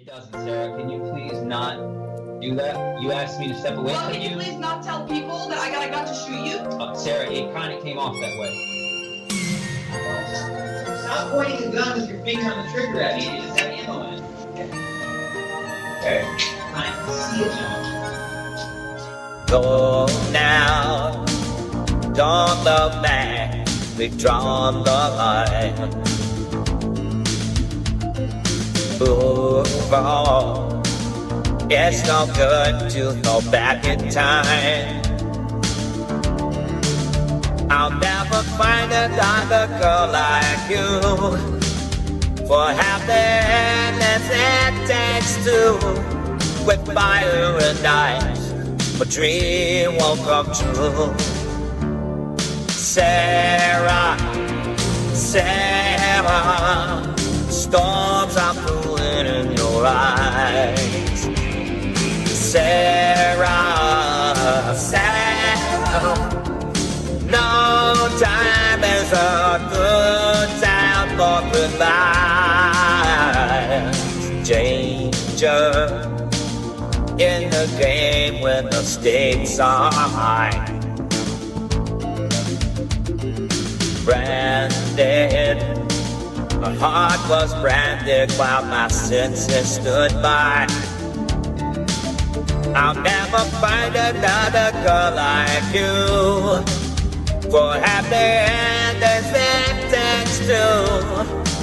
It doesn't, Sarah. Can you please not do that? You asked me to step away Well, from can you. you please not tell people that I got a gun to shoot you? Sarah, it kind of came off that way. Stop pointing the gun with your finger on the trigger at me. You just have ammo in it. Okay. Fine. See it now. Go now, don't look back, we've drawn the line. Move on, it's no good to go back in time. I'll never find another girl like you, for happiness it takes two, with fire and ice. A dream won't come true. Sarah, Sarah, storms are brewing in your eyes. Sarah, Sarah, no time is a good time for goodbye. Danger in the game when the stakes are high. Branded, my heart was branded while my senses stood by. I'll never find another girl like you, for happiness it takes two,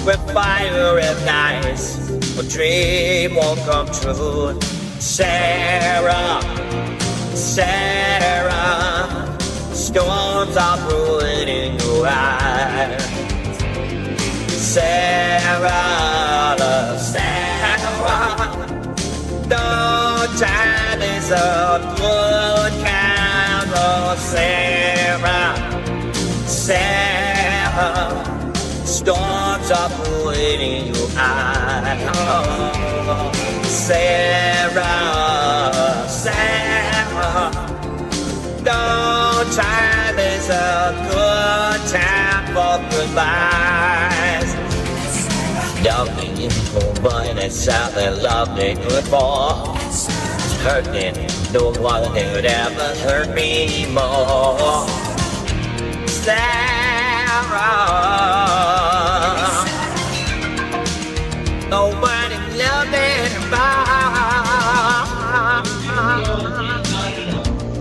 with fire and ice, a dream won't come true. Sarah, Sarah, storms are brewing in your eyes. Sarah, Sarah, no time is a good kind of Sarah, Sarah, storms are brewing in your eyes. Sarah, Sarah, no time is a good time for goodbyes. Nothing more than something lovely before. It's hurting, no one would ever hurt me more. Sarah, nobody loved me more.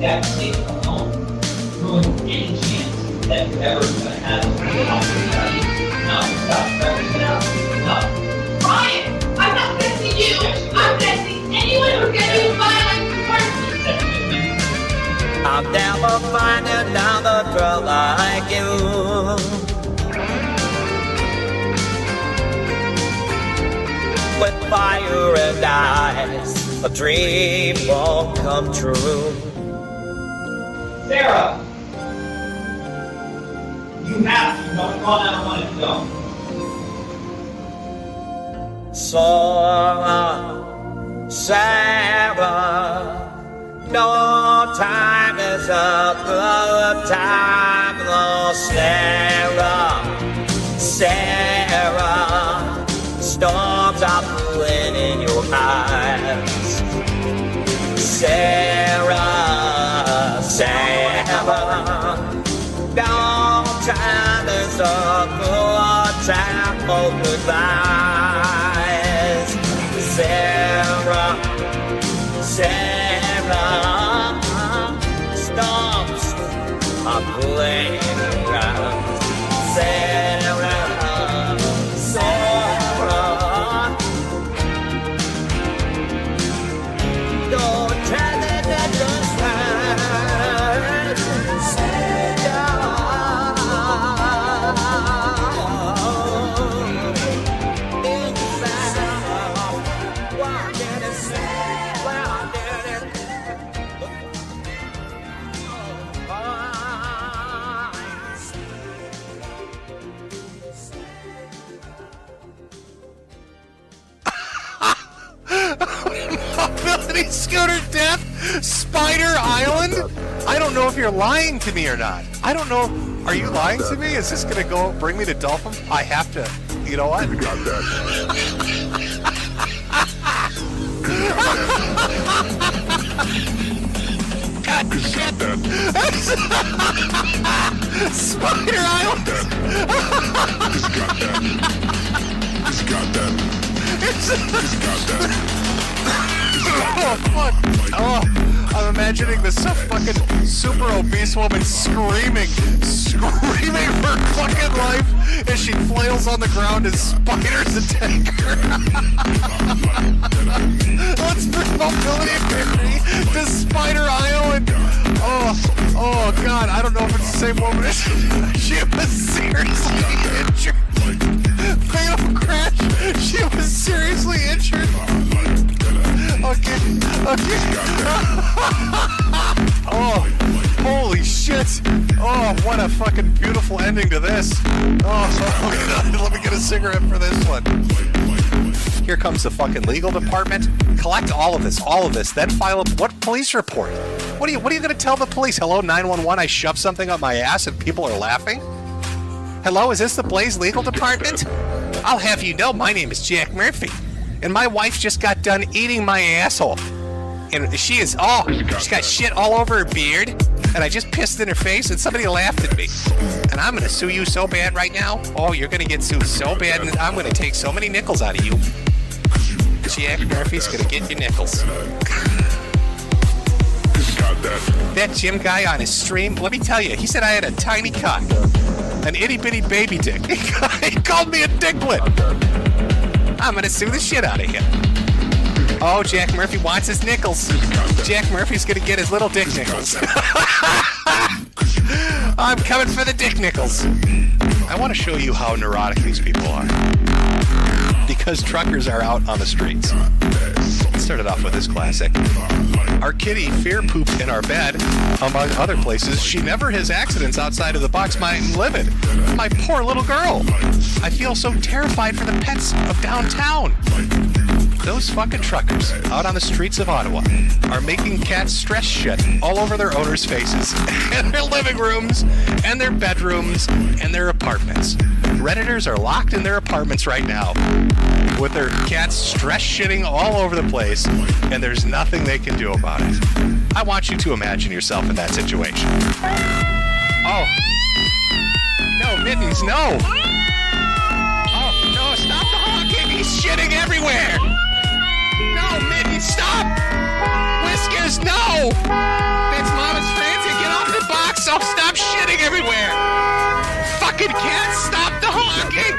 That state alone ruined any chance that you're ever going to have to anybody. No, stop. No. Ryan, I'm not testing you. I'm testing anyone who's getting violent person. I'll never find another girl like you. With fire and ice, a dream won't come true. Sarah! You have to. Don't call 911 if you don't. Sarah, no time is a good time. Oh, Sarah, Sarah, storms are brewing in your eyes. Sarah, Sarah, no time is a good time for goodbyes. Sarah, Sarah, storms are brewing around. Sarah, Sarah, don't tell me that you're sad. Mobility scooter death? Spider Island? I don't know if you're lying to me or not. I don't know. Are you lying to me? Is this gonna go bring me to Dolphin? I have to. You know what? You got that. God shit. Spider Island. He's got that. Oh, fuck. Oh, I'm imagining this fucking super obese woman screaming for fucking life as she flails on the ground as spiders attack her. Let's bring mobility theory to Spider Island. Oh, God, I don't know if it's the same woman. She was seriously injured. Fatal crash. She was seriously injured. Okay. Oh, holy shit. Oh, what a fucking beautiful ending to this. Oh, God, let me get a cigarette for this one. Here comes the fucking legal department. Collect all of this, then file a what police report? What are you gonna tell the police? Hello, 911, I shoved something up my ass and people are laughing? Hello, is this the Blaze Legal Department? I'll have you know, my name is Jack Murphy. And my wife just got done eating my asshole. And she's got shit all over her beard. And I just pissed in her face and somebody laughed at me. And I'm gonna sue you so bad right now. Oh, you're gonna get sued so bad and I'm gonna take so many nickels out of you. Jack Murphy's gonna get your nickels. That Jim guy on his stream, let me tell you, he said I had a tiny cock. An itty bitty baby dick. He called me a dicklet. I'm gonna sue the shit out of him. Oh, Jack Murphy wants his nickels. Jack Murphy's gonna get his little dick nickels. I'm coming for the dick nickels. I want to show you how neurotic these people are. Because truckers are out on the streets. Let's start it off with this classic. Our kitty fear pooped in our bed, among other places. She never has accidents outside of the box. I'm livid. My poor little girl. I feel so terrified for the pets of downtown. Those fucking truckers out on the streets of Ottawa are making cats stress shit all over their owners' faces, and their living rooms, and their bedrooms, and their apartments. Redditors are locked in their apartments right now with their cats stress shitting all over the place, and there's nothing they can do about it. I want you to imagine yourself in that situation. Oh. No, Mittens, no! Oh, no, stop the honking! He's shitting everywhere! No, Mittens, stop! Whiskers, no! That's Mama's Francie, get off the box! Oh, stop shitting everywhere! Fucking cats, stop the honking!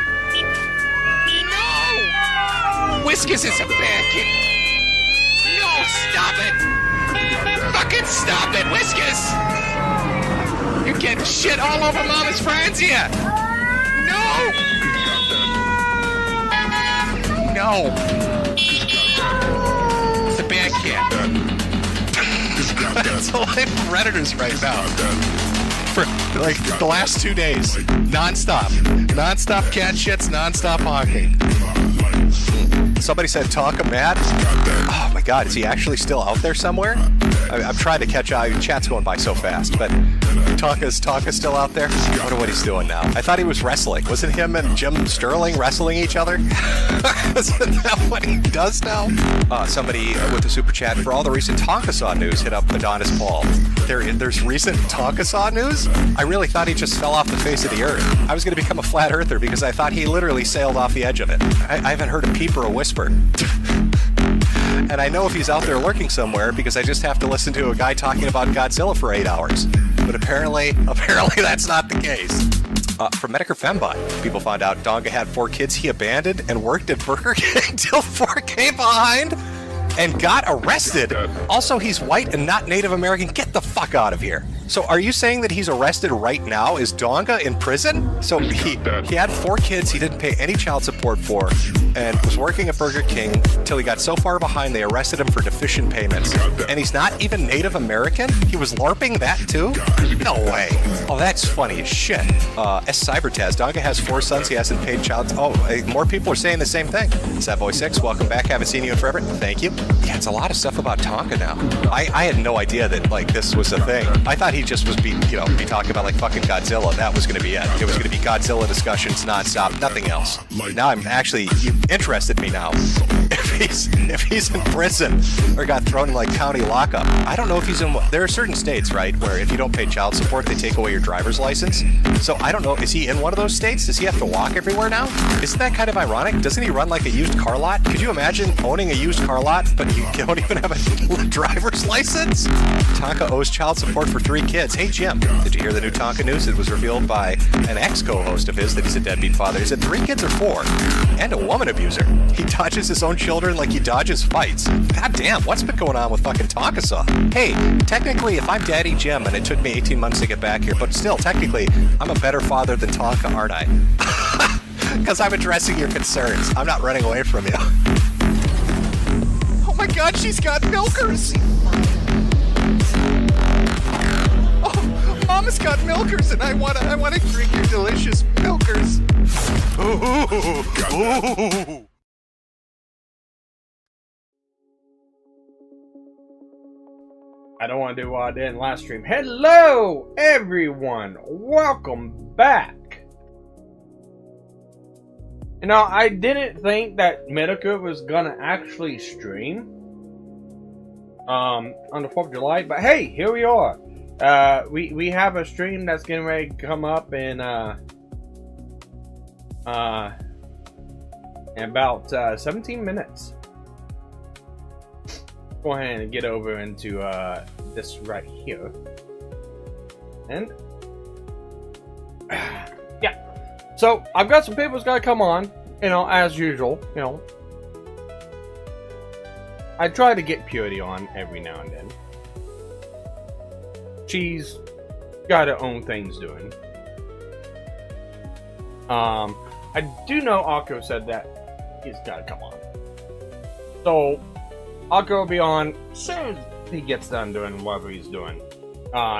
No! Whiskers is a bad kid. No, stop it! Fucking stop it, Whiskers! You're getting shit all over Mama's Francie! No! No! It's a bad cat. That's the life of Redditors right now. For like the last 2 days. Non-stop. Non-stop cat shits, non-stop honking. Somebody said Tonka mad. Oh my god, is he actually still out there somewhere? I'm trying to catch up. Chat's going by so fast, but Tonka's still out there? I wonder what he's doing now. I thought he was wrestling. Wasn't him and Jim Sterling wrestling each other? Isn't that what he does now? Somebody with the super chat, for all the recent Tonka Saw news, hit up Adonis Paul. There's recent Tonka Saw news? I really thought he just fell off the face of the earth. I was going to become a flat earther because I thought he literally sailed off the edge of it. I haven't heard a peep or a whisper. And I know if he's out there lurking somewhere because I just have to listen to a guy talking about Godzilla for 8 hours. But apparently that's not the case. From Metokur Fembot, people found out Donga had 4 kids he abandoned and worked at Burger King till 4 came behind and got arrested. Also, he's white and not Native American. Get the fuck out of here. So are you saying that he's arrested right now? Is Donga in prison? So he had 4 kids he didn't pay any child support for and was working at Burger King till he got so far behind they arrested him for deficient payments. And he's not even Native American? He was LARPing that too? No way. Oh, that's funny as shit. S. Cybertaz, Donga has 4 sons he hasn't paid child. Oh, more people are saying the same thing. Satboy6, welcome back. Haven't seen you in forever. Thank you. Yeah, it's a lot of stuff about Tonka now. I had no idea that like this was a thing. I thought he just was be talking about like fucking Godzilla. That was going to be it. It was going to be Godzilla discussions nonstop, nothing else. Now I'm actually, you interested me now. If if he's in prison or got thrown in like county lockup. I don't know if he's in. There are certain states, right, where if you don't pay child support, they take away your driver's license. So I don't know. Is he in one of those states? Does he have to walk everywhere now? Isn't that kind of ironic? Doesn't he run like a used car lot? Could you imagine owning a used car lot, but you don't even have a driver's license? Tonka owes child support for 3 kids. Hey Jim, did you hear the new Tonka news? It was revealed by an ex-co-host of his that he's a deadbeat father. He said 3 kids or 4, and a woman abuser. He dodges his own children like he dodges fights. God damn, what's been going on with fucking Tonka Saw? Hey, technically, if I'm Daddy Jim, and it took me 18 months to get back here, but still, technically, I'm a better father than Tonka, aren't I? Because I'm addressing your concerns. I'm not running away from you. Oh my god, she's got milkers! Oh, Mama's got milkers, and I wanna drink your delicious milkers. Ooh. I don't want to do what I did in last stream. Hello, everyone. Welcome back. You know, I didn't think that Metokur was gonna actually stream on the 4th of July, but hey, here we are. We have a stream that's getting ready to come up in about 17 minutes. Go ahead and get over into this right here, and yeah. So I've got some people who's got to come on, you know, as usual. You know, I try to get Purity on every now and then. She's got her own things doing. I do know Akko said that he's got to come on, so Akko will be on soon as he gets done doing whatever he's doing.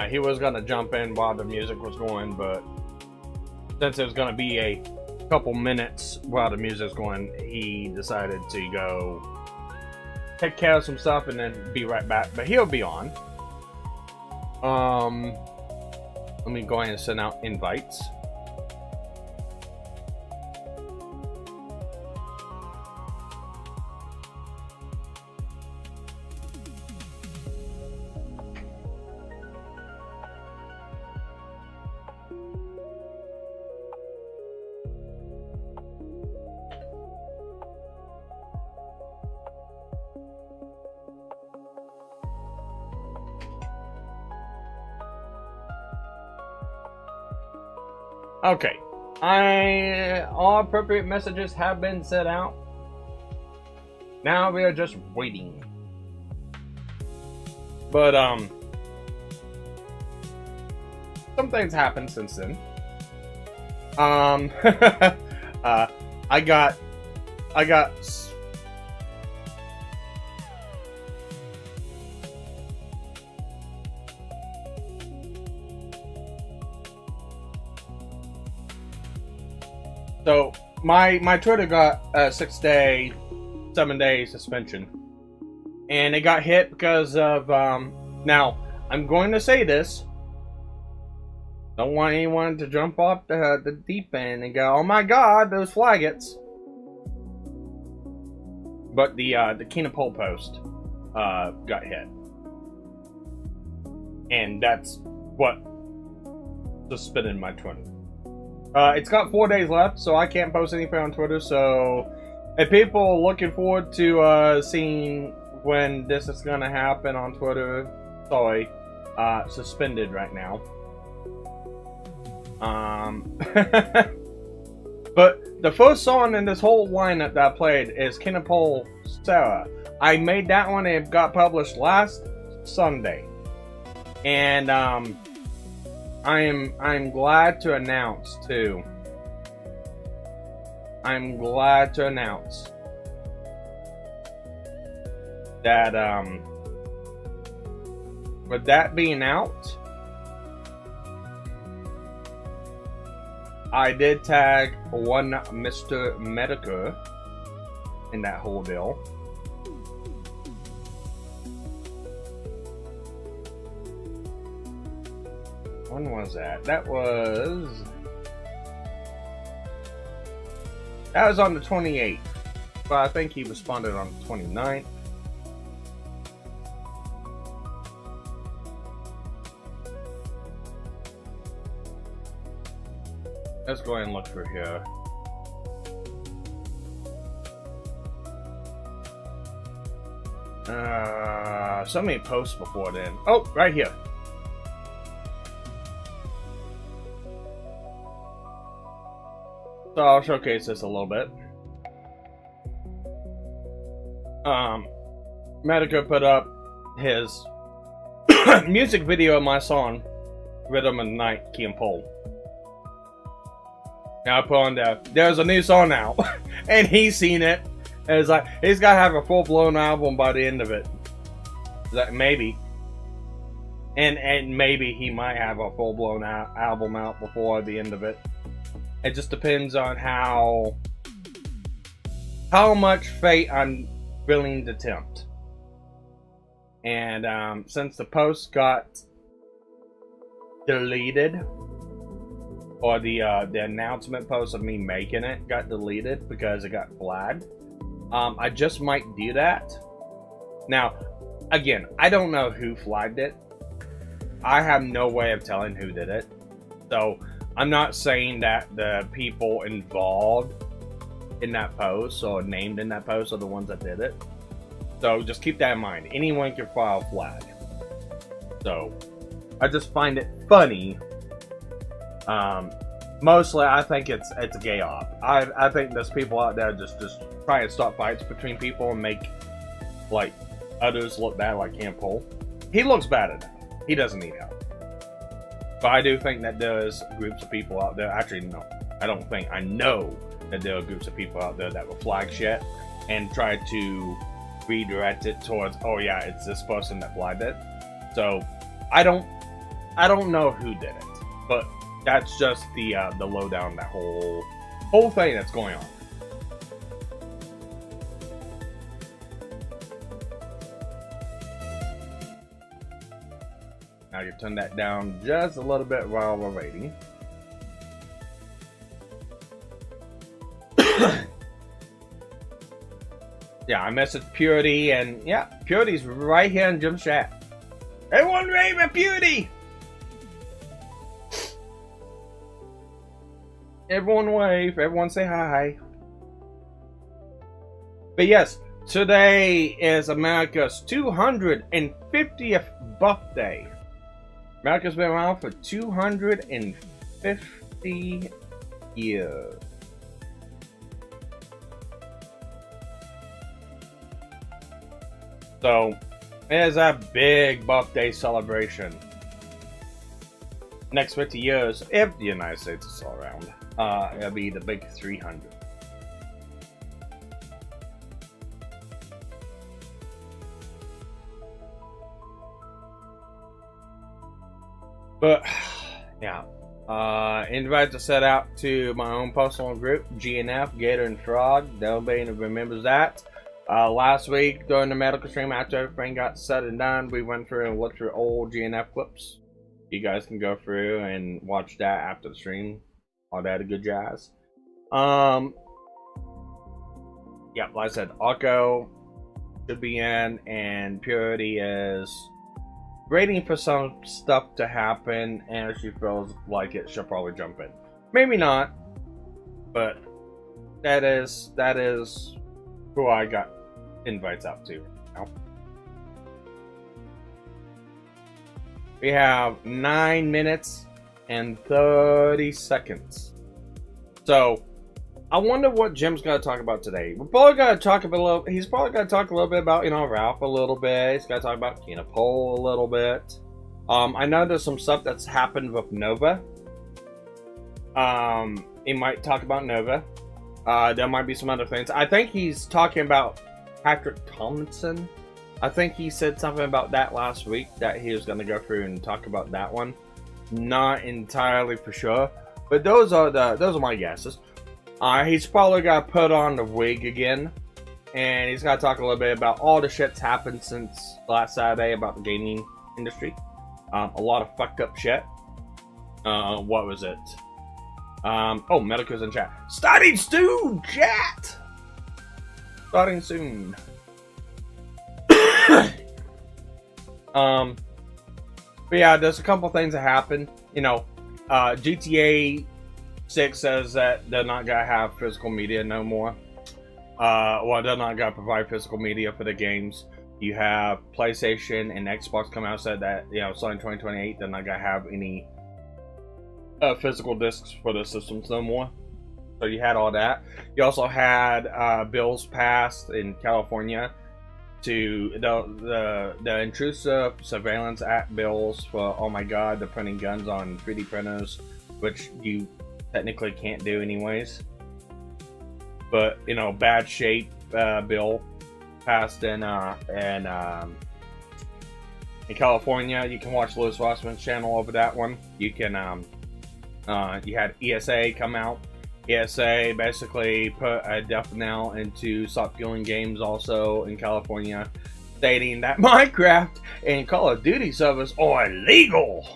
He was gonna jump in while the music was going, but since it was gonna be a couple minutes while the music's going, he decided to go take care of some stuff and then be right back. But he'll be on. Let me go ahead and send out invites. Okay, all appropriate messages have been sent out. Now we are just waiting. But some things happened since then. I got So my Twitter got a 6-day, 7-day suspension, and it got hit because of now I'm going to say this. Don't want anyone to jump off the deep end and go, "Oh my God, those flaggots!" But the King of Pole post got hit, and that's what suspended my Twitter. It's got 4 days left, so I can't post anything on Twitter. So, if people are looking forward to seeing when this is gonna happen on Twitter, sorry, suspended right now. But the first song in this whole lineup that I played is Kinapole Sarah. I made that one and it got published last Sunday, and I'm glad to announce too. I'm glad to announce that with that being out, I did tag one MrMetokur in that whole deal. When was that? That was on the 28th. but I think he responded on the 29th. Let's go ahead and look through here. So many posts before then. Oh, right here. So I'll showcase this a little bit. Metokur put up his music video of my song, Rhythm of the Night, Key and Pole. Now I put on there, there's a new song now, and he's seen it, and it's like, he's gotta have a full-blown album by the end of it. Like, maybe. And maybe he might have a full-blown album out before the end of it. It just depends on how much fate I'm willing to tempt. And since the post got deleted, or the announcement post of me making it got deleted because it got flagged, I just might do that. Now, again, I don't know who flagged it. I have no way of telling who did it. So, I'm not saying that the people involved in that post or named in that post are the ones that did it. So, just keep that in mind. Anyone can file a flag. So, I just find it funny. Mostly, I think it's a gay op. I think there's people out there just trying to start fights between people and make, like, others look bad, like Camp Pole. He looks bad at that. He doesn't need help. But I do think that there's groups of people out there. Actually, no. I don't think. I know that there are groups of people out there that will flag shit and try to redirect it towards, oh yeah, it's this person that flagged it. So, I don't know who did it. But that's just the lowdown, that whole thing that's going on. Now you turn that down just a little bit while we're waiting. Yeah, I messaged Purity, and yeah, Purity's right here in Jim's chat. Everyone rave at Purity! Everyone wave, everyone say hi. But yes, today is America's 250th birthday. America's been around for 250 years. So, it is a big birthday celebration. Next 50 years, if the United States is still around, it'll be the big 300. But, yeah. Invite to set out to my own personal group, GNF, Gator and Frog. Nobody remembers that. Last week, during the medical stream, after everything got said and done, we went through and looked through old GNF clips. You guys can go through and watch that after the stream. All that good jazz. Yeah, like I said, Akko should be in, and Purity is waiting for some stuff to happen, and if she feels like it, she'll probably jump in. Maybe not, but that is who I got invites out to now. We have 9 minutes and 30 seconds. So, I wonder what Jim's gonna talk about today. We're probably gonna talk he's probably gonna talk a little bit about, Ralph a little bit. He's gonna talk about Kina Pole a little bit. I know there's some stuff that's happened with Nova. He might talk about Nova. There might be some other things. I think he's talking about Patrick Tomlinson. I think he said something about that last week, that he was gonna go through and talk about that one. Not entirely for sure, but those are my guesses. He's probably got to put on the wig again, and he's got to talk a little bit about all the shit's happened since last Saturday about the gaming industry. A lot of fucked up shit. What was it? Oh, Metokur's in chat. Studied Stew, chat! Starting soon. But yeah, there's a couple things that happen. You know, GTA 6 says that they're not gonna have physical media no more. Well, they're not gonna provide physical media for the games. You have PlayStation and Xbox come out and said that, you know, starting 2028, they're not gonna have any physical discs for the systems no more. So you had all that. You also had bills passed in California to the intrusive surveillance act bills for, oh my god, they're printing guns on 3D printers, which you technically can't do anyways. But, you know, bad shape bill passed in California. You can watch Louis Rossman's channel over that one. You can you had ESA come out. ESA basically put a death knell into stop fueling games also in California, stating that Minecraft and Call of Duty servers are illegal.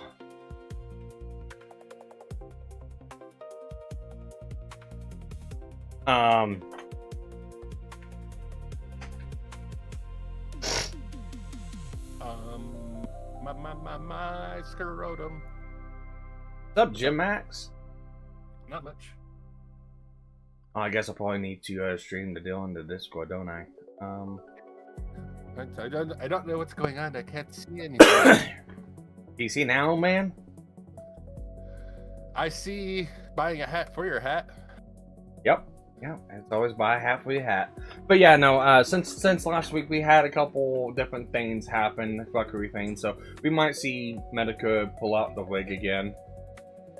My scrotum. What's up, Jim Max? Not much. Oh, I guess I probably need to stream the deal into Discord, don't I? I don't know what's going on. I can't see anything. You see now, man? I see buying a hat for your hat. Yep. Yeah, it's always buy a hat for your hat. But yeah, no, since last week we had a couple different things happen, fuckery things, so we might see Metokur pull out the wig again.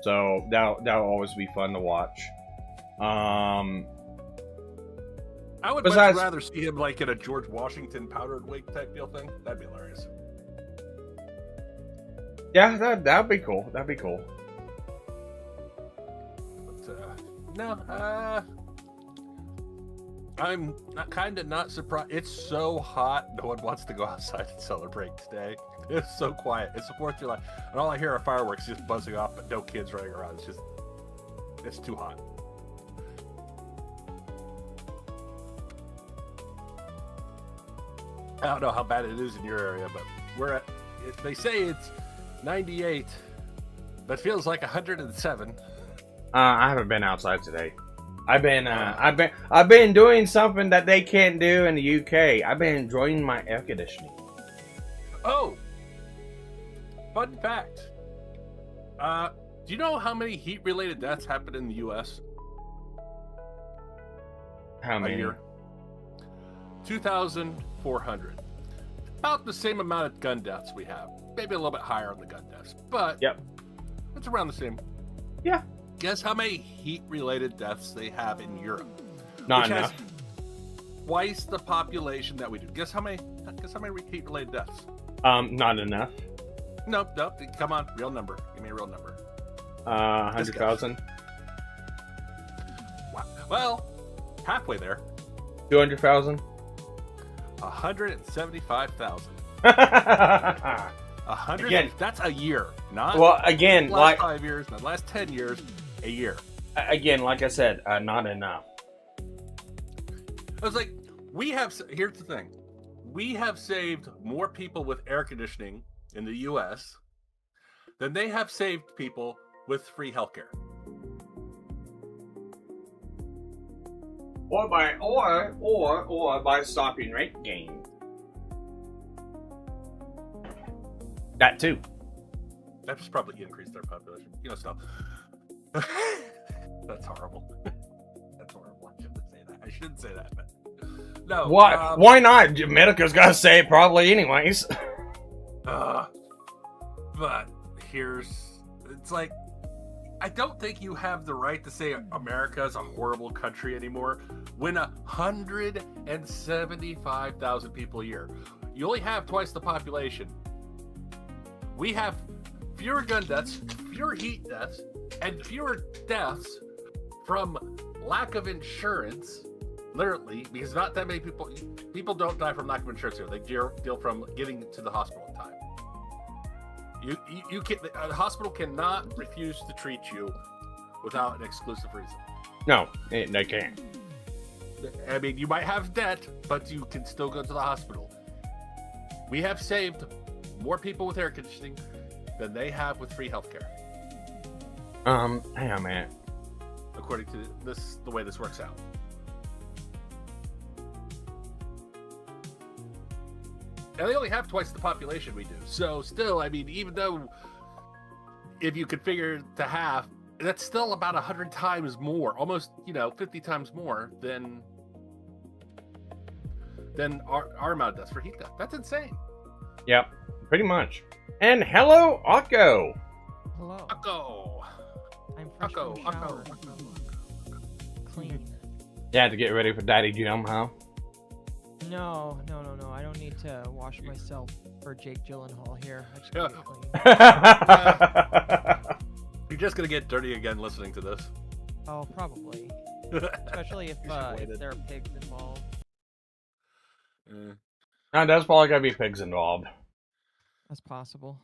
So that'll always be fun to watch. I would much rather see him like in a George Washington powdered wig type deal thing. That'd be hilarious. Yeah, that'd be cool. That'd be cool. But, no, I'm not surprised. It's so hot. No one wants to go outside and celebrate today. It's so quiet. It's the 4th of July, and all I hear are fireworks just buzzing off, but no kids running around. It's too hot. I don't know how bad it is in your area, but they say it's 98, but it feels like 107. I haven't been outside today. I've been doing something that they can't do in the UK. I've been enjoying my air conditioning. Oh, fun fact. Do you know how many heat-related deaths happened in the U.S.? How many? 2,400. About the same amount of gun deaths we have. Maybe a little bit higher on the gun deaths, but yep, it's around the same. Yeah. Guess how many heat-related deaths they have in Europe? Not enough. Twice the population that we do. Guess how many heat-related deaths? Not enough. Nope. Come on, real number. Give me a real number. 100,000. Wow. Well, halfway there. 200,000. 175,000. 100. Again, that's a year. Not well. Again, last like 5 years, not last 10 years. A year. Again, like I said, not enough. I was like, here's the thing. We have saved more people with air conditioning in the U.S. than they have saved people with free healthcare. Or by stopping rate gain. That too. That's probably increased their population. Stuff. That's horrible. That's horrible. I shouldn't say that. But no. Why not? Metokur's got to say it probably anyways. But it's like, I don't think you have the right to say America is a horrible country anymore when 175,000 people a year. You only have twice the population. We have fewer gun deaths, fewer heat deaths, and fewer deaths from lack of insurance. Literally, because not that many people don't die from lack of insurance here. They deal from getting to the hospital in time. You can, the hospital cannot refuse to treat you without an exclusive reason. No, they can't. I mean, you might have debt, but you can still go to the hospital. We have saved more people with air conditioning than they have with free healthcare. Hang on, man. According to this, the way this works out. And they only have twice the population we do. So still, I mean, even though if you could figure to half, that's still about 100 times more, almost, 50 times more than our amount of deaths for heat death. That's insane. Yep, pretty much. And hello, Akko. Hello. Akko. I'm fresh from the shower. Clean. You had to get ready for Daddy Jim, huh? No. I don't need to wash myself for Jake Gyllenhaal here. I just Yeah. get clean. You're just gonna get dirty again listening to this. Oh, probably. Especially if there are pigs involved. No, there's probably gonna be pigs involved. That's possible.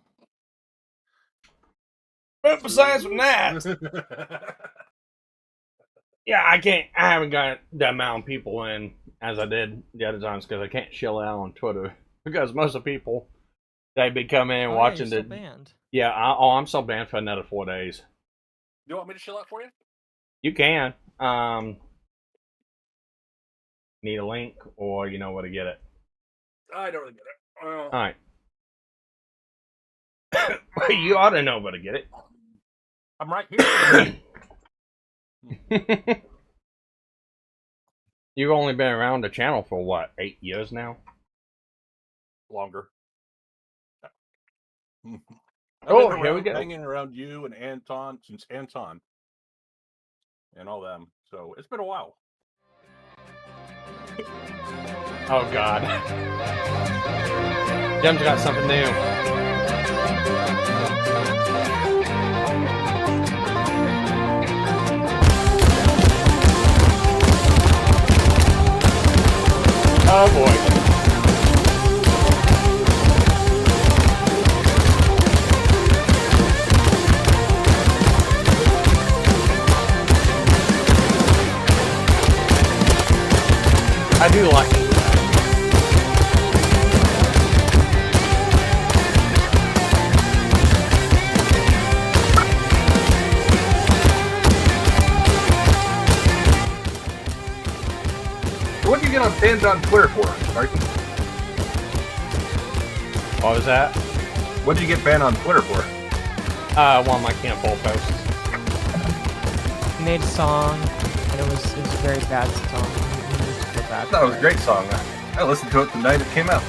But besides from that, yeah, I haven't got the amount of people in as I did the other times because I can't chill out on Twitter because most of the people they be coming in watching you're the still banned. Yeah, I'm still banned for another 4 days. You want me to chill out for you? You can. Need a link or you know where to get it. I don't really get it. All right. You ought to know where to get it. I'm right here. You've only been around the channel for what, 8 years now? Longer. Oh, I've been here we go. Hanging around you and Anton since Anton and all them. So it's been a while. Oh God. Jim's got something new. Oh boy. I do like it. What did you get banned on Twitter for? Right? What was that? What did you get banned on Twitter for? One of my Camp Bowl posts. He made a song, and it was a very bad song. I thought it was a great song. I listened to it the night it came out.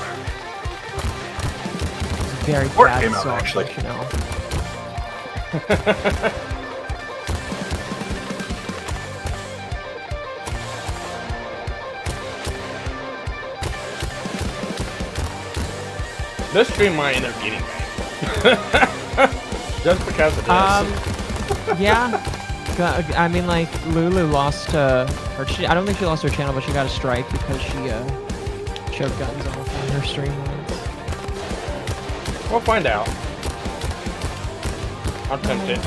It's a very Before it bad came out, song, actually. you know. This stream might end up getting banned. Just because of this. Yeah. I mean, like, Lulu lost, I don't think she lost her channel, but she got a strike because she, showed guns off on her stream once. We'll find out. I'm tempted.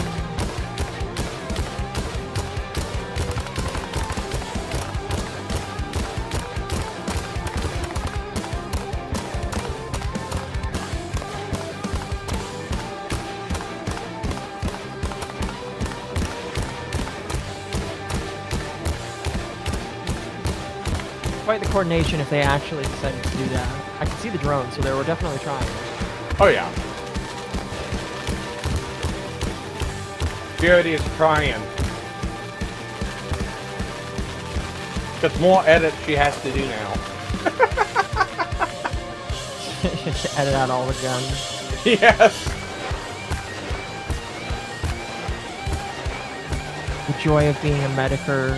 Quite the coordination if they actually decided to do that. I could see the drone, so they were definitely trying. Oh yeah. Purity is trying. There's more edits she has to do now. Edit out all the guns. Yes. The joy of being a Metokur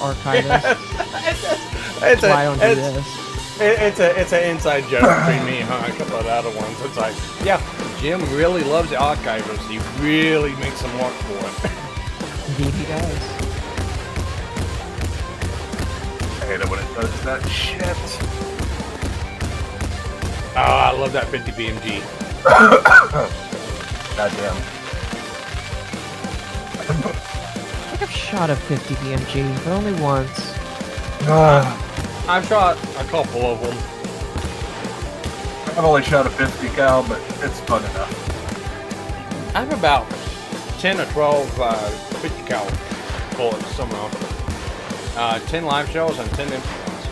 archivist. It's Why I don't do this. It's an inside joke between me and a couple of the other ones. It's like, yeah, Jim really loves the archivers. He really makes them work for it. Indeed he does. I hate it when it does that shit. Oh, I love that 50 BMG. Goddamn. I think I've shot a 50 BMG, but only once. I've shot a couple of them. I've only shot a 50 cal, but it's fun enough. I have about 10 or 12 50 cal bullets somehow. 10 live shells and 10 empty ones.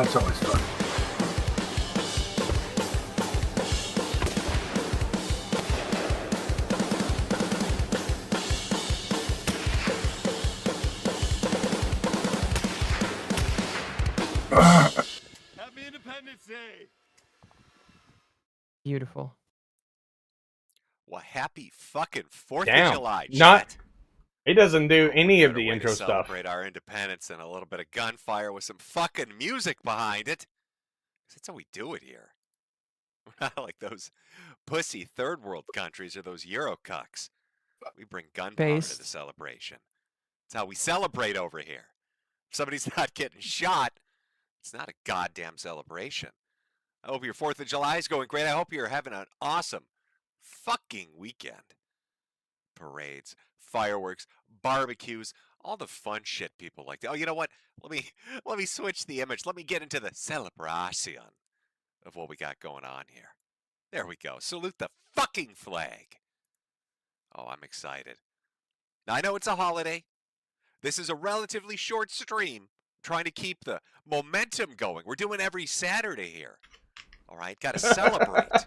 It's always fun. Happy Independence Day. Beautiful. Well, happy fucking 4th Damn. of July, Not. chat. He doesn't do any of Better the way intro to stuff. celebrate our independence and a little bit of gunfire with some fucking music behind it. 'Cause that's how we do it here. We're not like those pussy third world countries or those Euro cucks. We bring gunpowder to the celebration. It's how we celebrate over here. If somebody's not getting shot, it's not a goddamn celebration. I hope your 4th of July is going great. I hope you're having an awesome fucking weekend. Parades, fireworks, barbecues, all the fun shit people like. Oh, you know what? Let me switch the image. Let me get into the celebration of what we got going on here. There we go. Salute the fucking flag. Oh, I'm excited. Now, I know it's a holiday. This is a relatively short stream, trying to keep the momentum going. We're doing every Saturday here. All right, got to celebrate. A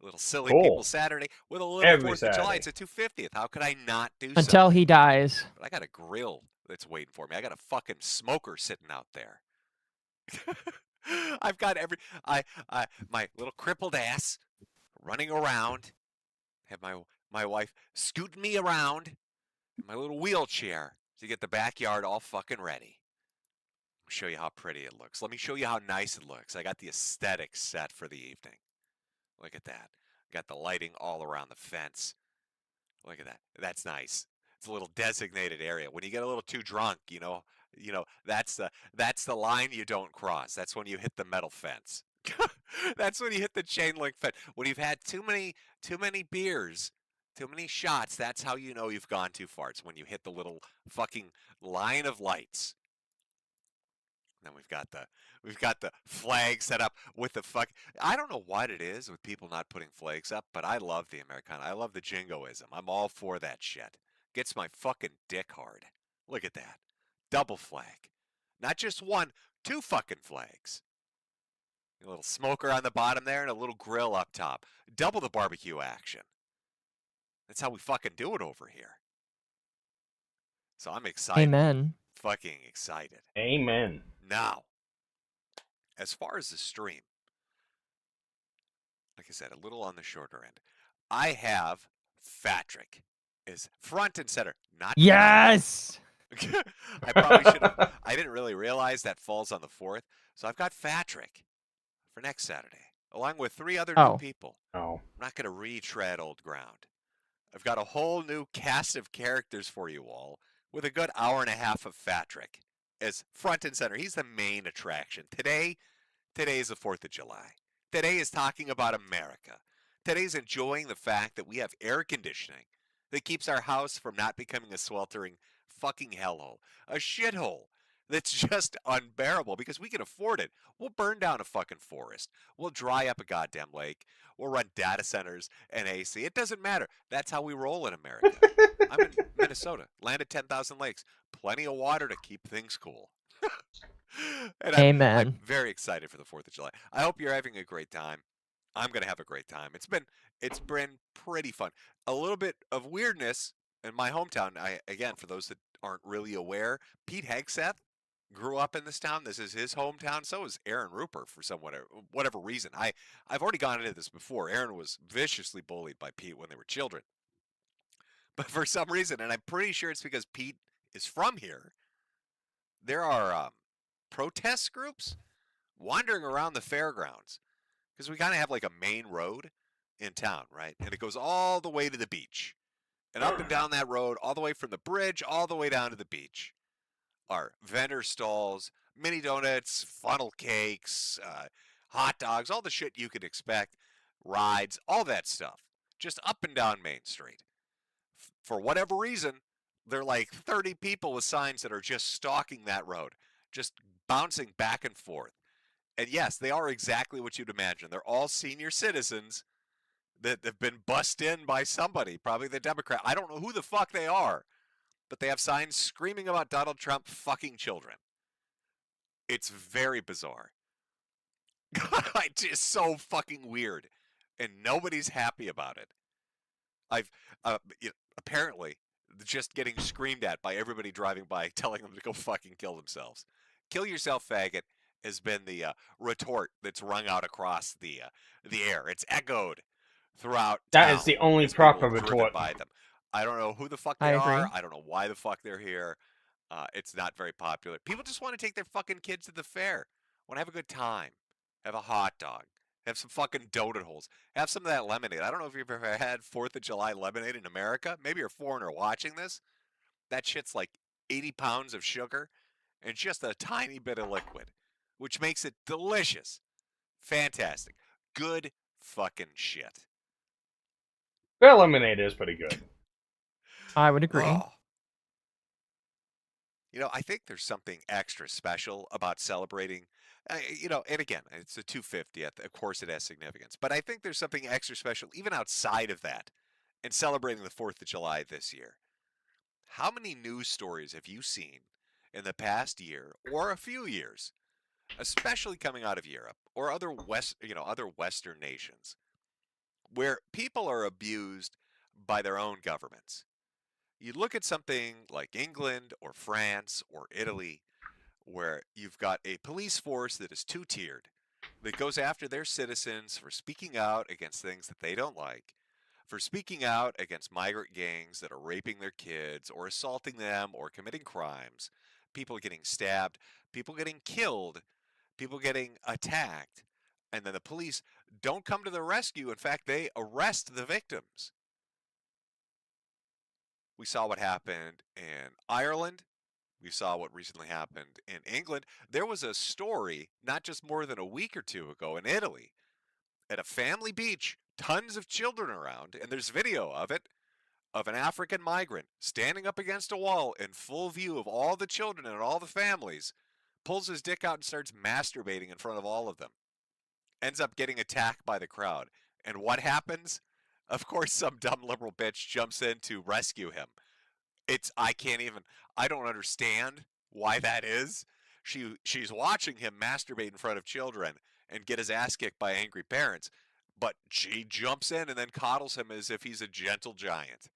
little silly people Saturday with a little Every 4th of July. Saturday. It's a 250th. How could I not do so? Until he dies. But I got a grill that's waiting for me. I got a fucking smoker sitting out there. I've got my little crippled ass running around. Have my wife scooting me around in my little wheelchair to get the backyard all fucking ready. I'll show you how pretty it looks. Let me show you how nice it looks. I got the aesthetic set for the evening. Look at that. Got the lighting all around the fence. Look at that. That's nice. It's a little designated area. When you get a little too drunk, you know, that's the line you don't cross. That's when you hit the metal fence. That's when you hit the chain link fence. When you've had too many beers, too many shots, that's how you know you've gone too far. It's when you hit the little fucking line of lights. Then we've got the flag set up with the fuck. I don't know what it is with people not putting flags up, but I love the Americana. I love the jingoism. I'm all for that shit. Gets my fucking dick hard. Look at that. Double flag. Not just one, 2 fucking flags. A little smoker on the bottom there and a little grill up top. Double the barbecue action. That's how we fucking do it over here. So I'm excited. Amen. Fucking excited. Amen. Now, as far as the stream, like I said, a little on the shorter end. I have Fatrick is front and center. Not Yes. I probably should have. I didn't really realize that falls on the 4th, so I've got Fatrick for next Saturday, along with 3 other new people. Oh. I'm not going to retread old ground. I've got a whole new cast of characters for you all, with a good hour and a half of Fatrick as front and center. He's the main attraction. Today is the 4th of July. Today is talking about America. Today's enjoying the fact that we have air conditioning that keeps our house from not becoming a sweltering fucking hellhole. A shithole that's just unbearable because we can afford it. We'll burn down a fucking forest. We'll dry up a goddamn lake. We'll run data centers and AC. It doesn't matter. That's how we roll in America. I'm in Minnesota, land of 10,000 lakes. Plenty of water to keep things cool. And Amen. I'm very excited for the 4th of July. I hope you're having a great time. I'm going to have a great time. It's been pretty fun. A little bit of weirdness in my hometown. Again, for those that aren't really aware, Pete Hegseth grew up in this town. This is his hometown. So is Aaron Rupert for whatever reason. I've already gone into this before. Aaron was viciously bullied by Pete when they were children. But for some reason, and I'm pretty sure it's because Pete is from here, there are protest groups wandering around the fairgrounds. Because we kind of have like a main road in town, right? And it goes all the way to the beach. And up and down that road, all the way from the bridge, all the way down to the beach, are vendor stalls, mini donuts, funnel cakes, hot dogs, all the shit you could expect, rides, all that stuff. Just up and down Main Street. For whatever reason, They're like 30 people with signs that are just stalking that road, just bouncing back and forth. And yes, they are exactly what you'd imagine. They're all senior citizens that have been bussed in by somebody, probably the Democrat. I don't know who the fuck they are, but they have signs screaming about Donald Trump fucking children. It's very bizarre. It's just so fucking weird, and nobody's happy about it. Apparently just getting screamed at by everybody driving by, telling them to go fucking kill themselves. Kill yourself, faggot, has been the retort that's rung out across the air. It's echoed throughout. That town is the only as proper people are driven retort. by them. I don't know who the fuck I they agree. are. I don't know why the fuck they're here. It's not very popular. People just want to take their fucking kids to the fair. Want to have a good time. Have a hot dog. Have some fucking donut holes. Have some of that lemonade. I don't know if you've ever had 4th of July lemonade in America. Maybe you're a foreigner watching this. That shit's like 80 pounds of sugar and just a tiny bit of liquid, which makes it delicious. Fantastic. Good fucking shit. Their lemonade is pretty good. I would agree. Oh. You know, I think there's something extra special about celebrating, and again, it's the 250th. Of course, it has significance. But I think there's something extra special, even outside of that, in celebrating the 4th of July this year. How many news stories have you seen in the past year or a few years, especially coming out of Europe or other Western nations, where people are abused by their own governments? You look at something like England or France or Italy, where you've got a police force that is two-tiered, that goes after their citizens for speaking out against things that they don't like, for speaking out against migrant gangs that are raping their kids or assaulting them or committing crimes, people getting stabbed, people getting killed, people getting attacked, and then the police don't come to the rescue. In fact, they arrest the victims. We saw what happened in Ireland. We saw what recently happened in England. There was a story not just more than a week or two ago in Italy at a family beach, tons of children around, and there's video of it, of an African migrant standing up against a wall in full view of all the children and all the families, pulls his dick out and starts masturbating in front of all of them. Ends up getting attacked by the crowd. And what happens? Of course, some dumb liberal bitch jumps in to rescue him. I don't understand why that is. She's watching him masturbate in front of children and get his ass kicked by angry parents, but she jumps in and then coddles him as if he's a gentle giant.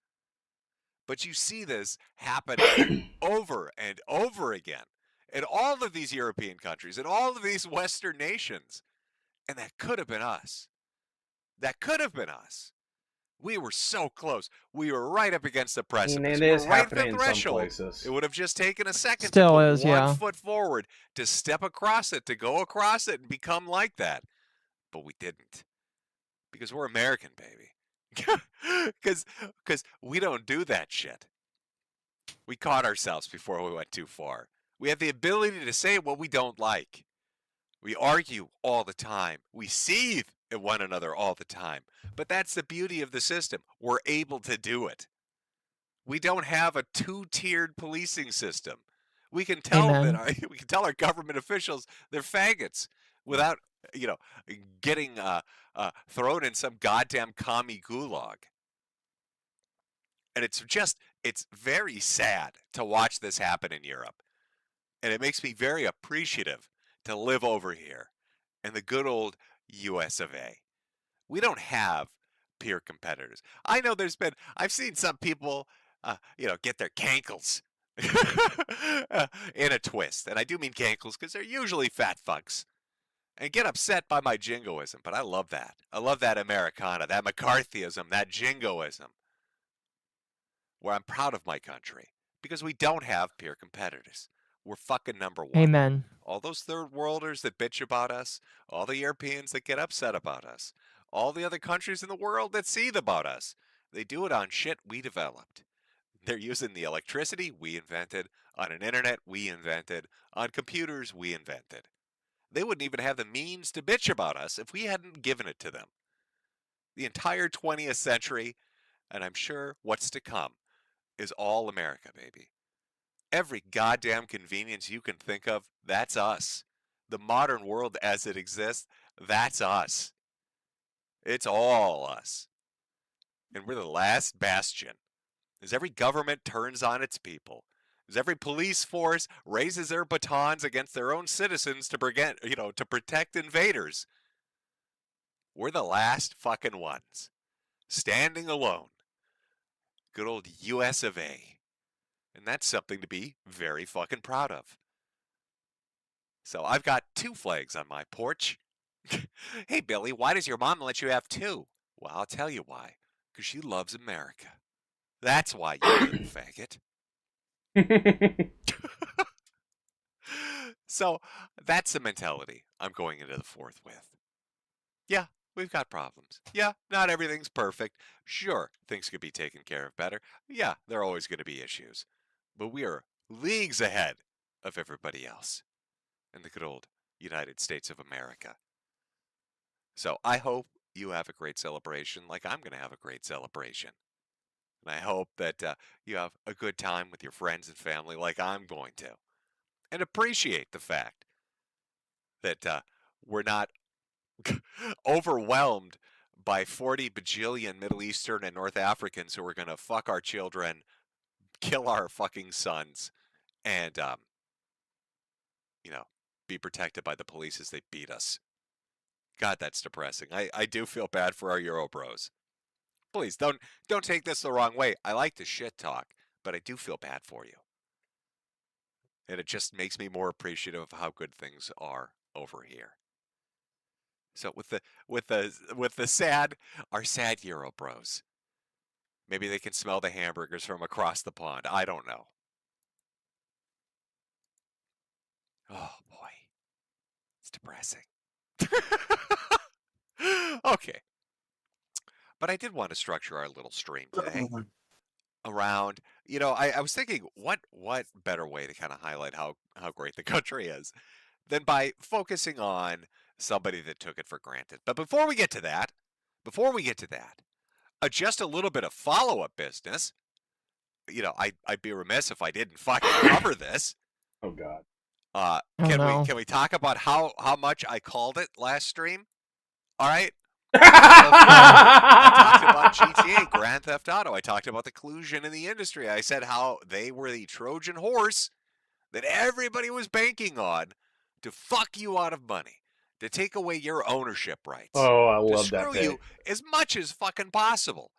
But you see this happen over and over again in all of these European countries, in all of these Western nations. And that could have been us. That could have been us. We were so close. We were right up against the precipice. It is we were right at happening the in some threshold. places. It would have just taken a second Still to put is, one yeah. foot forward, to step across it, to go across it and become like that. But we didn't. Because we're American, baby. Because we don't do that shit. We caught ourselves before we went too far. We have the ability to say what we don't like. We argue all the time. We seethe at one another all the time. But that's the beauty of the system. We're able to do it. We don't have a two-tiered policing system. We can tell we can tell our government officials they're faggots without, getting thrown in some goddamn commie gulag. And it's very sad to watch this happen in Europe. And it makes me very appreciative to live over here in the good old US of A. We don't have peer competitors. I know I've seen some people, get their cankles in a twist. And I do mean cankles because they're usually fat fucks. And get upset by my jingoism. But I love that. I love that Americana, that McCarthyism, that jingoism. Where I'm proud of my country. Because we don't have peer competitors. We're fucking number one. Amen. All those third worlders that bitch about us, all the Europeans that get upset about us, all the other countries in the world that seethe about us, they do it on shit we developed. They're using the electricity we invented, on an internet we invented, on computers we invented. They wouldn't even have the means to bitch about us if we hadn't given it to them. The entire 20th century, and I'm sure what's to come, is all America, baby. Every goddamn convenience you can think of, that's us. The modern world as it exists, that's us. It's all us. And we're the last bastion. As every government turns on its people, as every police force raises their batons against their own citizens to protect invaders, we're the last fucking ones, standing alone. Good old US of A. And that's something to be very fucking proud of. So I've got 2 flags on my porch. Hey, Billy, why does your mom let you have 2? Well, I'll tell you why. Because she loves America. That's why, you little faggot. So that's the mentality I'm going into the 4th with. Yeah, we've got problems. Yeah, not everything's perfect. Sure, things could be taken care of better. Yeah, there are always going to be issues. But we are leagues ahead of everybody else in the good old United States of America. So I hope you have a great celebration like I'm going to have a great celebration. And I hope that you have a good time with your friends and family like I'm going to. And appreciate the fact that we're not overwhelmed by 40 bajillion Middle Eastern and North Africans who are going to fuck our children, kill our fucking sons, and, be protected by the police as they beat us. God, that's depressing. I do feel bad for our Euro bros. Please, don't take this the wrong way. I like to shit talk, but I do feel bad for you. And it just makes me more appreciative of how good things are over here. So with the sad Euro bros, maybe they can smell the hamburgers from across the pond. I don't know. Oh boy, it's depressing. Okay, but I did want to structure our little stream today around. I was thinking, what better way to kind of highlight how great the country is than by focusing on somebody that took it for granted. But before we get to that, just a little bit of follow-up business. I'd be remiss if I didn't fucking cover this. Oh God. Can we talk about how much I called it last stream? All right. I talked about GTA, Grand Theft Auto. I talked about the collusion in the industry. I said how they were the Trojan horse that everybody was banking on to fuck you out of money, to take away your ownership rights. Oh, I love to that. Screw you as much as fucking possible.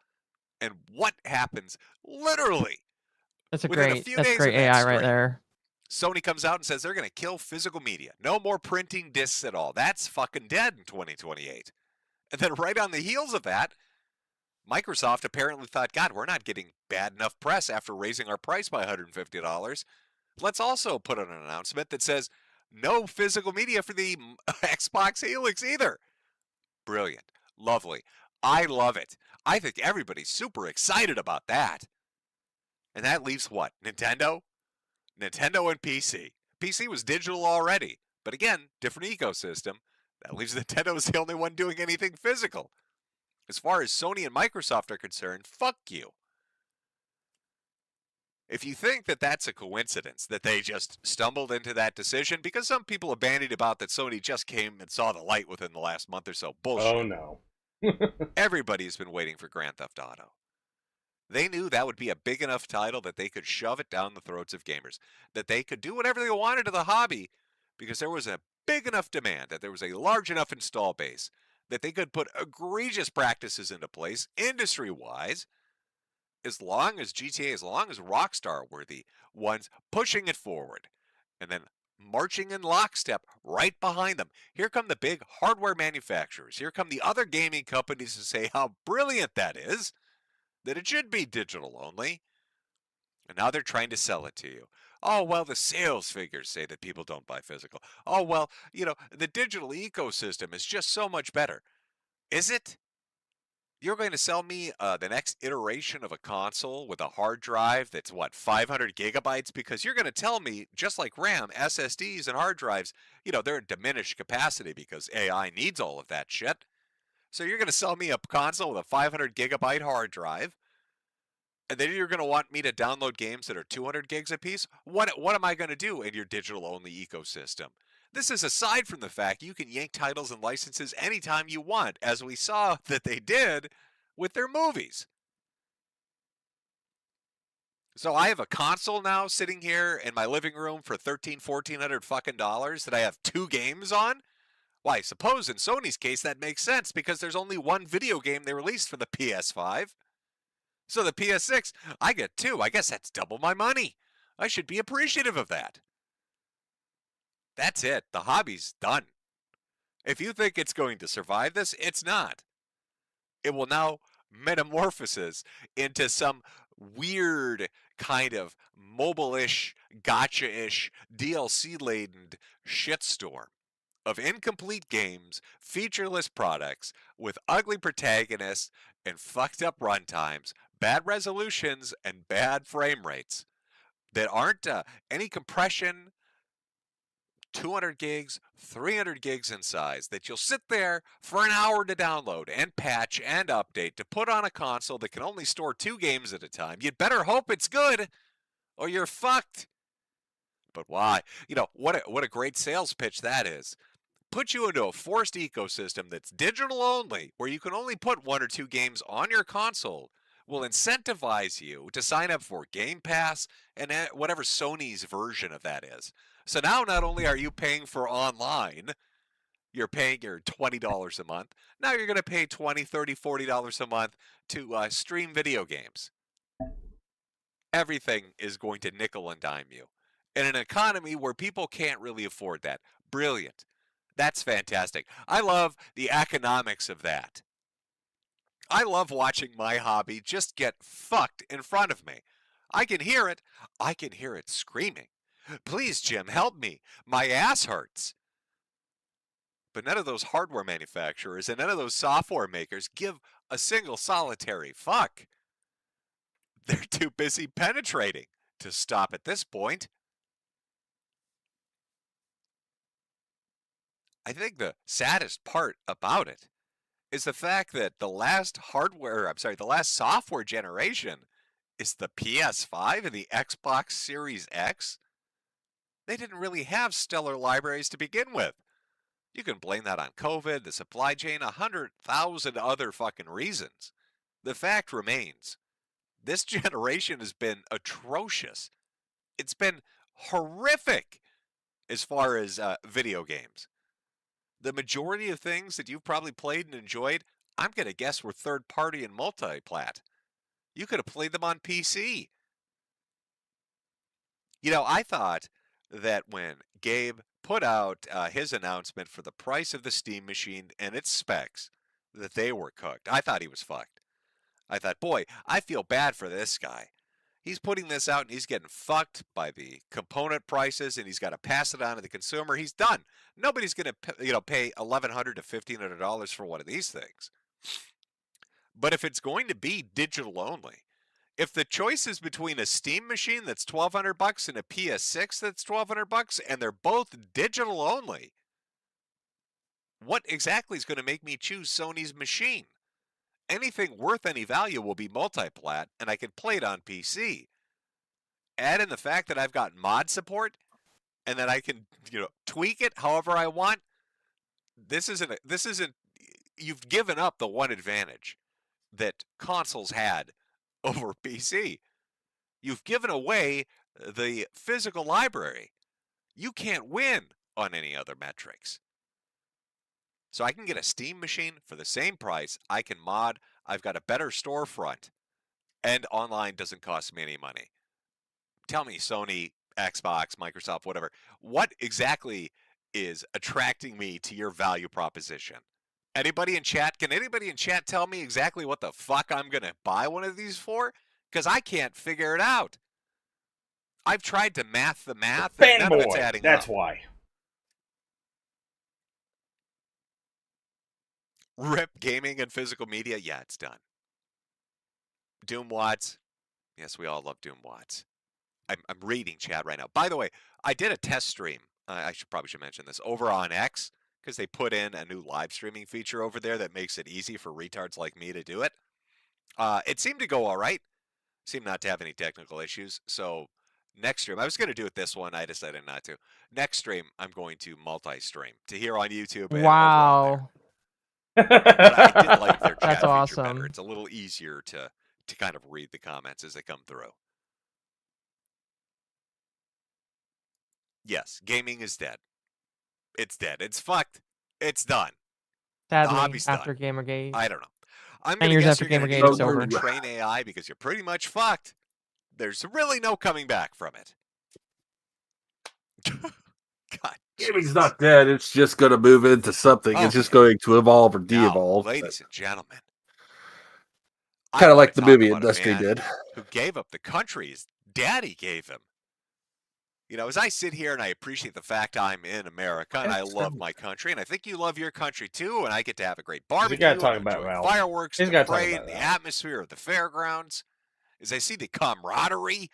And what happens literally? That's great AI right there. Sony comes out and says they're going to kill physical media. No more printing discs at all. That's fucking dead in 2028. And then right on the heels of that, Microsoft apparently thought, God, we're not getting bad enough press after raising our price by $150. Let's also put out an announcement that says no physical media for the Xbox Helix either. Brilliant. Lovely. I love it. I think everybody's super excited about that. And that leaves what? Nintendo and PC. PC was digital already. But again, different ecosystem. That leaves Nintendo as the only one doing anything physical. As far as Sony and Microsoft are concerned, fuck you. If you think that that's a coincidence, that they just stumbled into that decision, because some people have bandied about that Sony just came and saw the light within the last month or so. Bullshit. Oh, no. Everybody's been waiting for Grand Theft Auto. They knew that would be a big enough title that they could shove it down the throats of gamers, that they could do whatever they wanted to the hobby, because there was a big enough demand, that there was a large enough install base, that they could put egregious practices into place, industry-wise, as long as GTA, as long as Rockstar were the ones pushing it forward, and then marching in lockstep right behind them. Here come the big hardware manufacturers. Here come the other gaming companies to say how brilliant that is, that it should be digital only. And now they're trying to sell it to you. Oh, well, the sales figures say that people don't buy physical. Oh, well, the digital ecosystem is just so much better. Is it? You're going to sell me the next iteration of a console with a hard drive that's, 500 gigabytes? Because you're going to tell me, just like RAM, SSDs, and hard drives, they're in diminished capacity because AI needs all of that shit. So you're going to sell me a console with a 500 gigabyte hard drive And then you're going to want me to download games that are 200 gigs apiece? What am I going to do in your digital-only ecosystem? This is aside from the fact you can yank titles and licenses anytime you want, as we saw that they did with their movies. So I have a console now sitting here in my living room for $1,400 fucking dollars that I have 2 games on. Why, I suppose in Sony's case that makes sense because there's only one video game they released for the PS5. So the PS6, I get 2. I guess that's double my money. I should be appreciative of that. That's it. The hobby's done. If you think it's going to survive this, it's not. It will now metamorphoses into some weird kind of mobile-ish, gotcha-ish, DLC-laden shitstorm of incomplete games, featureless products, with ugly protagonists and fucked up runtimes, bad resolutions, and bad frame rates that aren't any compression, 200 gigs, 300 gigs in size, that you'll sit there for an hour to download and patch and update to put on a console that can only store 2 games at a time. You'd better hope it's good or you're fucked. But why? You know, what a great sales pitch that is. Put you into a forced ecosystem that's digital only, where you can only put 1 or 2 games on your console, will incentivize you to sign up for Game Pass and whatever Sony's version of that is. So now not only are you paying for online, you're paying your $20 a month. Now you're going to pay $20, $30, $40 a month to stream video games. Everything is going to nickel and dime you. In an economy where people can't really afford that. Brilliant. That's fantastic. I love the economics of that. I love watching my hobby just get fucked in front of me. I can hear it. I can hear it screaming. Please, Jim, help me. My ass hurts. But none of those hardware manufacturers and none of those software makers give a single solitary fuck. They're too busy penetrating to stop at this point. I think the saddest part about it is the fact that the last software generation is the PS5 and the Xbox Series X. They didn't really have stellar libraries to begin with. You can blame that on COVID, the supply chain, 100,000 other fucking reasons. The fact remains, this generation has been atrocious. It's been horrific as far as video games. The majority of things that you've probably played and enjoyed, I'm going to guess were third-party and multi-plat. You could have played them on PC. You know, I thought that when Gabe put out his announcement for the price of the Steam machine and its specs, that they were cooked. I thought he was fucked. I thought, boy, I feel bad for this guy. He's putting this out and he's getting fucked by the component prices and he's got to pass it on to the consumer. He's done. Nobody's going to pay $1,100 to $1,500 for one of these things. But if it's going to be digital only, if the choice is between a Steam machine that's $1,200 and a PS6 that's $1,200 and they're both digital only, what exactly is going to make me choose Sony's machine? Anything worth any value will be multi-plat, and I can play it on PC. Add in the fact that I've got mod support, and that I can, tweak it however I want. This isn't. You've given up the one advantage that consoles had over PC. You've given away the physical library. You can't win on any other metrics. So I can get a Steam machine for the same price. I can mod. I've got a better storefront. And online doesn't cost me any money. Tell me, Sony, Xbox, Microsoft, whatever. What exactly is attracting me to your value proposition? Anybody in chat? Can anybody in chat tell me exactly what the fuck I'm going to buy one of these for? Because I can't figure it out. I've tried to math the math. And none of it's adding That's up. why. RIP gaming and physical media. Yeah, it's done. Doom Watts. Yes, we all love Doom Watts. I'm reading chat right now. By the way, I did a test stream. I probably should mention this over on X because they put in a new live streaming feature over there that makes it easy for retards like me to do it. It seemed to go all right. seem not to have any technical issues. So next stream, I was going to do it this one. I decided not to. Next stream, I'm going to multi-stream to here on YouTube. And Wow. But I did like their chat That's feature awesome. better. It's a little easier to kind of read the comments as they come through. Yes, gaming is dead. It's dead. It's fucked. It's done. Sadly, hobby's after done. Gamergate. I don't know. I'm 10 going to years guess after you're going Gamergate, to it's over. train AI because you're pretty much fucked. There's really no coming back from it. God. Gaming's not dead. It's just going to move into something. Oh, It's just going to evolve or de-evolve. Now, ladies and gentlemen. Kind of like the movie about a industry man did. Who gave up the country his daddy gave him. You know, as I sit here and I appreciate the fact I'm in America and I love my country, and I think you love your country too, and I get to have a great barbecue, gotta talk and about enjoy Ralph. fireworks, He's and gotta the talk parade, about and the Ralph. atmosphere of the fairgrounds, as I see the camaraderie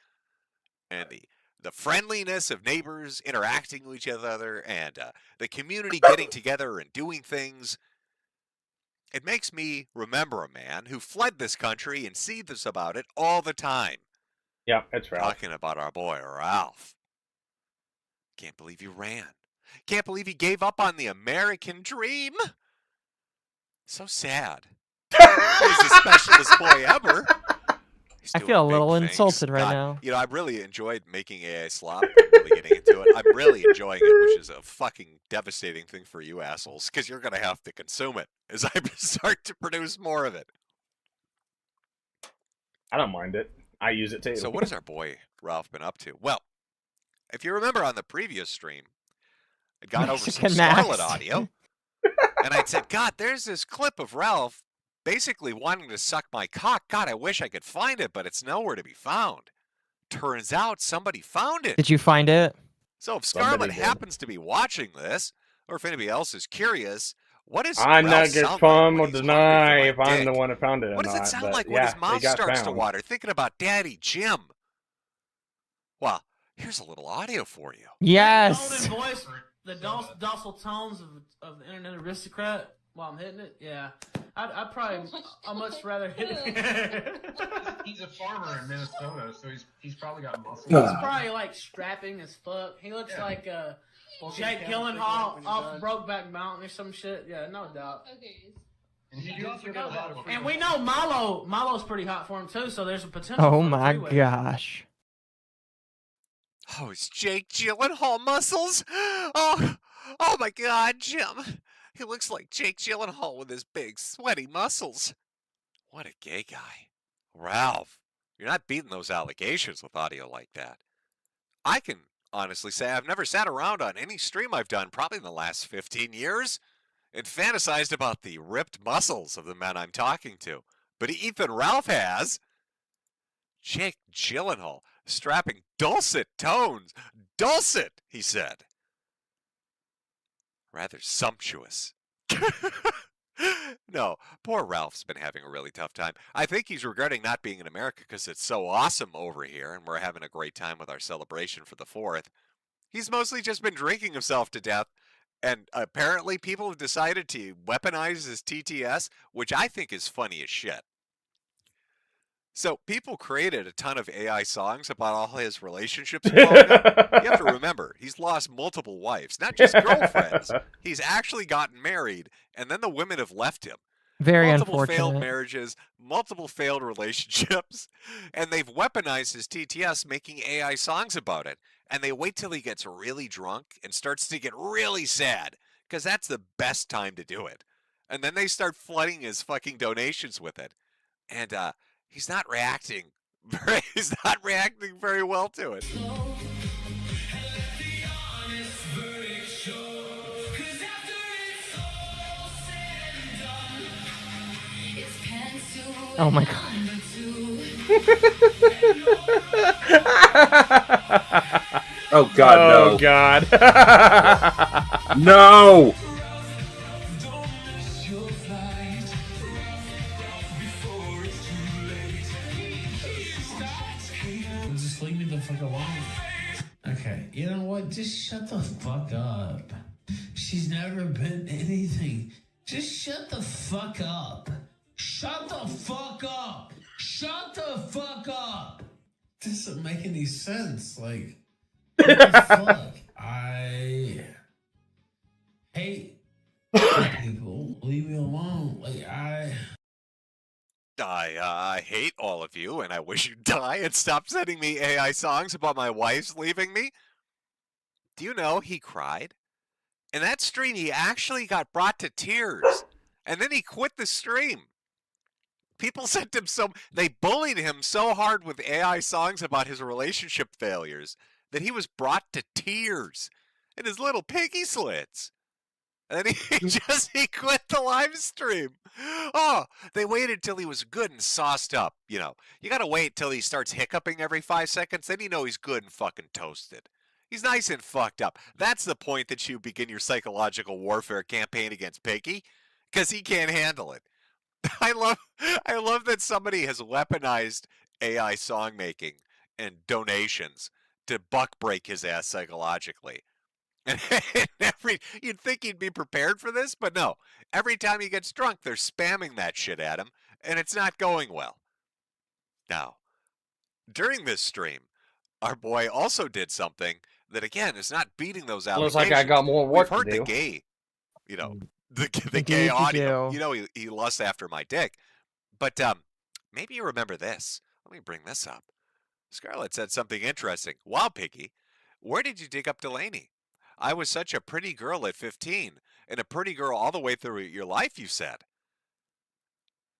and the friendliness of neighbors interacting with each other, and the community getting together and doing things. It makes me remember a man who fled this country and seethes about it all the time. Yeah, it's Ralph. Talking about our boy Ralph. Can't believe he ran. Can't believe he gave up on the American dream. So sad. He's the specialist boy ever. He's I doing feel a big little things. insulted right God, now. You know, I really enjoyed making AI slop. I'm really getting into it. I'm really enjoying it, which is a fucking devastating thing for you assholes, because you're going to have to consume it as I start to produce more of it. I don't mind it. I use it too. So what has our boy Ralph been up to? Well, if you remember on the previous stream, I'd gone over some Mexican Scarlet Max. audio, and I'd said, God, there's this clip of Ralph basically wanting to suck my cock. God, I wish I could find it, but it's nowhere to be found. Turns out somebody found it. Did you find it? So if Somebody Scarlet did. happens to be watching this, or if anybody else is curious, what is I'm Ralph not gonna sound like confirm when or he's hungry deny for if my I'm dick? the one who found it or What does not. it sound but like yeah, when his it mouth got starts to found. water, thinking about Daddy Jim? Well, here's a little audio for you. Yes. Golden voice, the docile tones of the internet aristocrat while I'm hitting it. Yeah, I'd much rather hit it. He's a farmer in Minnesota, so he's probably got muscles. He's probably like strapping as fuck. He looks like Jake Gyllenhaal off Brokeback Mountain or some shit. Yeah, no doubt. Okay. And you also got a lot of And we know Milo's pretty hot for him too, so there's a potential. Oh for a my three-way. gosh. Oh, it's Jake Gyllenhaal muscles. Oh my God, Jim. He looks like Jake Gyllenhaal with his big, sweaty muscles. What a gay guy. Ralph, you're not beating those allegations with audio like that. I can honestly say I've never sat around on any stream I've done, probably in the last 15 years, and fantasized about the ripped muscles of the men I'm talking to. But Ethan Ralph has. Jake Gyllenhaal strapping dulcet tones. Dulcet, he said. Rather sumptuous. No, poor Ralph's been having a really tough time. I think he's regretting not being in America because it's so awesome over here and we're having a great time with our celebration for the 4th. He's mostly just been drinking himself to death, and apparently people have decided to weaponize his TTS, which I think is funny as shit. So people created a ton of AI songs about all his relationships growing up. You have to remember, he's lost multiple wives, not just girlfriends. He's actually gotten married, and then the women have left him. Very Multiple failed unfortunate. marriages, multiple failed relationships, and they've weaponized his TTS, making AI songs about it. And they wait till he gets really drunk and starts to get really sad, because that's the best time to do it. And then they start flooding his fucking donations with it. And he's not reacting. He's not reacting very well to it. Oh my god. Oh God, no. Oh god. No! Just leave me the fuck alone. Okay, you know what? Just shut the fuck up. She's never been anything. Just shut the fuck up. Shut the fuck up. Shut the fuck up. This doesn't make any sense. Like, what the fuck? I hate people. Leave me alone. Like, I hate all of you, and I wish you'd die and stop sending me AI songs about my wife's leaving me. Do you know he cried? In that stream, he actually got brought to tears, and then he quit the stream. People sent him they bullied him so hard with AI songs about his relationship failures that he was brought to tears in his little piggy slits. And he quit the live stream. Oh, they waited till he was good and sauced up. You know, you gotta wait till he starts hiccuping every 5 seconds, then you know he's good and fucking toasted. He's nice and fucked up. That's the point that you begin your psychological warfare campaign against Piggy, because he can't handle it. I love that somebody has weaponized AI song making and donations to buck break his ass psychologically. And you'd think he'd be prepared for this, but no. Every time he gets drunk, they're spamming that shit at him, and it's not going well. Now, during this stream, our boy also did something that, again, is not beating those allegations. Looks like I got more work We've heard to do. the gay, you know, the Indeed gay you audio. do. You know, he lusts after my dick. But maybe you remember this. Let me bring this up. Scarlett said something interesting. Wow, Piggy, where did you dig up Delaney? I was such a pretty girl at 15, and a pretty girl all the way through your life, you said.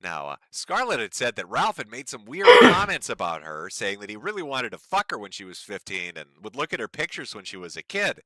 Now, Scarlett had said that Ralph had made some weird comments about her, saying that he really wanted to fuck her when she was 15 and would look at her pictures when she was a kid.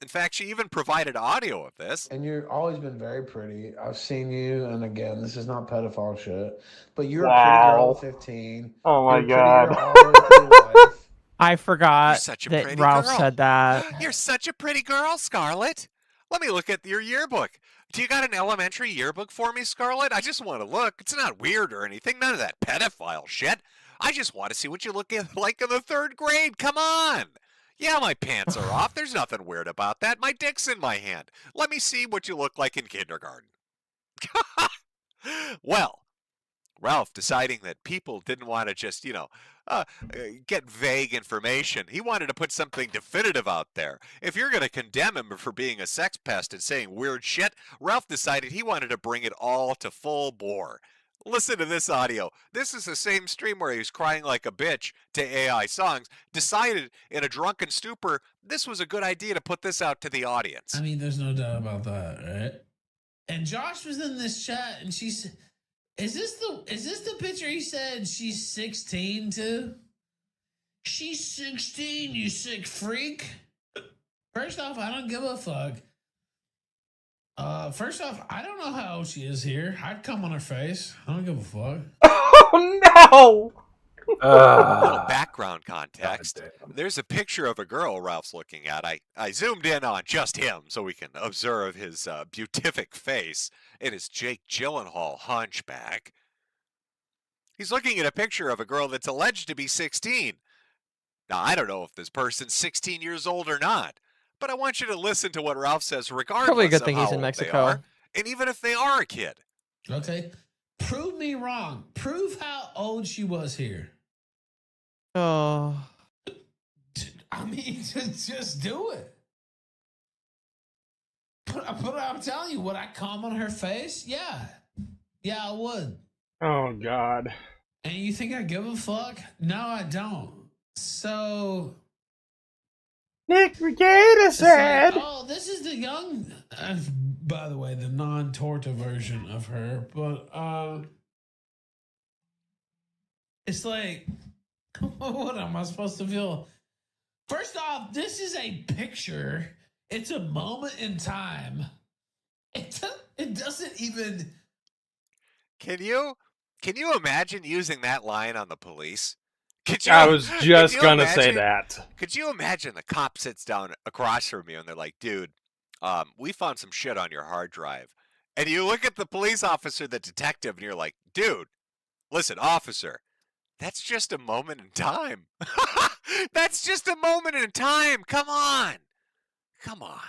In fact, she even provided audio of this. And you've always been very pretty. I've seen you, and again, this is not pedophile shit, but you're a pretty girl at 15. Oh my You're a pretty God. girl all the way through your life. I forgot such a that pretty Ralph girl. said that. You're such a pretty girl, Scarlett. Let me look at your yearbook. Do you got an elementary yearbook for me, Scarlett? I just want to look. It's not weird or anything. None of that pedophile shit. I just want to see what you look like in the 3rd grade. Come on. Yeah, my pants are off. There's nothing weird about that. My dick's in my hand. Let me see what you look like in kindergarten. Well, Ralph deciding that people didn't want to just, get vague information. He wanted to put something definitive out there. If you're going to condemn him for being a sex pest and saying weird shit, Ralph decided he wanted to bring it all to full bore. Listen to this audio. This is the same stream where he was crying like a bitch to AI songs. Decided in a drunken stupor, this was a good idea to put this out to the audience. I mean, there's no doubt about that, right? And Josh was in this chat, and she said, Is this the picture he said she's 16 to? She's 16, you sick freak. First off, I don't give a fuck. First off, I don't know how old she is here. I'd come on her face. I don't give a fuck. Oh no! A little background context. There's a picture of a girl Ralph's looking at. I zoomed in on just him so we can observe his beatific face and his Jake Gyllenhaal hunchback. He's looking at a picture of a girl that's alleged to be 16. Now, I don't know if this person's 16 years old or not, but I want you to listen to what Ralph says regardless Probably a good of thing how he's in old Mexico. they are, and even if they are a kid. Okay. Prove me wrong. Prove how old she was here. Oh. I mean, just do it. But I'm telling you, would I come on her face? Yeah. Yeah, I would. Oh God. And you think I give a fuck? No, I don't. So... Nick Regatta said... Oh, this is the young... by the way, the non-Torta version of her. But, it's like... What am I supposed to feel? First off, this is a picture. It's a moment in time. It doesn't even... Can you imagine using that line on the police? I was just gonna say that. Could you imagine the cop sits down across from you and they're like, dude, we found some shit on your hard drive. And you look at the police officer, the detective, and you're like, dude, listen, officer, that's just a moment in time. That's just a moment in time. Come on. Come on.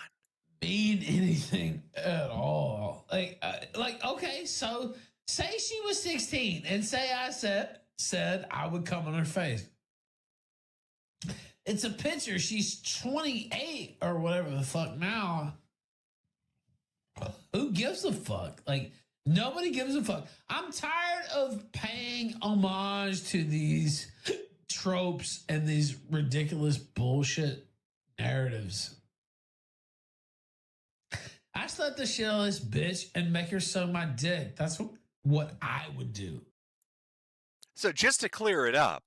Mean anything at all. Like, okay, so Say she was 16 and say I said I would come on her face. It's a picture. She's 28 or whatever the fuck now. Who gives a fuck? Like, nobody gives a fuck. I'm tired of paying homage to these tropes and these ridiculous bullshit narratives. I slap the shit out of this bitch and make her suck my dick. That's what I would do. So just to clear it up,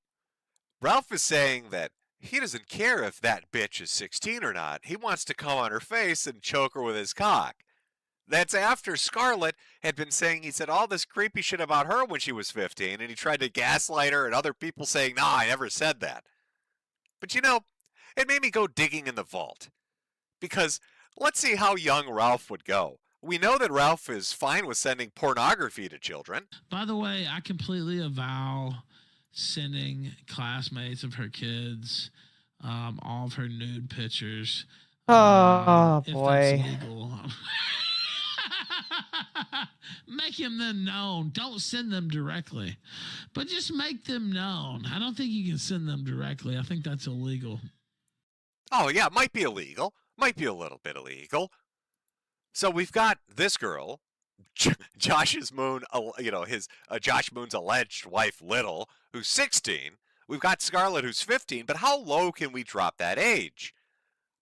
Ralph is saying that he doesn't care if that bitch is 16 or not. He wants to come on her face and choke her with his cock. That's after Scarlett had been saying he said all this creepy shit about her when she was 15, and he tried to gaslight her and other people saying, "No, I never said that." But you know, it made me go digging in the vault. Because let's see how young Ralph would go. We know that Ralph is fine with sending pornography to children. By the way, I completely avow sending classmates of her kids all of her nude pictures. Oh, if boy. that's legal. Make them known. Don't send them directly, but just make them known. I don't think you can send them directly. I think that's illegal. Oh, yeah, it might be illegal. Might be a little bit illegal. So we've got this girl, Josh's Moon, Josh Moon's alleged wife, Little, who's 16. We've got Scarlett, who's 15. But how low can we drop that age?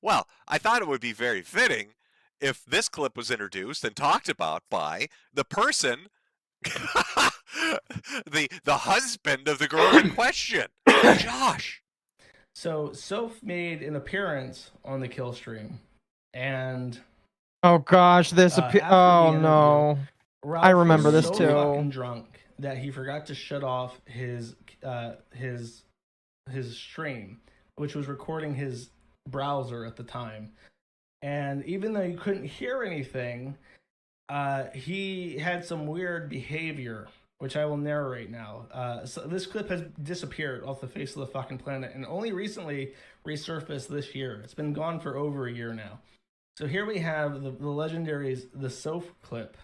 Well, I thought it would be very fitting if this clip was introduced and talked about by the person, the husband of the girl in question, Josh. So Soph made an appearance on the kill stream, and Oh gosh, this oh no. Ralph I remember was this so too. fucking drunk that he forgot to shut off his stream, which was recording his browser at the time. And even though you couldn't hear anything, he had some weird behavior, which I will narrate now. So this clip has disappeared off the face of the fucking planet and only recently resurfaced this year. It's been gone for over a year now. So here we have the legendary Soph clip,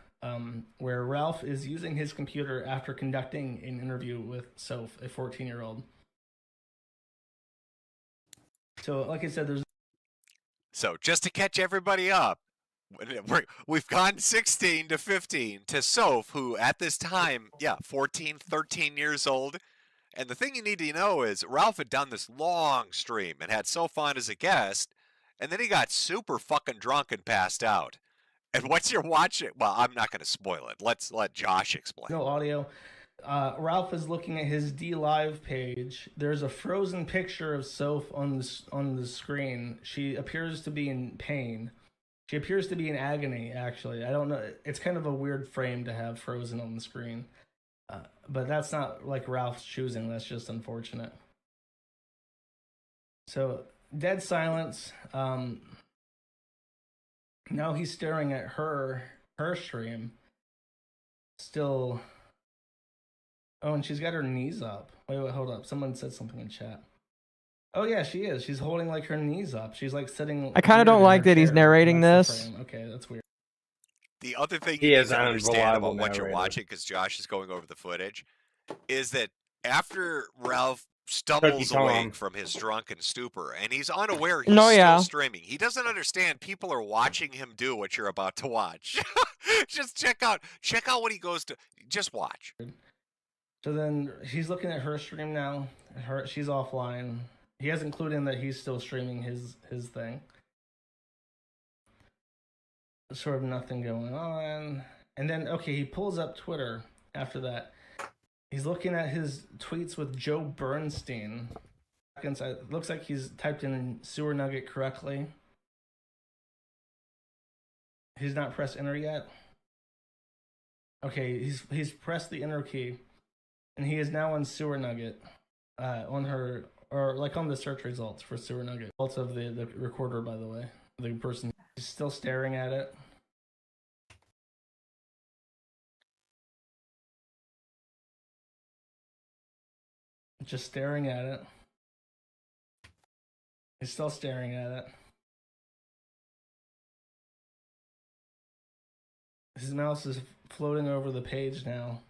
where Ralph is using his computer after conducting an interview with Soph, a 14-year-old. So, like I said, So just to catch everybody up, we've gone 16 to 15 to Soph, who at this time, 14, 13 years old. And the thing you need to know is Ralph had done this long stream and had Soph on as a guest, and then he got super fucking drunk and passed out. And what you're watching, well, I'm not going to spoil it. Let's let Josh explain. No audio. Ralph is looking at his D Live page. There's a frozen picture of Soph on the screen. She appears to be in pain. She appears to be in agony, actually. I don't know. It's kind of a weird frame to have frozen on the screen. But that's not like Ralph's choosing. That's just unfortunate. So, dead silence. Now he's staring at her stream. Still... Oh, and she's got her knees up. Wait, hold up. Someone said something in chat. Oh, yeah, she is. She's holding, like, her knees up. She's, like, sitting... I kind of don't like that he's narrating this. Okay, that's weird. The other thing He you is need to an understand unreliable about what you're narrator. watching, because Josh is going over the footage, is that after Ralph stumbles Cookie awake Tom. from his drunken stupor, and he's unaware he's No, yeah. still streaming, he doesn't understand people are watching him do what you're about to watch. Just check out what he goes to. Just watch. So then he's looking at her stream now. She's offline. He has included in that he's still streaming his thing. Sort of nothing going on. And then, okay, he pulls up Twitter after that. He's looking at his tweets with Joe Bernstein. It looks like he's typed in sewer nugget correctly. He's not pressed enter yet. Okay, he's pressed the enter key. And he is now on sewer nugget. On her, or like on the search results for sewer nugget. Results of the recorder, by the way. The person is still staring at it. Just staring at it. He's still staring at it. His mouse is floating over the page now.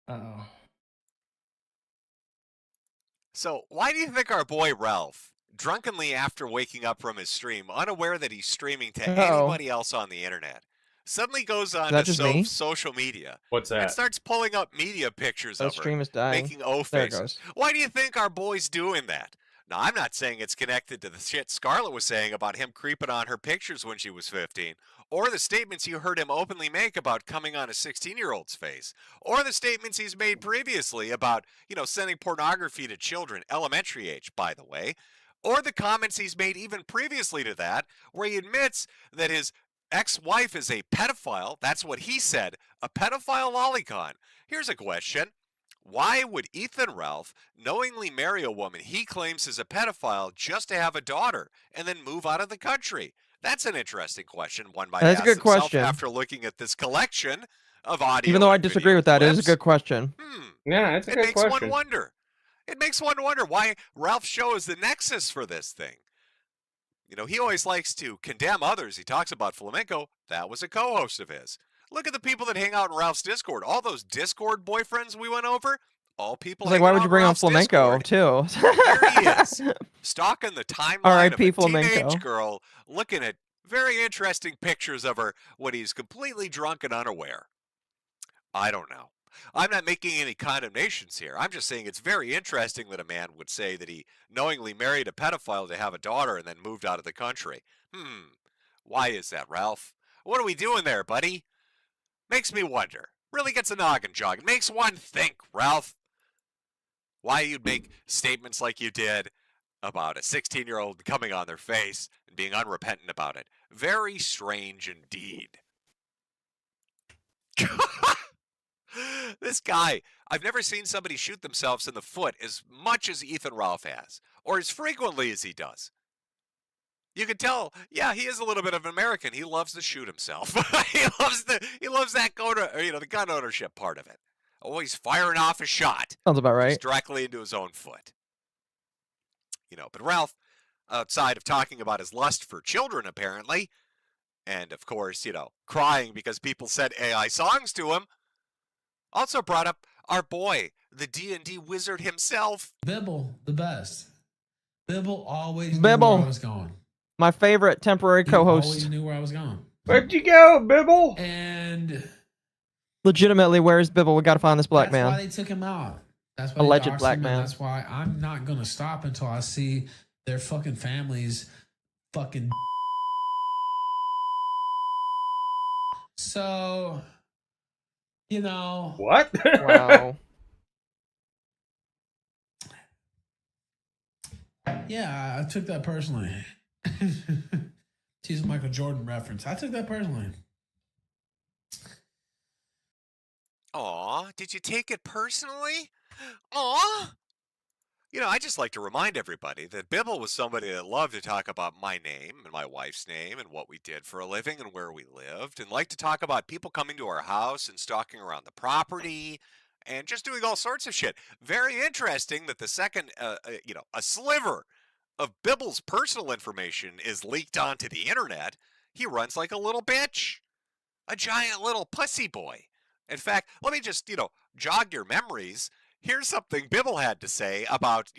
Uh-oh. So, why do you think our boy Ralph, drunkenly after waking up from his stream, unaware that he's streaming to anybody else on the internet, suddenly goes on that to just me? social media What's and that? starts pulling up media pictures The of her, stream is dying. making O There it faces? goes. Why do you think our boy's doing that? Now, I'm not saying it's connected to the shit Scarlett was saying about him creeping on her pictures when she was 15, or the statements you heard him openly make about coming on a 16-year-old's face, or the statements he's made previously about, sending pornography to children, elementary age, by the way, or the comments he's made even previously to that, where he admits that his ex-wife is a pedophile. That's what he said, a pedophile lolicon. Here's a question. Why would Ethan Ralph knowingly marry a woman he claims is a pedophile just to have a daughter and then move out of the country? That's an interesting question. One might That's a ask good himself question. after looking at this collection of audio. Even though I and disagree video with that, it is a clips. good question. Yeah, it's a It good makes question. one wonder. It makes one wonder why Ralph Show is the nexus for this thing. He always likes to condemn others. He talks about Flamenco. That was a co-host of his. Look at the people that hang out in Ralph's Discord. All those Discord boyfriends we went over, all people It's like, hanging why out would you in bring on Ralph's flamenco Discord. too? Here he is, stalking the timeline R.I.P. of a teenage flamenco. girl, looking at very interesting pictures of her when he's completely drunk and unaware. I don't know. I'm not making any condemnations here. I'm just saying it's very interesting that a man would say that he knowingly married a pedophile to have a daughter and then moved out of the country. Why is that, Ralph? What are we doing there, buddy? Makes me wonder. Really gets a noggin jogging. Makes one think, Ralph. Why you'd make statements like you did about a 16-year-old coming on their face and being unrepentant about it. Very strange indeed. This guy, I've never seen somebody shoot themselves in the foot as much as Ethan Ralph has, or as frequently as he does. You can tell, yeah, he is a little bit of an American. He loves to shoot himself. he loves that the gun ownership part of it. Always firing off a shot. Sounds about right. Just directly into his own foot. But Ralph, outside of talking about his lust for children, apparently, and of course, crying because people said AI songs to him, also brought up our boy, the D&D wizard himself. Bibble, the best. Bibble always knew where I was going. My favorite temporary He co-host. always knew where I was going. Where'd you go, Bibble? And Legitimately, where is Bibble? We gotta find this black that's man. why they took him out. That's why Alleged they doxed black him, man. and that's why I'm not gonna stop until I see their fucking families fucking. So, What? Wow. Yeah, I took that personally. She's a Michael Jordan reference. I took that personally. Aw, did you take it personally? Aw! I just like to remind everybody that Bibble was somebody that loved to talk about my name and my wife's name and what we did for a living and where we lived, and liked to talk about people coming to our house and stalking around the property and just doing all sorts of shit. Very interesting that the second, a sliver of Bibble's personal information is leaked onto the internet, he runs like a little bitch. A giant little pussy boy. In fact, let me just, jog your memories. Here's something Bibble had to say about,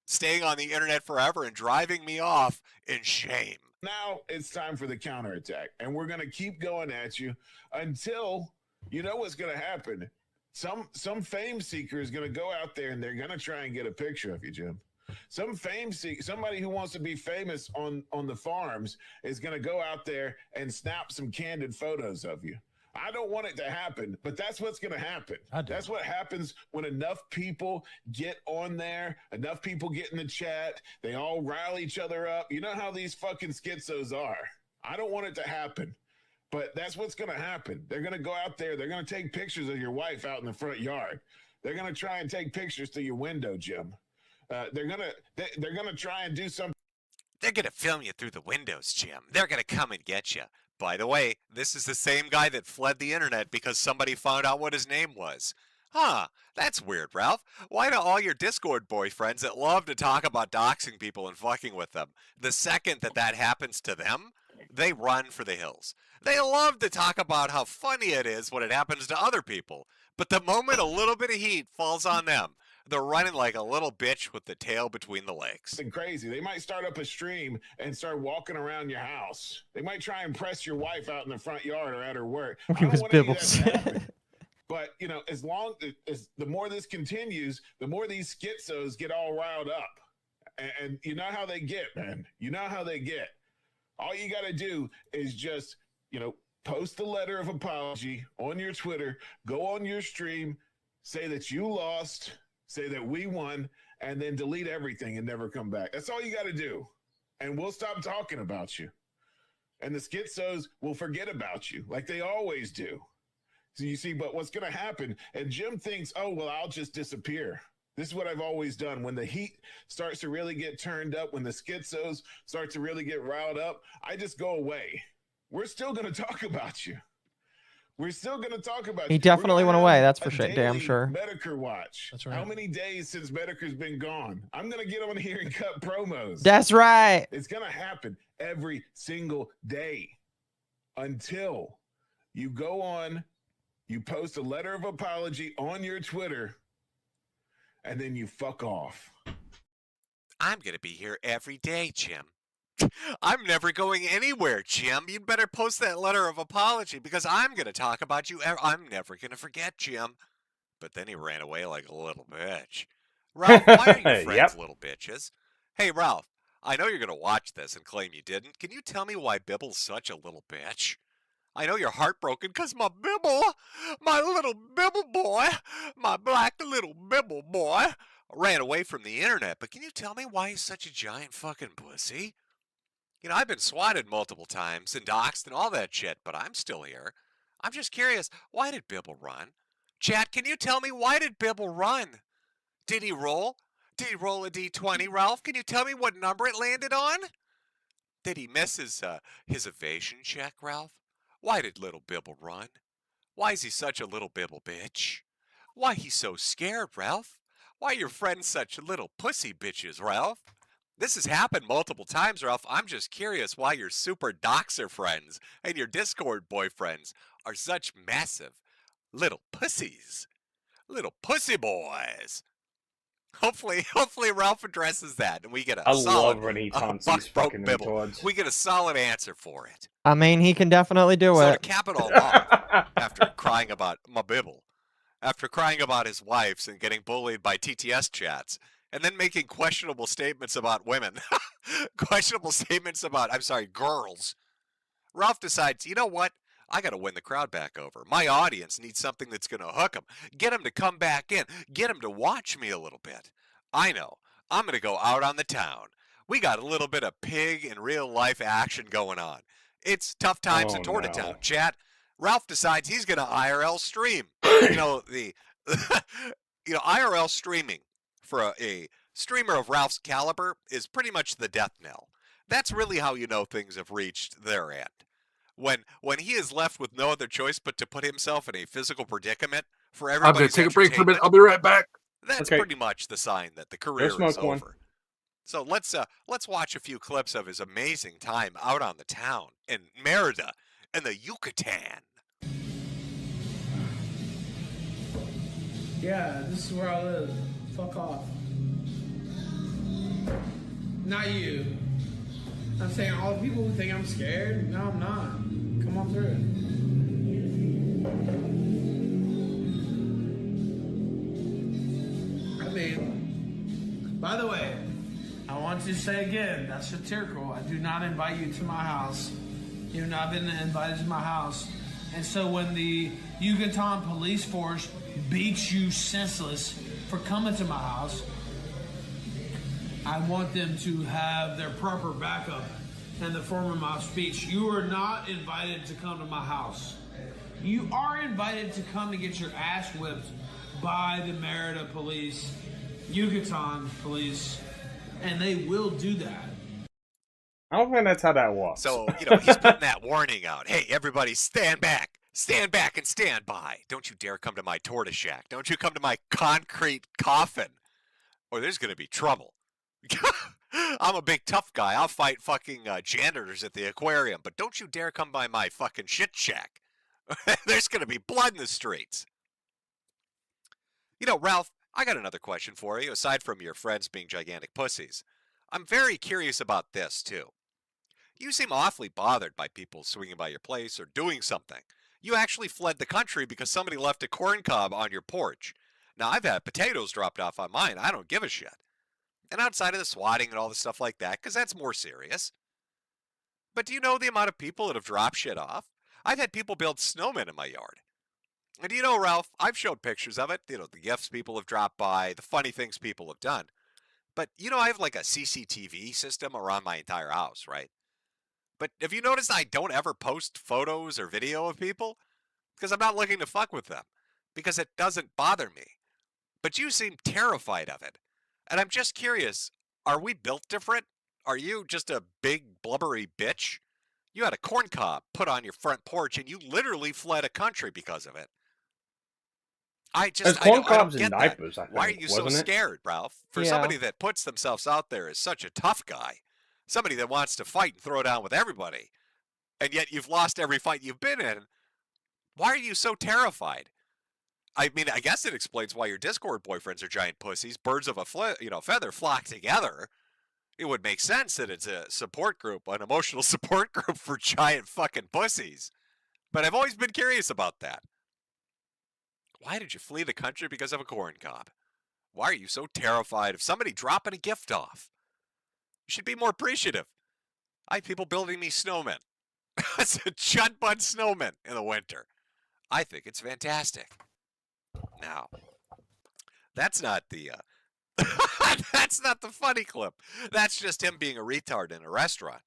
staying on the internet forever and driving me off in shame. Now it's time for the counterattack, and we're going to keep going at you until you know what's going to happen. Some fame seeker is going to go out there and they're going to try and get a picture of you, Jim. Somebody who wants to be famous on the farms is going to go out there and snap some candid photos of you. I don't want it to happen, but that's what's going to happen. That's what happens when enough people get on there, enough people get in the chat, they all rile each other up. You know how these fucking schizos are. I don't want it to happen, but that's what's going to happen. They're going to go out there. They're going to take pictures of your wife out in the front yard. They're going to try and take pictures through your window, Jim. They're gonna try and do something. They're gonna film you through the windows, Jim. They're gonna come and get you. By the way, this is the same guy that fled the internet because somebody found out what his name was. Huh, that's weird, Ralph. Why do all your Discord boyfriends that love to talk about doxing people and fucking with them, the second that happens to them, they run for the hills. They love to talk about how funny it is when it happens to other people. But the moment a little bit of heat falls on them, they're running like a little bitch with the tail between the legs. And crazy. They might start up a stream and start walking around your house. They might try and press your wife out in the front yard or at her work. I don't want any of that to happen. But, you know, as long as the more this continues, the more these schizos get all riled up. And you know how they get, man. You know how they get. All you got to do is just, you know, post a letter of apology on your Twitter, go on your stream, say that you lost, say that we won, and then delete everything and never come back. That's all you got to do. And we'll stop talking about you. And the schizos will forget about you like they always do. So you see, but what's going to happen, and Jim thinks, oh, well, I'll just disappear. This is what I've always done. When the heat starts to really get turned up, when the schizos start to really get riled up, I just go away. We're still going to talk about you. We're still going to talk about you. He definitely went away. That's for sure. Damn sure. Metokur watch. That's right. How many days since Metokur's been gone? I'm going to get on here and cut promos. That's right. It's going to happen every single day until you go on, you post a letter of apology on your Twitter, and then you fuck off. I'm going to be here every day, Jim. I'm never going anywhere, Jim. You'd better post that letter of apology because I'm going to talk about you. I'm never going to forget, Jim. But then he ran away like a little bitch. Ralph, why are you friends, little bitches? Hey, Ralph, I know you're going to watch this and claim you didn't. Can you tell me why Bibble's such a little bitch? I know you're heartbroken because my Bibble, my little Bibble boy, my black little Bibble boy, ran away from the internet. But can you tell me why he's such a giant fucking pussy? You know, I've been swatted multiple times and doxxed and all that shit, but I'm still here. I'm just curious, why did Bibble run? Chat, can you tell me why did Bibble run? Did he roll? Did he roll a D20, Ralph? Can you tell me what number it landed on? Did he miss his evasion check, Ralph? Why did little Bibble run? Why is he such a little Bibble bitch? Why he's so scared, Ralph? Why your friends such little pussy bitches, Ralph? This has happened multiple times, Ralph. I'm just curious why your super doxer friends and your Discord boyfriends are such massive little pussies. Little pussy boys. Hopefully Ralph addresses that and we get a solid, love when he taunts these fucking retards. We get a solid answer for it. I mean, he can definitely do So it. to cap it all off, after crying about my Bibble, after crying about his wives and getting bullied by TTS chats, and then making questionable statements about women, questionable statements about, girls, Ralph decides, you know what? I got to win the crowd back over. My audience needs something that's going to hook them, get them to come back in, get them to watch me a little bit. I know. I'm going to go out on the town. We got a little bit of pig and real life action going on. It's tough times in Torta Town. Chat. Ralph decides he's going to IRL stream. IRL streaming for a streamer of Ralph's caliber is pretty much the death knell. That's really how you know things have reached their end. When he is left with no other choice but to put himself in a physical predicament for everybody. I'm going to take a break for a minute. I'll be right back. That's pretty much the sign that the career is over. So let's watch a few clips of his amazing time out on the town in Merida and the Yucatan. Yeah, this is where I live. Fuck off. Not you. I'm saying all the people who think I'm scared. No, I'm not. Come on through. I mean, by the way, I want to say again, that's satirical. I do not invite you to my house. You have not been invited to my house. And so when the Yucatan police force beats you senseless for coming to my house, I want them to have their proper backup in the form of my speech. You are not invited to come to my house. You are invited to come to get your ass whipped by the Merida police, Yucatan police, and they will do that. I don't think that's how that works. So, he's putting that warning out. Hey, everybody, stand back. Stand back and stand by. Don't you dare come to my tortoise shack. Don't you come to my concrete coffin, or there's going to be trouble. I'm a big tough guy. I'll fight fucking janitors at the aquarium, but don't you dare come by my fucking shit shack. There's gonna be blood in the streets. You know, Ralph, I got another question for you, aside from your friends being gigantic pussies. I'm very curious about this, too. You seem awfully bothered by people swinging by your place or doing something. You actually fled the country because somebody left a corn cob on your porch. Now, I've had potatoes dropped off on mine. I don't give a shit. And outside of the swatting and all the stuff like that, because that's more serious. But do you know the amount of people that have dropped shit off? I've had people build snowmen in my yard. And you know, Ralph, I've showed pictures of it. You know, the gifts people have dropped by, the funny things people have done. But, you know, I have like a CCTV system around my entire house, right? But have you noticed I don't ever post photos or video of people? Because I'm not looking to fuck with them. Because it doesn't bother me. But you seem terrified of it. And I'm just curious, are we built different? Are you just a big blubbery bitch? You had a corn cob put on your front porch and you literally fled a country because of it. I don't get that. Why are you so scared, Ralph? For somebody that puts themselves out there as such a tough guy, somebody that wants to fight and throw down with everybody, and yet you've lost every fight you've been in, why are you so terrified? I mean, I guess it explains why your Discord boyfriends are giant pussies. Birds of a feather flock together. It would make sense that it's a support group, an emotional support group for giant fucking pussies. But I've always been curious about that. Why did you flee the country because of a corn cob? Why are you so terrified of somebody dropping a gift off? You should be more appreciative. I have people building me snowmen. It's a chud bud snowman in the winter. I think it's fantastic. Now, that's not the that's not the funny clip. That's just him being a retard in a restaurant.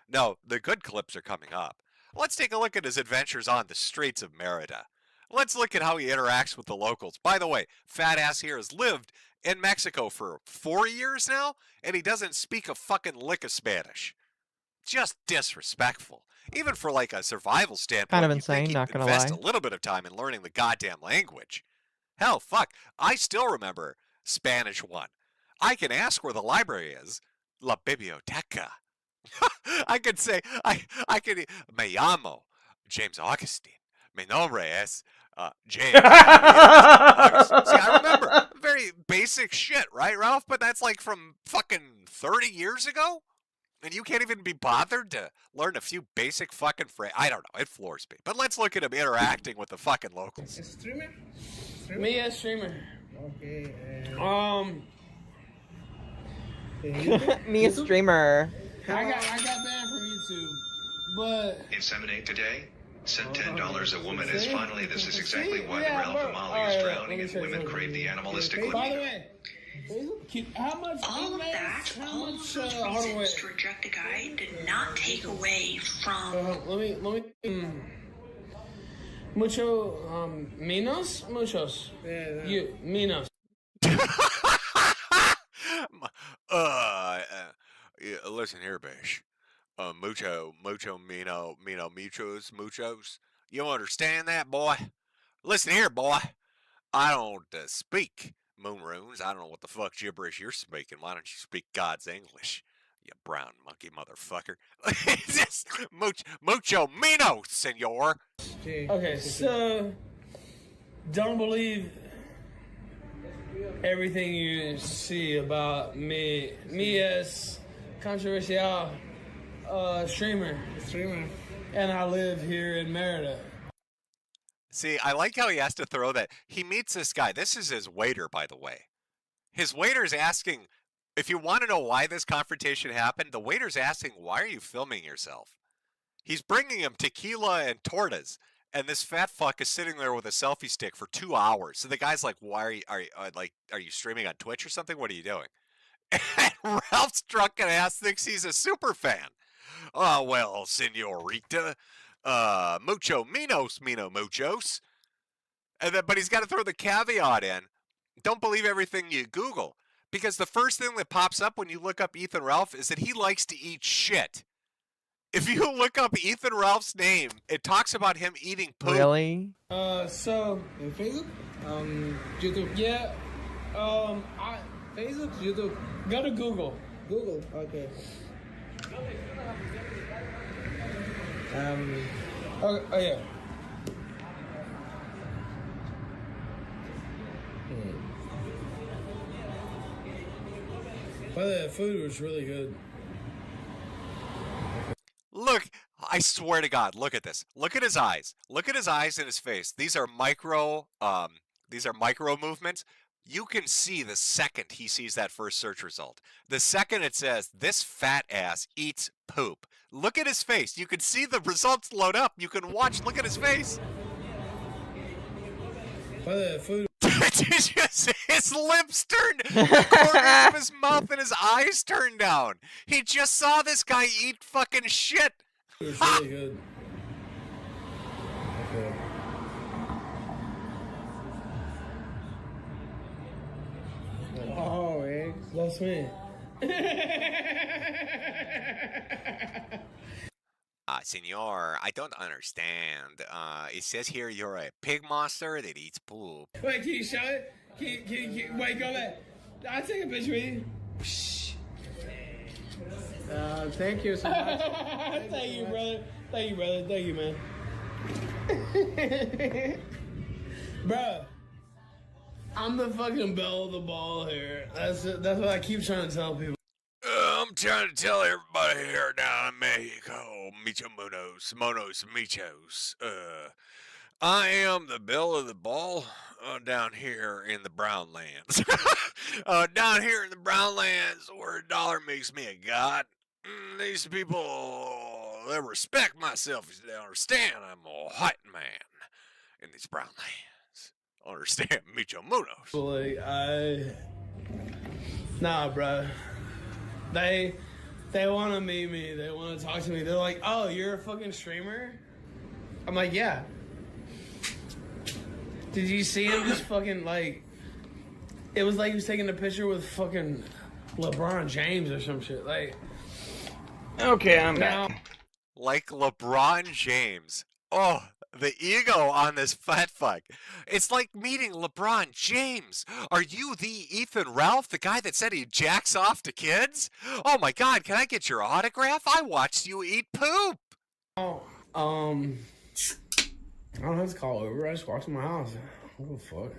No, the good clips are coming up. Let's take a look at his adventures on the streets of Merida. Let's look at how he interacts with the locals. By the way, fat ass here has lived in Mexico for 4 years now, and he doesn't speak a fucking lick of Spanish. Just disrespectful. Even for like a survival standpoint, Kind of insane, not gonna lie. invest a little bit of time in learning the goddamn language. Hell, fuck, I still remember Spanish 1. I can ask where the library is. La biblioteca. I could say, I could, me llamo James Augustine. Mi nombre es James. See, I remember very basic shit, right, Ralph? But that's like from fucking 30 years ago? And you can't even be bothered to learn a few basic fucking phrases. I don't know. It floors me. But let's look at him interacting with the fucking locals. Streamer? Me a streamer. Okay. Me a streamer. I got banned from YouTube, but Inseminate today. Send $10 a woman is finally. This is exactly why the Ralph Amali is drowning and women crave the animalistic libido. By the way, how much? All of that, all of those reasons to reject a guy did not take away from. Let me. Muchos. Yeah, you menos. Listen here, Bish. Muchos. You understand that, boy? Listen here, boy. I don't speak moon runes. I don't know what the fuck gibberish you're speaking. Why don't you speak God's English? You brown monkey motherfucker. Just mucho mino, senor. Okay, so don't believe everything you see about me as controversial streamer, and I live here in Merida. See, I like how he has to throw that. He meets this guy. This is his waiter, by the way. His waiter's asking, if you want to know why this confrontation happened, the waiter's asking, why are you filming yourself? He's bringing him tequila and tortas, and this fat fuck is sitting there with a selfie stick for 2 hours. So the guy's like, why are you streaming on Twitch or something? What are you doing? And Ralph's drunken ass thinks he's a super fan. Oh, well, senorita, mucho minos, muchos. And then, but he's got to throw the caveat in. Don't believe everything you Google. Because the first thing that pops up when you look up Ethan Ralph is that he likes to eat shit. If you look up Ethan Ralph's name, it talks about him eating poop. Really? So, in Facebook? YouTube? Yeah. Facebook? YouTube. Go to Google. Google. Okay. Oh yeah. By the way, the food was really good. Look, I swear to God, look at this. Look at his eyes. Look at his eyes and his face. These are micro movements. You can see the second he sees that first search result. The second it says, this fat ass eats poop. Look at his face. You can see the results load up. You can watch, look at his face. By the way, food. His lips turned, the corners of his mouth and his eyes turned down. He just saw this guy eat fucking shit. It was really good. Okay. Oh, that's me. Senor, I don't understand. It says here you're a pig monster that eats poop. Wait, can you show it? Wait, go back. I'll take a picture with you. Thank you so much. Thank you, brother. Thank you, brother. Thank you, man. Bro, I'm the fucking belle of the ball here. That's what I keep trying to tell people. I'm trying to tell everybody here down in Mexico, Monos Michos. I am the belle of the ball down here in the Brown Lands. Down here in the Brown Lands where a dollar makes me a god. These people, they respect myself. They understand I'm a white man in these Brown Lands. Understand, Micho Munos. Nah, bro. They want to meet me. They want to talk to me. They're like, oh, you're a fucking streamer? I'm like, yeah. Did you see him just fucking like... It was like he was taking a picture with fucking LeBron James or some shit. Like... Okay, I'm back. Like LeBron James. Oh, the ego on this fat fuck. It's like meeting LeBron James. Are you the Ethan Ralph, the guy that said he jacks off to kids? Oh my God, can I get your autograph? I watched you eat poop. Oh, I don't have to call Uber. I just walked to my house. What the fuck?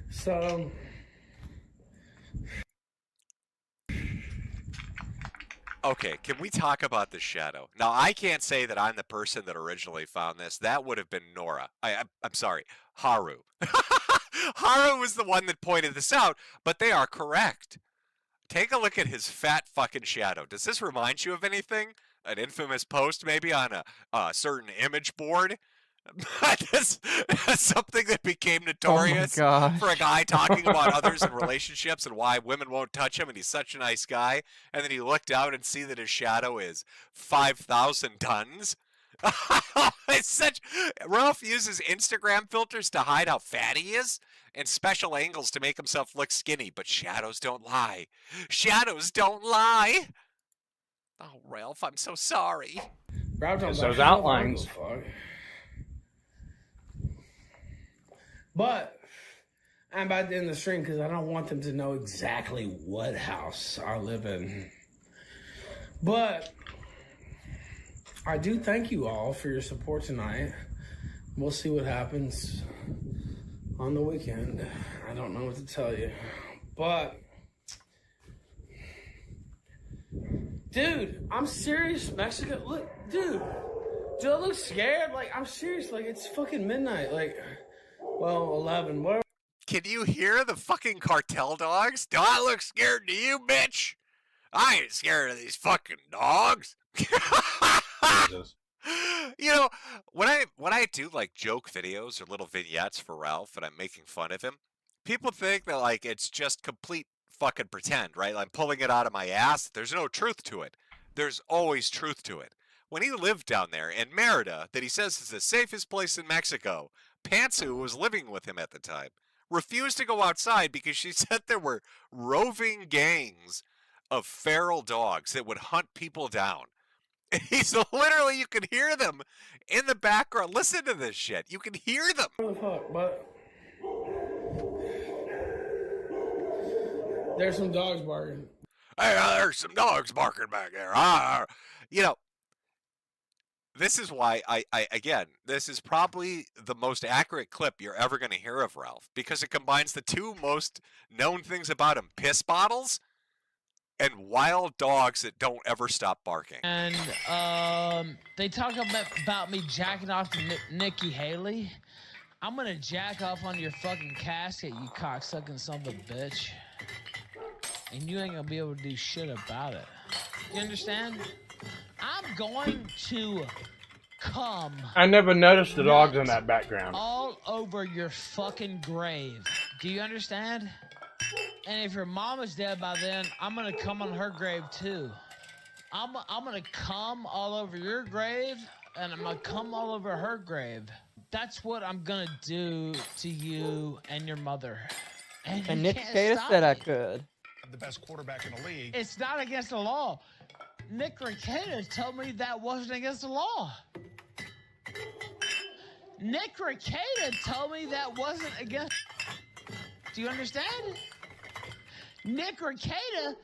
So... Okay, can we talk about the shadow? Now, I can't say that I'm the person that originally found this. That would have been Nora. I'm sorry, Haru. Haru was the one that pointed this out, but they are correct. Take a look at his fat fucking shadow. Does this remind you of anything? An infamous post maybe on a certain image board? That's something that became notorious for a guy talking about others in relationships and why women won't touch him, and he's such a nice guy. And then he looked out and see that his shadow is 5,000 tons. It's such. Ralph uses Instagram filters to hide how fat he is and special angles to make himself look skinny. But shadows don't lie. Shadows don't lie. Oh, Ralph, I'm so sorry. Ralph, those outlines. But I'm about to end the stream because I don't want them to know exactly what house I live in. But I do thank you all for your support tonight. We'll see what happens on the weekend. I don't know what to tell you. But, dude, I'm serious, Mexico. Look, dude, do I look scared? Like, I'm serious. Like, it's fucking midnight. Like... Well, 11. What? Can you hear the fucking cartel dogs? Do I look scared to you, bitch? I ain't scared of these fucking dogs. You know, when I do like joke videos or little vignettes for Ralph and I'm making fun of him, people think that like it's just complete fucking pretend, right? I'm pulling it out of my ass. There's no truth to it. There's always truth to it. When he lived down there in Merida, that he says is the safest place in Mexico, Pantsu, who was living with him at the time, refused to go outside because she said there were roving gangs of feral dogs that would hunt people down. He's literally, you can hear them in the background. Listen to this shit. You can hear them. What the fuck? But there's some dogs barking. Hey, there's some dogs barking back there. You know, this is why again, this is probably the most accurate clip you're ever going to hear of Ralph, because it combines the two most known things about him: piss bottles and wild dogs that don't ever stop barking. And they talk about me jacking off to Nikki Haley. I'm gonna jack off on your fucking casket, you cocksucking son of a bitch. And you ain't gonna be able to do shit about it. You understand? I'm going to come. I never noticed the dogs in that background. All over your fucking grave. Do you understand? And if your mom is dead by then, I'm gonna come on her grave too. I'm gonna come all over your grave, and I'm gonna come all over her grave. That's what I'm gonna do to you and your mother. And Nick Cage said I could. The best quarterback in the league. It's not against the law. Nick Rekieta told me that wasn't against the law. Nick Rekieta told me that wasn't against. Do you understand? Nick Rekieta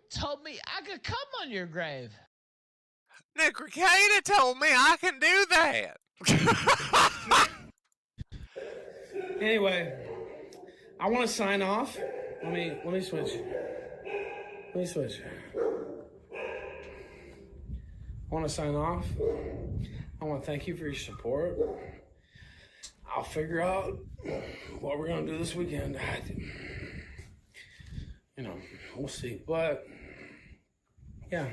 told me I could come on your grave. Nick Rekieta told me I can do that. Anyway, I want to sign off. Let me switch. Let me switch. I want to sign off. I want to thank you for your support. I'll figure out what we're going to do this weekend. You know, we'll see. But, yeah.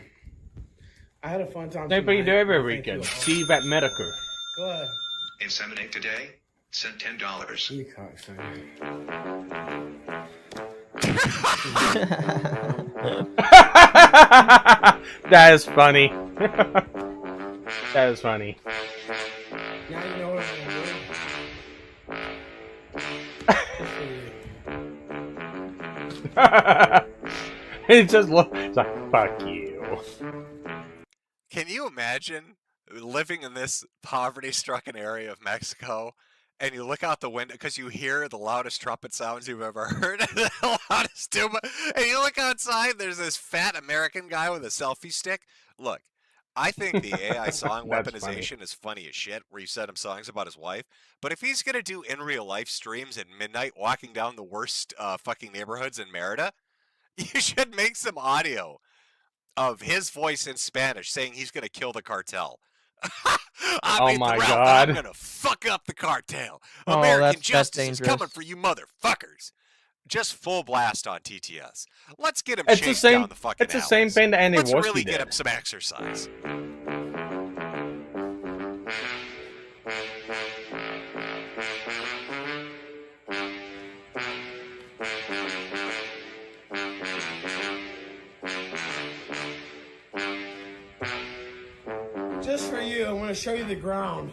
I had a fun time. Same thing you do every weekend. Steve at Metokur. Go ahead. Inseminate today? Send $10. You cocksucker. That is funny. That is funny. Now you know what I'm going to do. He just looks like, fuck you. Can you imagine living in this poverty-stricken area of Mexico, and you look out the window because you hear the loudest trumpet sounds you've ever heard, the loudest tuba, and you look outside, there's this fat American guy with a selfie stick. Look, I think the AI song weaponization is funny as shit, where you send him songs about his wife, but if he's going to do in real life streams at midnight walking down the worst fucking neighborhoods in Merida, you should make some audio of his voice in Spanish saying he's going to kill the cartel. Oh my god. I'm going to fuck up the cartel. Oh, American that's justice is dangerous. coming for you motherfuckers. Just full blast on TTS. Let's get him It's the chased same. down the fucking It's the same alleys. thing that Andy Let's Worsky really did. get him some exercise. Just for you, I'm going to show you the ground.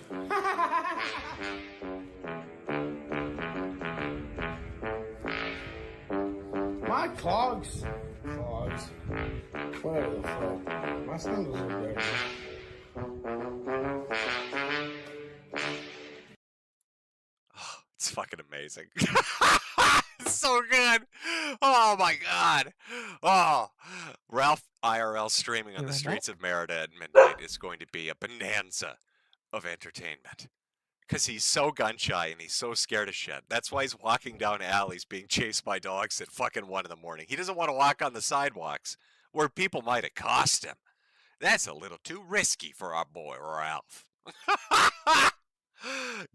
My clogs. Whatever the fuck. My sandals are better. It's fucking amazing. It's so good. Oh my god. Oh, Ralph IRL streaming on the streets of Merida at midnight is going to be a bonanza of entertainment. Because he's so gun shy and he's so scared of shit. That's why he's walking down alleys being chased by dogs at fucking 1 in the morning. He doesn't want to walk on the sidewalks where people might accost him. That's a little too risky for our boy Ralph.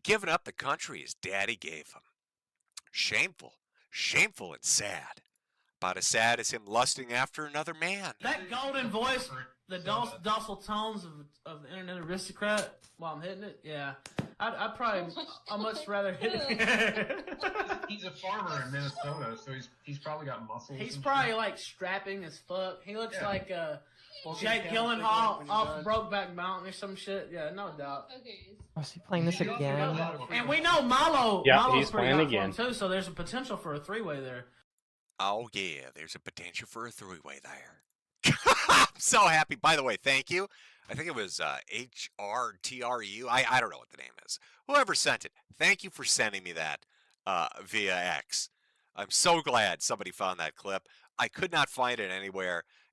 Giving up the country his daddy gave him. Shameful. Shameful and sad. About as sad as him lusting after another man. That golden voice, the docile tones of the internet aristocrat while I'm hitting it, yeah. I'd much rather hit it. He's a farmer in Minnesota, so he's probably got muscles. He's and probably shit. like strapping as fuck. He looks Yeah. like Well, Jake he's Gyllenhaal when he off does. Brokeback Mountain or some shit. Yeah, no doubt. Oh, is he playing this again? And we know Milo. Yeah, Malo's he's pretty playing hot for again. him too, so there's a potential for a three-way there. Oh yeah, there's a potential for a three-way there. I'm so happy. By the way, thank you. I think it was HRTRU. I don't know what the name is. Whoever sent it, thank you for sending me that via X. I'm so glad somebody found that clip. I could not find it anywhere.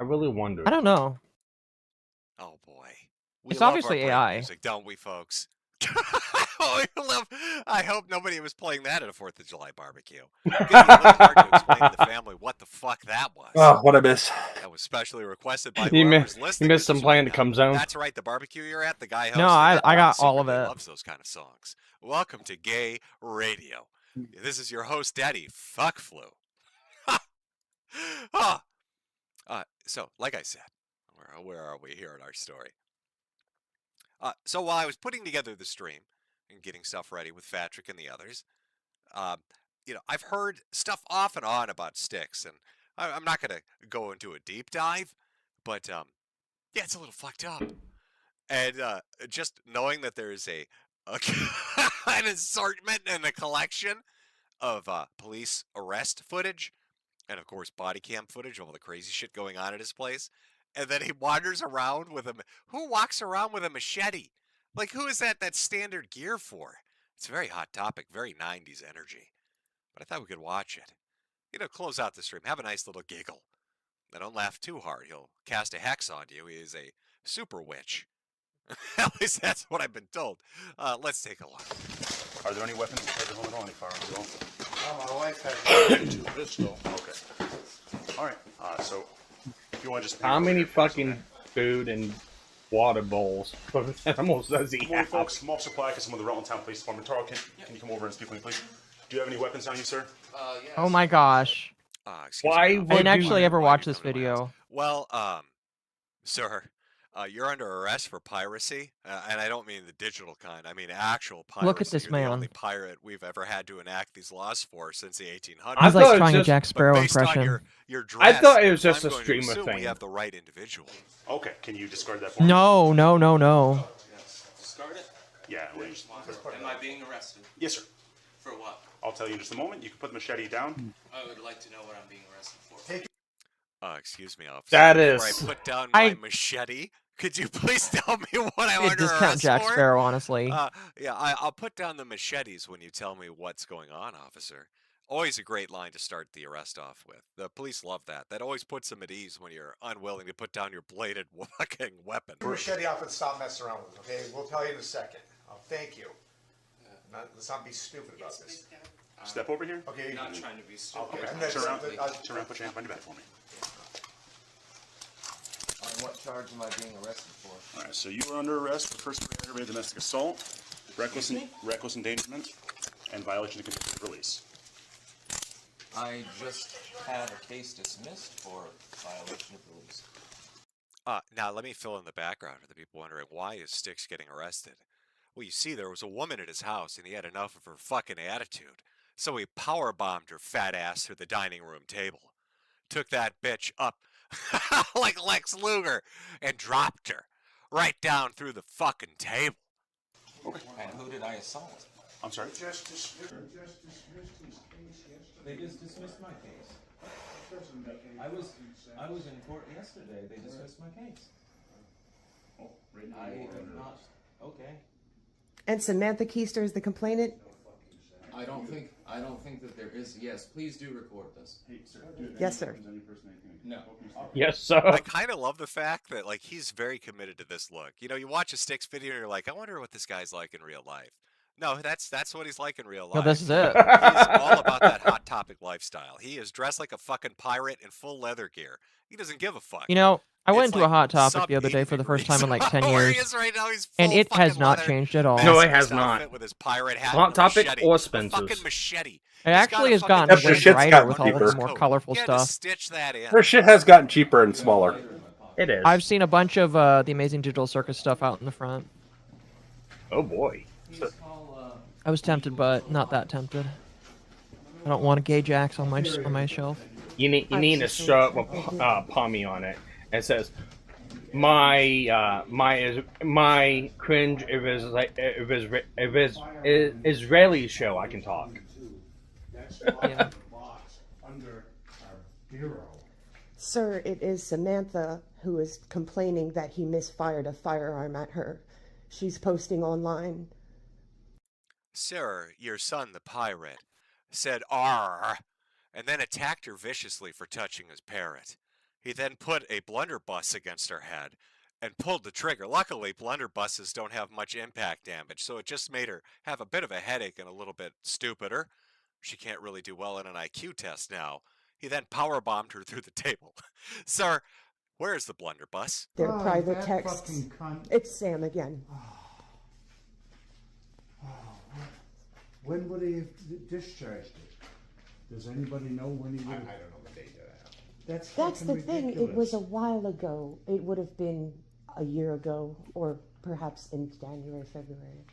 I really wonder. I don't know. Oh boy, It's love obviously our break AI. music, don't we, folks? I hope nobody was playing that at a 4th of July barbecue. It's gonna be a little hard to explain to the family what the fuck that was. Oh, what I miss. That was specially requested by You whoever's missed listening. some to this playing right the now. Come Zone. That's right, the barbecue you're at, the guy hosting No, I got all of secretly it. loves those kind of songs. Welcome to Gay Radio. This is your host, Daddy Fuck Flu. So, like I said, where are we here in our story? So while I was putting together the stream and getting stuff ready with Patrick and the others, I've heard stuff off and on about sticks, and I'm not going to go into a deep dive, but yeah, it's a little fucked up. And just knowing that there's an assortment and a collection of police arrest footage, and of course body cam footage of all the crazy shit going on at his place. And then he wanders around with who walks around with a machete? Like, who is that standard gear for? It's a very hot topic, very 90s energy. But I thought we could watch it. Close out the stream, have a nice little giggle. Now, don't laugh too hard. He'll cast a hex on you. He is a super witch. At least that's what I've been told. Let's take a look. Are there any weapons at the home at all? Any firearms at all? My wife has a pistol. Okay. All right. So, if you want to just... How many fucking food and water bowls for animals does he Good morning, have? folks. I'm Officer Plackett. I'm with the Rutland Town Police Department. Taro, can you come over and speak with me, please? Do you have any weapons on you, sir? Yes. Oh my gosh. Why I didn't actually ever watch this video. Well, sir, you're under arrest for piracy, and I don't mean the digital kind. I mean actual piracy. Look at this You're man. the only pirate we've ever had to enact these laws for since the 1800s. He's like trying a Jack Sparrow But based on impression. your dress, I thought it was just I'm a going to streamer assume thing. We have the right individual. Okay. Can you discard that for me? No. Discard it? Yeah. Am I being arrested? Yes, sir. For what? I'll tell you in just a moment. You can put the machete down. I would like to know what I'm being arrested for. Excuse me, officer. That Before is- I put down my machete, could you please tell me what I'm It under discount arrest Jack for? Sparrow, honestly. Yeah, I'll put down the machetes when you tell me what's going on, officer. Always a great line to start the arrest off with. The police love that. That always puts them at ease when you're unwilling to put down your bladed fucking weapon. Machete off and stop messing around with it, okay? We'll tell you in a second. Thank you. Let's not be stupid about this. Step over here. Okay. I'm not trying to be stupid. Okay. I'm not- Turn around. Turn around. Put your hand behind your back for me. On what charge am I being arrested for? All right. So you are under arrest for first degree aggravated domestic assault, reckless endangerment, and violation of conditions of release. I just had a case dismissed for violation of release. Now, let me fill in the background for the people wondering, why is Styx getting arrested? Well, you see, there was a woman at his house, and he had enough of her fucking attitude. So he powerbombed her fat ass through the dining room table. Took that bitch up like Lex Luger and dropped her right down through the fucking table. Okay. And who did I assault? I'm sorry. They just dismissed my case. I was in court yesterday. They dismissed my case. I am not. Okay. And Samantha Keister is the complainant? I don't think that there is. Yes, please do record this. Yes, sir. No. Yes, sir. I kind of love the fact that, like, he's very committed to this look. You watch a Styx video and you're like, I wonder what this guy's like in real life. No, that's what he's like in real life. No, this is it. He's all about that hot topic lifestyle. He is dressed like a fucking pirate in full leather gear. He doesn't give a fuck. I went It's into a like Hot Topic sub the other day 80 for the first time in like degrees. 10 Where he years. is right now, he's And full it has fucking not leather, changed at all. No, it has outfit not. With his pirate hat Hot and the Topic machete. or A Spencer's. fucking machete. It actually has gotten Except the way shit's brighter gotten with all cheaper. this more colorful He had to stuff. stitch that in. Her shit has gotten cheaper and smaller. It is. I've seen a bunch of the Amazing Digital Circus stuff out in the front. Oh boy. I was tempted, but not that tempted. I don't want a gay jacks on my shelf. You need a shirt with Pommy on it. It says, my cringe if it's Israeli show I can talk. Yeah. Sir, it is Samantha who is complaining that he misfired a firearm at her. She's posting online. Sir, your son, the pirate, said "Arr," and then attacked her viciously for touching his parrot. He then put a blunderbuss against her head and pulled the trigger. Luckily, blunderbusses don't have much impact damage, so it just made her have a bit of a headache and a little bit stupider. She can't really do well in an IQ test now. He then powerbombed her through the table. Sir, where's the blunderbuss? Their private texts. It's Sam again. When would he have discharged it? Does anybody know when he would have? I don't know the date of that. That's the thing. It was a while ago. It would have been a year ago, or perhaps in January, February.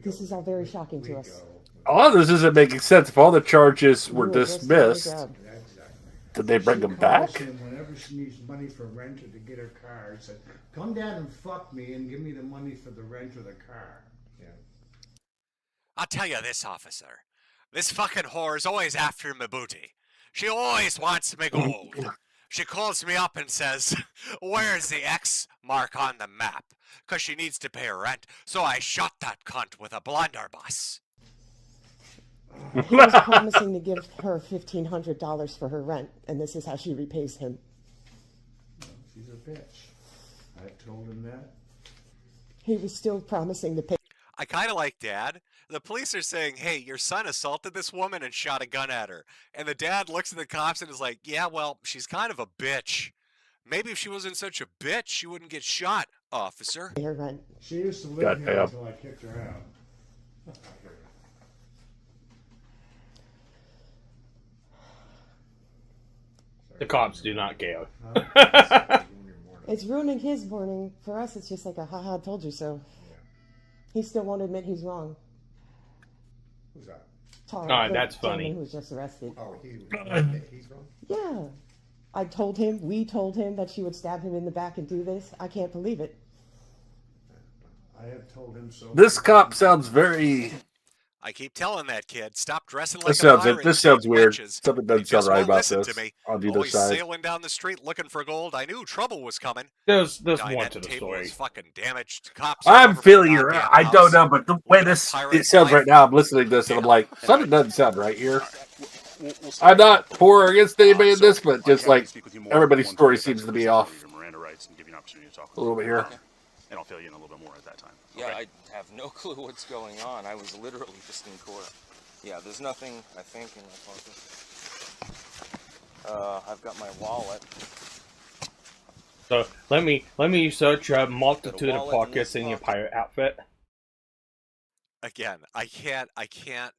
This is all very shocking to us. All of this isn't making sense. If all the charges were dismissed, did they bring them back? Whenever she needs money for rent or to get her car, said, "Come down and fuck me and give me the money for the rent of the car." Yeah. I'll tell you this, officer. This fucking whore is always after my booty. She always wants me gold. She calls me up and says, "Where's the X mark on the map?" Because she needs to pay her rent. So I shot that cunt with a blunderbuss. He was promising to give her $1,500 for her rent, and this is how she repays him. She's a bitch. I told him that. He was still promising to pay. I kind of like Dad. The police are saying, "Hey, your son assaulted this woman and shot a gun at her." And the dad looks at the cops and is like, "Yeah, well, she's kind of a bitch. Maybe if she wasn't such a bitch, she wouldn't get shot, officer." Her rent. She used to live here until I kicked her out. The cops do not care. It's ruining his morning. For us, it's just like a haha, told you so. He still won't admit he's wrong. Who's that? That's funny. Who was just arrested. Oh, he's wrong? Yeah. We told him that she would stab him in the back and do this. I can't believe it. I have told him so. This cop sounds very. I keep telling that kid, stop dressing like This a sounds pirate. this sounds weird. Witches. Something He doesn't sound just right won't about listen this to me. on the other Always side. sailing down the street looking for gold. I knew trouble was coming. There's more Dinette to the table story. is fucking damaged. Cops all I'm over my feeling you. goddamn I don't house. know, but the way this it sounds right now, I'm listening to this and I'm like, something doesn't sound right here. I'm not for or against anybody in this, but just like everybody's story seems to be off a little bit here. And I'll fill you in a little bit more at that time. Yeah, I have no clue what's going on. I was literally just in court. Yeah, there's nothing, I think, in my pocket. I've got my wallet. So let me search a multitude of pockets in your pirate outfit. Again, I can't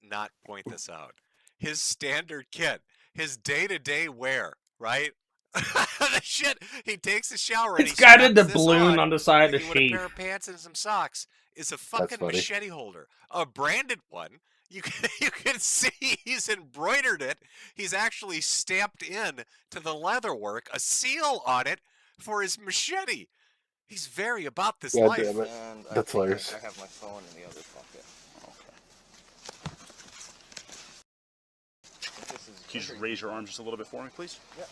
not point this out. His standard kit, his day-to-day wear, right? The shit, he takes a shower and It's he got straps the this balloon on the side of the with a pair sheath. of pants and some socks is a fucking funny. machete holder, a branded one. You can see he's embroidered it. He's actually stamped in to the leatherwork a seal on it for his machete. He's very about this God life. damn it. And That's think hilarious. I have my phone in the other pocket. Can you just raise your arm just a little bit for me, please? Yep.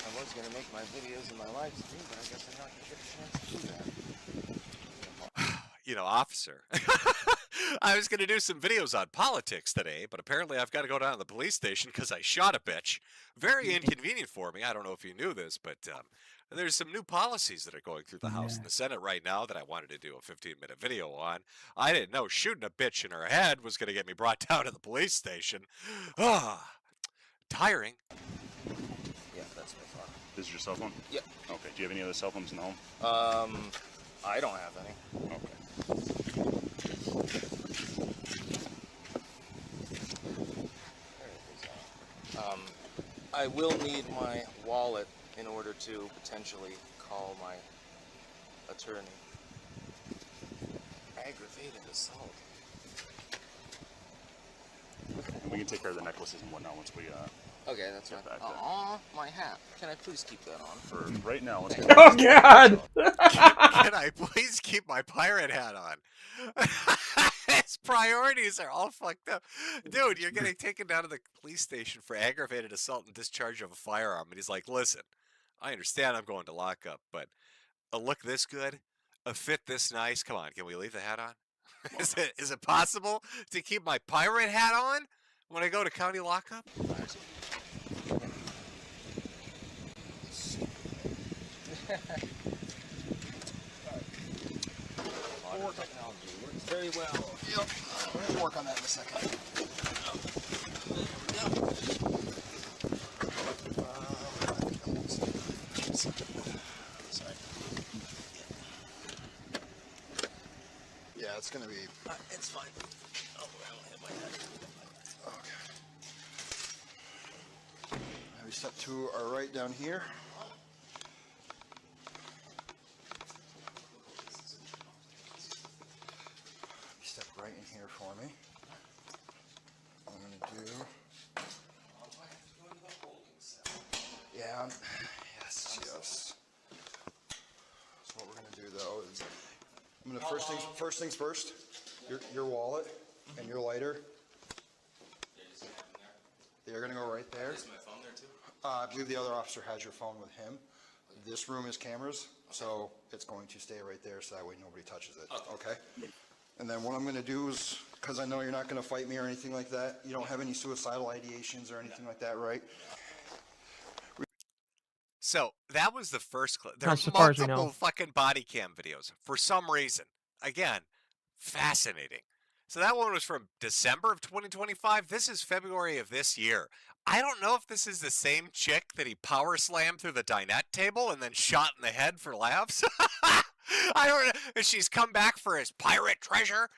I was going to make my videos in my live stream, but I guess I'm not going to get a chance to do that. You know, officer. I was going to do some videos on politics today, but apparently I've got to go down to the police station because I shot a bitch. Very inconvenient for me. I don't know if you knew this, but there's some new policies that are going through the House and the Senate right now that I wanted to do a 15-minute video on. I didn't know shooting a bitch in her head was going to get me brought down to the police station. Tiring. Yeah, that's my phone. This is your cell phone? Yeah. Okay. Do you have any other cell phones in the home? I don't have any. Okay. I will need my wallet in order to potentially call my attorney. Aggravated assault. And we can take care of the necklaces and whatnot once we Okay, that's right. back Aw, my hat. Can I please keep that on? For right now, let's Thank go. Oh God! Can I please keep my pirate hat on? His priorities are all fucked up. Dude, you're getting taken down to the police station for aggravated assault and discharge of a firearm. And he's like, listen, I understand I'm going to lock up, but a look this good, a fit this nice, come on, can we leave the hat on? Is it possible to keep my pirate hat on when I go to county lockup? Modern technology works very well. Yep. We'll work on that in a second. Sorry. Yeah, it's gonna be. It's fine. Oh, I don't hit my head. Okay. We step to our right down here. Step right in here for me. I'm gonna do. Yeah. Yes. Yes. So what we're gonna do though is, I'm gonna first things first. Your wallet and your lighter. They're gonna go right there. Is my phone there too? I believe the other officer has your phone with him. This room is cameras, so it's going to stay right there, so that way nobody touches it. Okay. And then what I'm gonna do is, because I know you're not gonna fight me or anything like that. You don't have any suicidal ideations or anything like that, right? So that was the first clip. There Not are so far as we multiple know. fucking body cam videos for some reason. Again, fascinating. So that one was from December of 2025. This is February of this year. I don't know if this is the same chick that he power slammed through the dinette table and then shot in the head for laughs. I don't know if she's come back for his pirate treasure.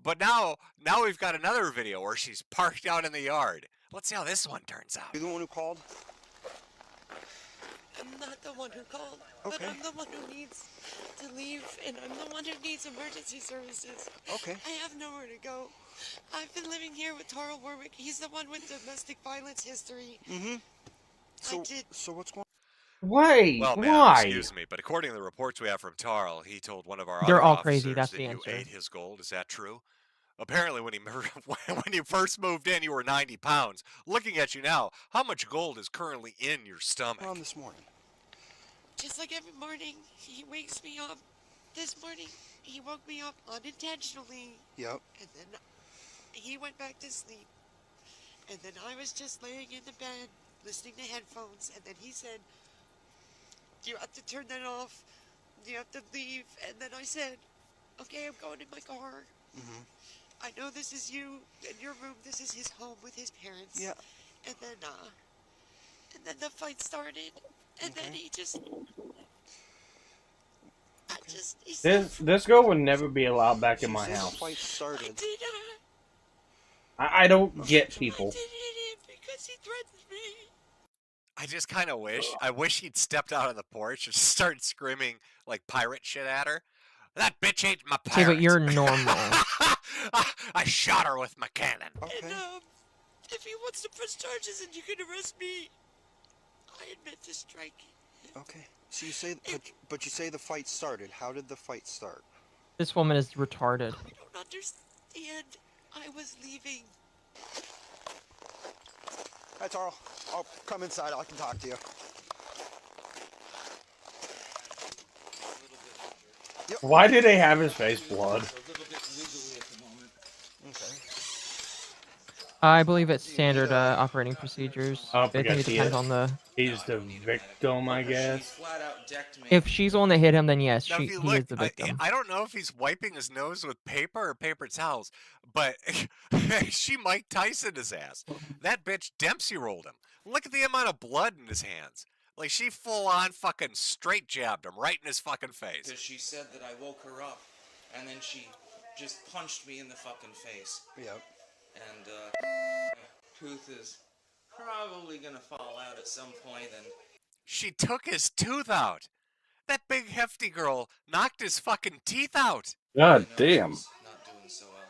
But now we've got another video where she's parked out in the yard. Let's see how this one turns out. You the one who called? I'm not the one who called, Okay. but I'm the one who needs to leave, and I'm the one who needs emergency services. Okay. I have nowhere to go. I've been living here with Tarl Warwick. He's the one with domestic violence history. Mm-hmm. I did. So what's going Wait, Well, ma'am, why? excuse me, but according to the reports we have from Tarl, he told one of our They're other all officers crazy, that's that the you answer. ate his gold. Is that true? Apparently, when you first moved in, you were 90 pounds. Looking at you now, how much gold is currently in your stomach? on this morning? Just like every morning, he wakes me up. This morning, he woke me up unintentionally. Yep. And then he went back to sleep. And then I was just laying in the bed, listening to headphones. And then he said, you have to turn that off. You have to leave. And then I said, okay, I'm going in my car. Mm-hmm. I know this is you in your room. This is his home with his parents. Yeah. And then the fight started. And then he just... he said, This girl would never be allowed back in my This I house. fight started. did I don't get people. hit him because he threatened me. I just kind of wish he'd stepped out on the porch and started screaming like pirate shit at her. That bitch ate my See, pirate. but you're normal. I shot her with my cannon. And if he wants to press charges and you can arrest me, I admit to striking. Okay. So you say, but you say the fight started. How did the fight start? This woman is retarded. I don't understand. I was leaving. Hi, Tarl. I'll come inside. I can talk to you. Why did they have his face blood? Okay. I believe it's standard operating procedures. Oh, I think it depends on the. He's the victim, I guess. If she's the one that hit him, then yes, Now, if he you is look, the victim. I don't know if he's wiping his nose with paper or paper towels, but she Mike Tyson his ass. That bitch Dempsey rolled him. Look at the amount of blood in his hands. Like she full on fucking straight jabbed him right in his fucking face. Because she said that I woke her up, and then she just punched me in the fucking face. Yep. And tooth is probably gonna fall out at some point, and She took his tooth out. That big hefty girl knocked his fucking teeth out. God damn. not doing so well.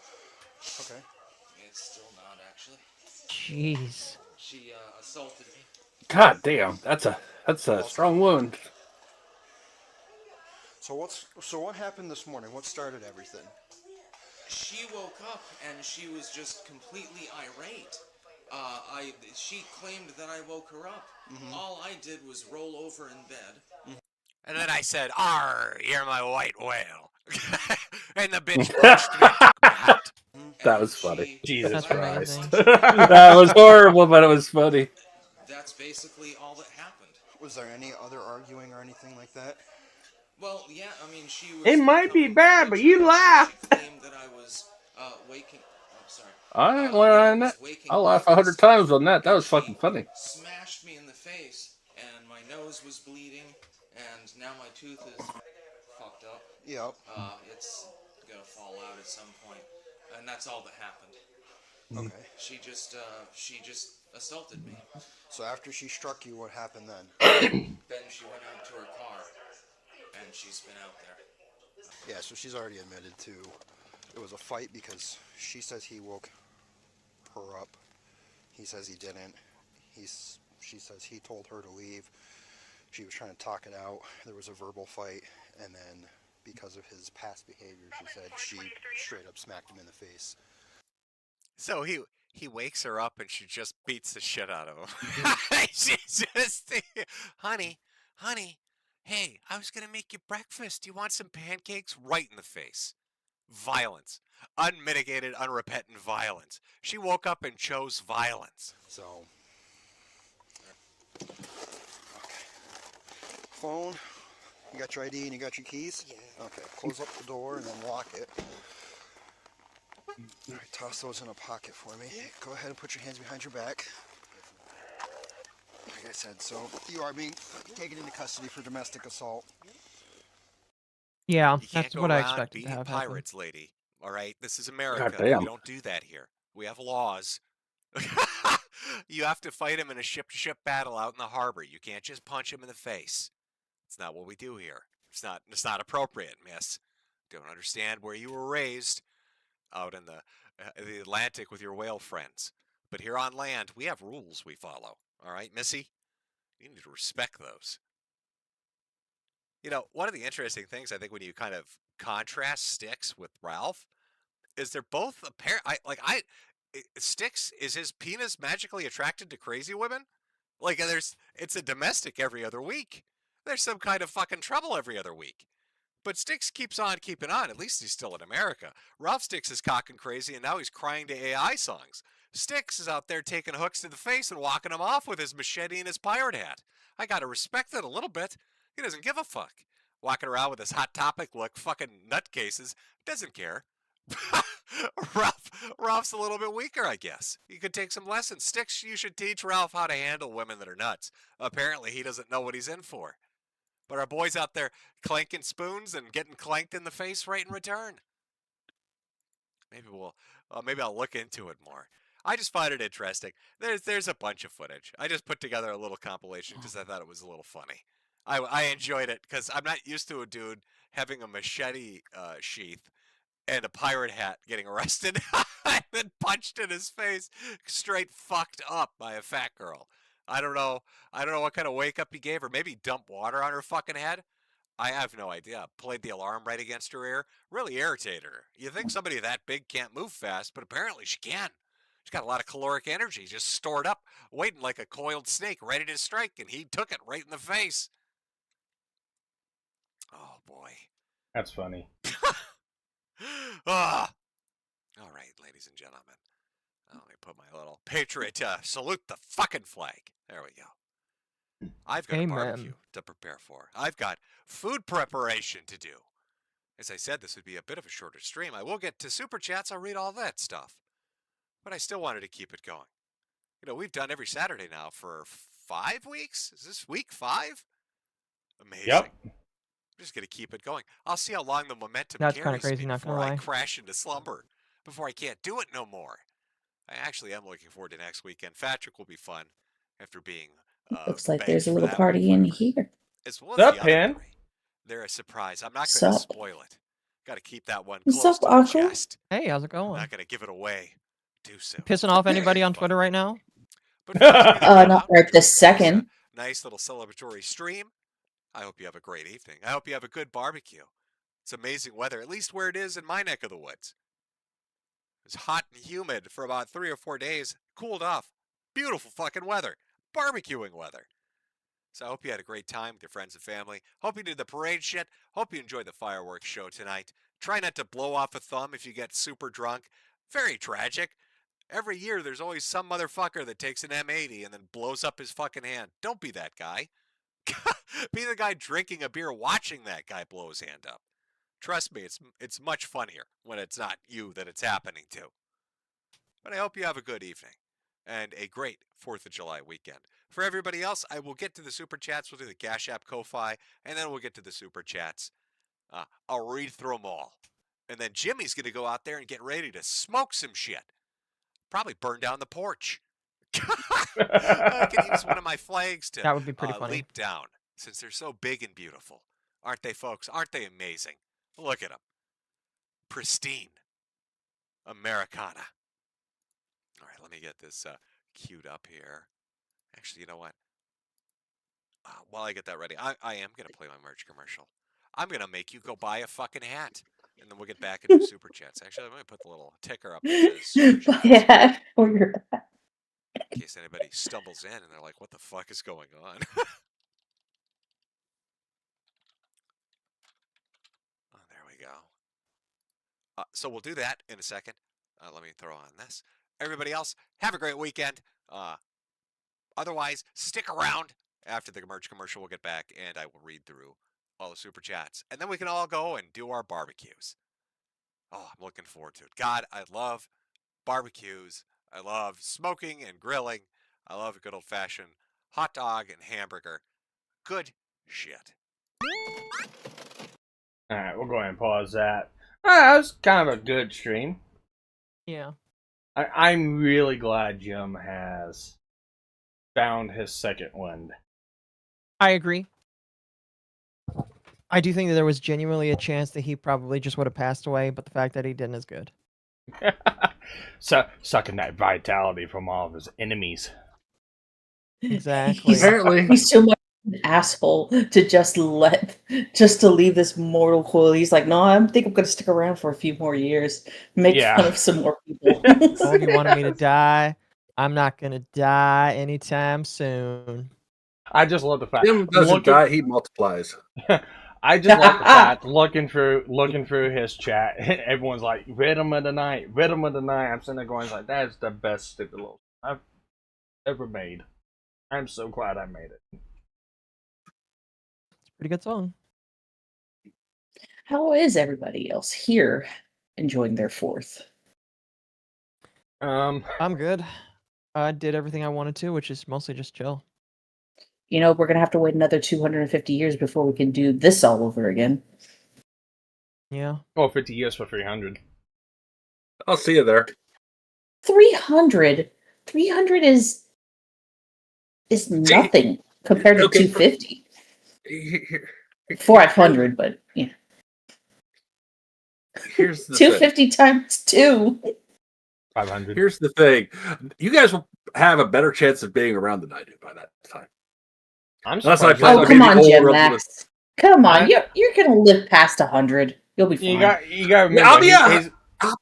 Okay. It's still not actually. Jeez. She assaulted me. God damn. That's a strong wound. So what happened this morning? What started everything? She woke up and she was just completely irate. She claimed that I woke her up. Mhm. All I did was roll over in bed. And then I said, "Arr, you're my white whale." And the bitch punched me and took my hat. That was funny. Jesus That's Christ. amazing. That was horrible, but it was funny. That's basically all that happened. Was there any other arguing or anything like that? Well, yeah, I mean, she was. It might be bad, but you laugh. She claimed that I was waking. Oh, sorry. I'll laugh 100 times on that. That was fucking funny. Smashed me in the face, and my nose was bleeding, and now my tooth is fucked up. Yep. It's gonna fall out at some point, and that's all that happened. Okay. She just assaulted me. So after she struck you, what happened then? Then she went out to her car, and she's been out there. Yeah, so she's already admitted to it was a fight because she says he woke her up. He says he didn't. She says he told her to leave. She was trying to talk it out. There was a verbal fight, and then because of his past behavior, she said she straight up smacked him in the face. So he wakes her up and she just beats the shit out of him. She's just, honey, hey, I was going to make you breakfast. Do you want some pancakes? Right in the face. Violence. Unmitigated, unrepentant violence. She woke up and chose violence. So, okay. Phone, you got your ID and you got your keys? Yeah. Okay, close up the door and then lock it. All right, toss those in a pocket for me. Go ahead and put your hands behind your back. Like I said, so you are being taken into custody for domestic assault. Yeah, You can't that's go what I around expected to beating have happen. pirates, lady. All right, this is America. Goddamn. We don't do that here. We have laws. You have to fight him in a ship-to-ship battle out in the harbor. You can't just punch him in the face. It's not what we do here. It's not appropriate, miss. Don't understand where you were raised out in the Atlantic with your whale friends. But here on land, we have rules we follow. All right, missy? You need to respect those. You know, one of the interesting things I think when you kind of contrast Styx with Ralph is they're both Styx, is his penis magically attracted to crazy women? Like it's a domestic every other week. There's some kind of fucking trouble every other week. But Styx keeps on keeping on. At least he's still in America. Ralph Styx is cock and crazy, and now he's crying to AI songs. Styx is out there taking hooks to the face and walking them off with his machete and his pirate hat. I gotta respect that a little bit. He doesn't give a fuck. Walking around with his Hot Topic look, fucking nutcases. Doesn't care. Ralph's a little bit weaker, I guess. He could take some lessons. Styx, you should teach Ralph how to handle women that are nuts. Apparently, he doesn't know what he's in for. But our boy's out there clanking spoons and getting clanked in the face right in return. Maybe I'll look into it more. I just find it interesting. There's a bunch of footage. I just put together a little compilation because I thought it was a little funny. I enjoyed it because I'm not used to a dude having a machete sheath and a pirate hat getting arrested and then punched in his face, straight fucked up by a fat girl. I don't know what kind of wake up he gave her. Maybe dump water on her fucking head. I have no idea. Played the alarm right against her ear. Really irritated her. You think somebody that big can't move fast, but apparently she can. She's got a lot of caloric energy just stored up, waiting like a coiled snake, ready to strike, and he took it right in the face. Oh, boy. That's funny. All right, ladies and gentlemen. Let me put my little patriot salute the fucking flag. There we go. I've got a barbecue to prepare for. I've got food preparation to do. As I said, this would be a bit of a shorter stream. I will get to super chats. I'll read all that stuff. But I still wanted to keep it going. You know, we've done every Saturday now for 5 weeks. Is this week 5? Amazing. Yep. I'm just going to keep it going. I'll see how long the momentum That's kind of carries crazy, me not gonna before I lie. crash into slumber. Before I can't do it no more. I actually am looking forward to next weekend. Patrick will be fun after being Looks like there's benched a for little that party in here. as well What's as up, the other Pin? 3. They're a surprise. I'm not going to Sup? spoil it. Got to keep that one What's close up, to the Uncle? chest. Hey, how's it I'm going? not going to give it away too soon. Pissing off anybody on Twitter right now? But for those of you that came Not out right to this this second. nice little celebratory stream, I hope you have a great evening. I hope you have a good barbecue. It's amazing weather, at least where it is in my neck of the woods. It's hot and humid for about 3 or 4 days, cooled off. Beautiful fucking weather. Barbecuing weather. So I hope you had a great time with your friends and family. Hope you did the parade shit. Hope you enjoyed the fireworks show tonight. Try not to blow off a thumb if you get super drunk. Very tragic. Every year there's always some motherfucker that takes an M80 and then blows up his fucking hand. Don't be that guy. Be the guy drinking a beer watching that guy blow his hand up. Trust me, it's much funnier when it's not you that it's happening to. But I hope you have a good evening and a great 4th of July weekend. For everybody else, I will get to the Super Chats. We'll do the Cashapp Ko-Fi, and then we'll get to the Super Chats. I'll read through them all. And then Jimmy's going to go out there and get ready to smoke some shit. Probably burn down the porch. I could use one of my flags to That would be pretty funny. leap down, since they're so big and beautiful. Aren't they, folks? Aren't they amazing? Look at them. Pristine. Americana. All right, let me get this queued up here. Actually, you know what? While I get that ready, I am going to play my merch commercial. I'm going to make you go buy a fucking hat. And then we'll get back into Super Chats. Actually, I'm going to put the little ticker up that says Super Chats. Yeah, for your In case anybody stumbles in and they're like, what the fuck is going on? Oh, there we go. So we'll do that in a second. Let me throw on this. Everybody else, have a great weekend. Otherwise, stick around. After the merch commercial, we'll get back and I will read through all the Super Chats. And then we can all go and do our barbecues. Oh, I'm looking forward to it. God, I love barbecues. I love smoking and grilling. I love a good old-fashioned hot dog and hamburger. Good shit. All right, we'll go ahead and pause that. That was kind of a good stream. Yeah. I'm really glad Jim has found his second wind. I agree. I do think that there was genuinely a chance that he probably just would have passed away, but the fact that he didn't is good. So sucking that vitality from all of his enemies. Exactly. He's too much of an asshole to just leave this mortal coil. He's like, no, I think I'm gonna stick around for a few more years, make fun of some more people. Oh, you wanted me to die? I'm not gonna die anytime soon. I just love the fact Jim doesn't die; he multiplies. I just love the fact looking through his chat. Everyone's like, "Rhythm of the night, rhythm of the night." I'm sitting there going like, "That's the best stupid little I've ever made." I'm so glad I made it. It's a pretty good song. How is everybody else here enjoying their 4th? I'm good. I did everything I wanted to, which is mostly just chill. You know, we're gonna have to wait another 250 years before we can do this all over again. Yeah. Oh, 50 years for 300. I'll see you there. 300 is nothing compared to 250. 400, but yeah. Here's the 250 times 2. 500. Here's the thing. You guys will have a better chance of being around than I do by that time. Oh, come on, Jim Max. Come on, you're gonna live past 100. You'll be fine. You got remember,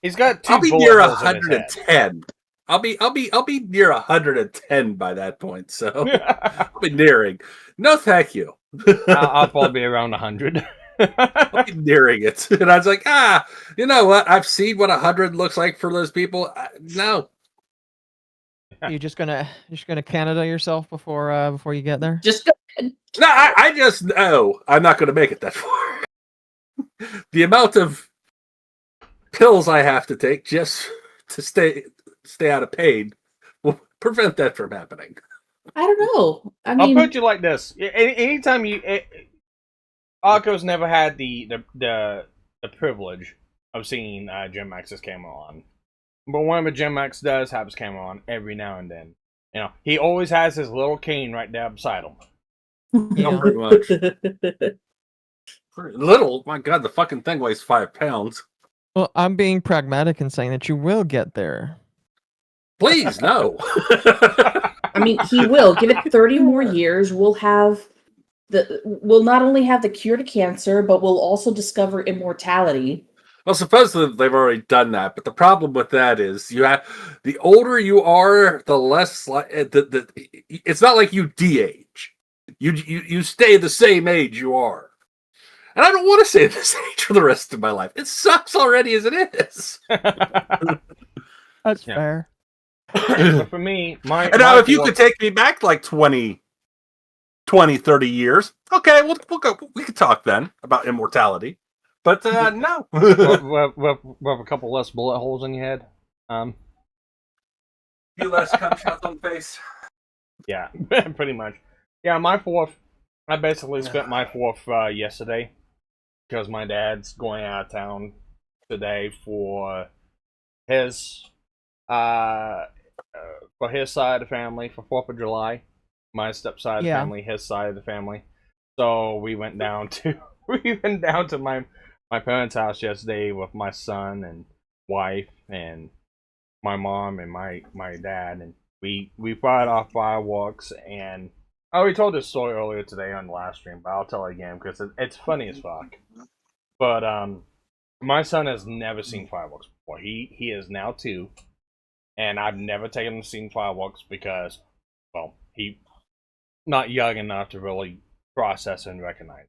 he's got 2 I'll be bullet near holes in his head. 110. I'll be near 110 by that point. So I'll be nearing. No, thank you. I'll probably be around 100. I'll be nearing it. And I was like, you know what? I've seen what 100 looks like for those people. No. You're just gonna Canada yourself before you get there. Just go. No, I just know I'm not going to make it that far. The amount of pills I have to take just to stay out of pain will prevent that from happening. I don't know. I mean, I'll put you like this: anytime Akko's never had the privilege of seeing Jim Max's camera on. But whenever Jim Max does have his camera on, every now and then, you know, he always has his little cane right there beside him. Not pretty much. Pretty little. My God, the fucking thing weighs 5 pounds. Well, I'm being pragmatic and saying that you will get there. Please, no. I mean, he will. Give it 30 more years. We'll not only have the cure to cancer, but we'll also discover immortality. Well, supposedly they've already done that, but the problem with that is the older you are, the less it's not like you de-age. You stay the same age you are. And I don't want to stay this age for the rest of my life. It sucks already as it is. That's fair. But for me, and now if you could take me back like 20, 30 years, okay, we'll go. We could talk then about immortality. But no. with a couple less bullet holes in your head. Few less cum shots on the face. Yeah, pretty much. Yeah, my 4th, I basically spent my 4th yesterday because my dad's going out of town today for his side of the family for 4th of July. My stepside of the family, his side of the family. So we went down to my parents' house yesterday with my son and wife and my mom and my dad, and we fired off fireworks. And I already told this story earlier today on the live stream, but I'll tell it again because it's funny as fuck. But my son has never seen fireworks before. He is now 2, and I've never taken him to see fireworks because, well, he's not young enough to really process and recognize.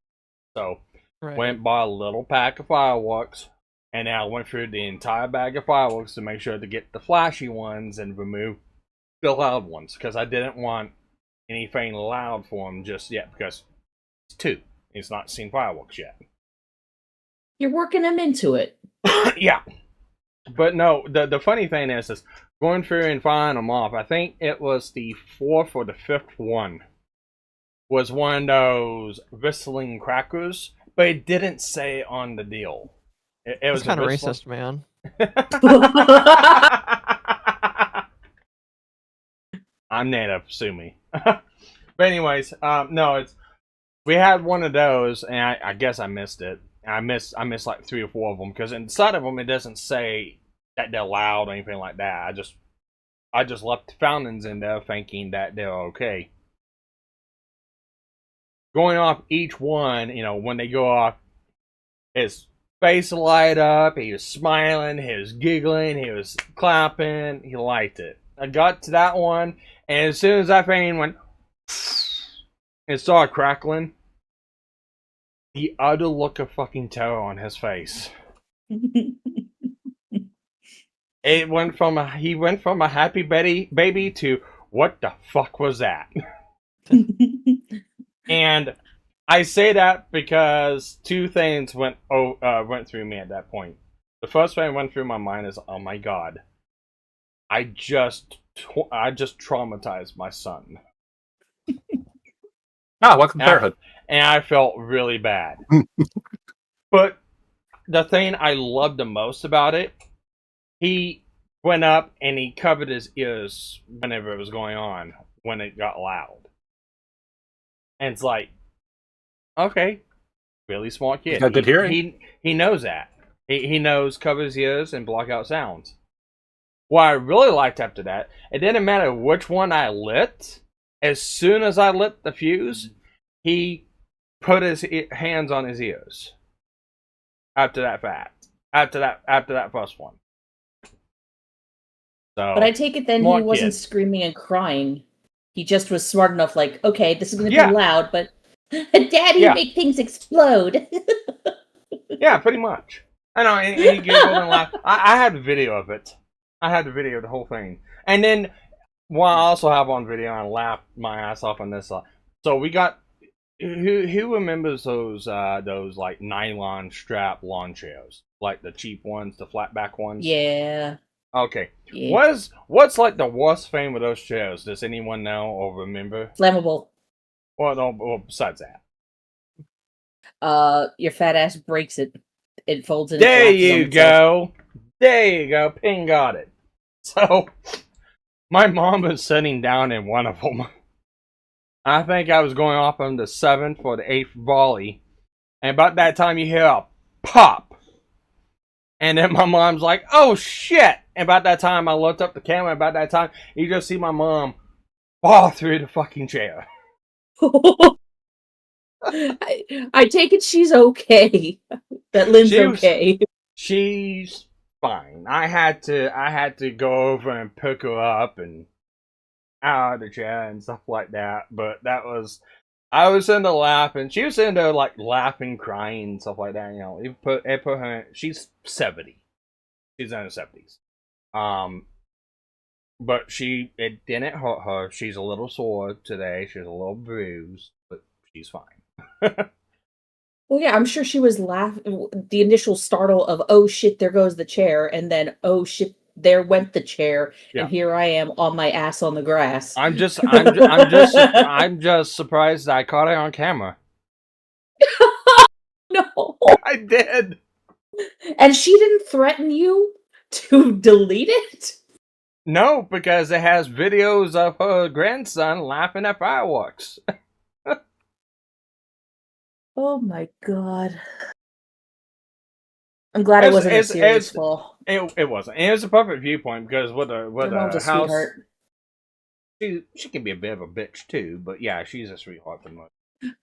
So went bought a little pack of fireworks, and I went through the entire bag of fireworks to make sure to get the flashy ones and remove the loud ones because I didn't want anything loud for him just yet because it's 2. He's not seen fireworks yet. You're working him into it. Yeah. But no, the funny thing is going through and firing them off, I think it was the 4th or the 5th one, was one of those whistling crackers, but it didn't say on the deal. It was kind of racist, man. I'm native, sue me. But anyways, no, we had one of those, and I guess I missed it. I missed like 3 or 4 of them because inside of them it doesn't say that they're loud or anything like that. I just left the fountains in there thinking that they're okay. Going off each one, when they go off, his face light up, he was smiling, he was giggling, he was clapping, he liked it. I got to that one, and as soon as that thing went, and started crackling, the utter look of fucking terror on his face. He went from a happy baby to what the fuck was that? And I say that because 2 things went through me at that point. The first thing that went through my mind is, oh my god, I just traumatized my son. Welcome to parenthood. And I felt really bad. But the thing I loved the most about it, he went up and he covered his ears whenever it was going on, when it got loud. And it's like, okay, really smart kid. He's got good hearing. He knows that. He knows cover his ears and block out sounds. What I really liked after that, it didn't matter which one I lit. As soon as I lit the fuse, he put his hands on his ears. After that first one. So, but I take it then he wasn't screaming and crying. He just was smart enough, like, okay, this is going to be loud, but Daddy, make things explode. Yeah, pretty much. I know, and he giggled and laughed. I had a video of it. I had the video of the whole thing. And then, what I also have on video, I laughed my ass off on this. So we got, who remembers those like nylon strap lawn chairs? Like the cheap ones, the flat back ones? Yeah. Okay. Yeah. What's like the worst thing with those chairs? Does anyone know or remember? Flammable. Well, besides that. Your fat ass breaks it. It folds in. There you go. There you go. Ping got it. So, my mom was sitting down in one of them. I think I was going off on the 7th or the 8th volley. And about that time you hear a pop. And then my mom's like, oh shit. And about that time I looked up the camera. About that time you just see my mom fall through the fucking chair. I take it she's okay. That Lynn's okay. She's fine. I had to go over and pick her up and out of the chair and stuff like that. But that was I was into laughing. She was into like laughing, crying, and stuff like that. You know, it put her. She's 70. She's in her 70s. But it didn't hurt her. She's a little sore today. She's a little bruised, but she's fine. Well, yeah, I'm sure she was laughing. The initial startle of, oh shit, there goes the chair, and then, oh shit, there went the chair, Yeah. and here I am on my ass on the grass. I'm just surprised I caught it on camera. No, I did. And she didn't threaten you to delete it? No, because it has videos of her grandson laughing at fireworks. Oh my god. I'm glad it wasn't a serious fall. It wasn't. And it was a perfect viewpoint because with Your a mom's a house, sweetheart. she can be a bit of a bitch too. But yeah, she's a sweetheart for most.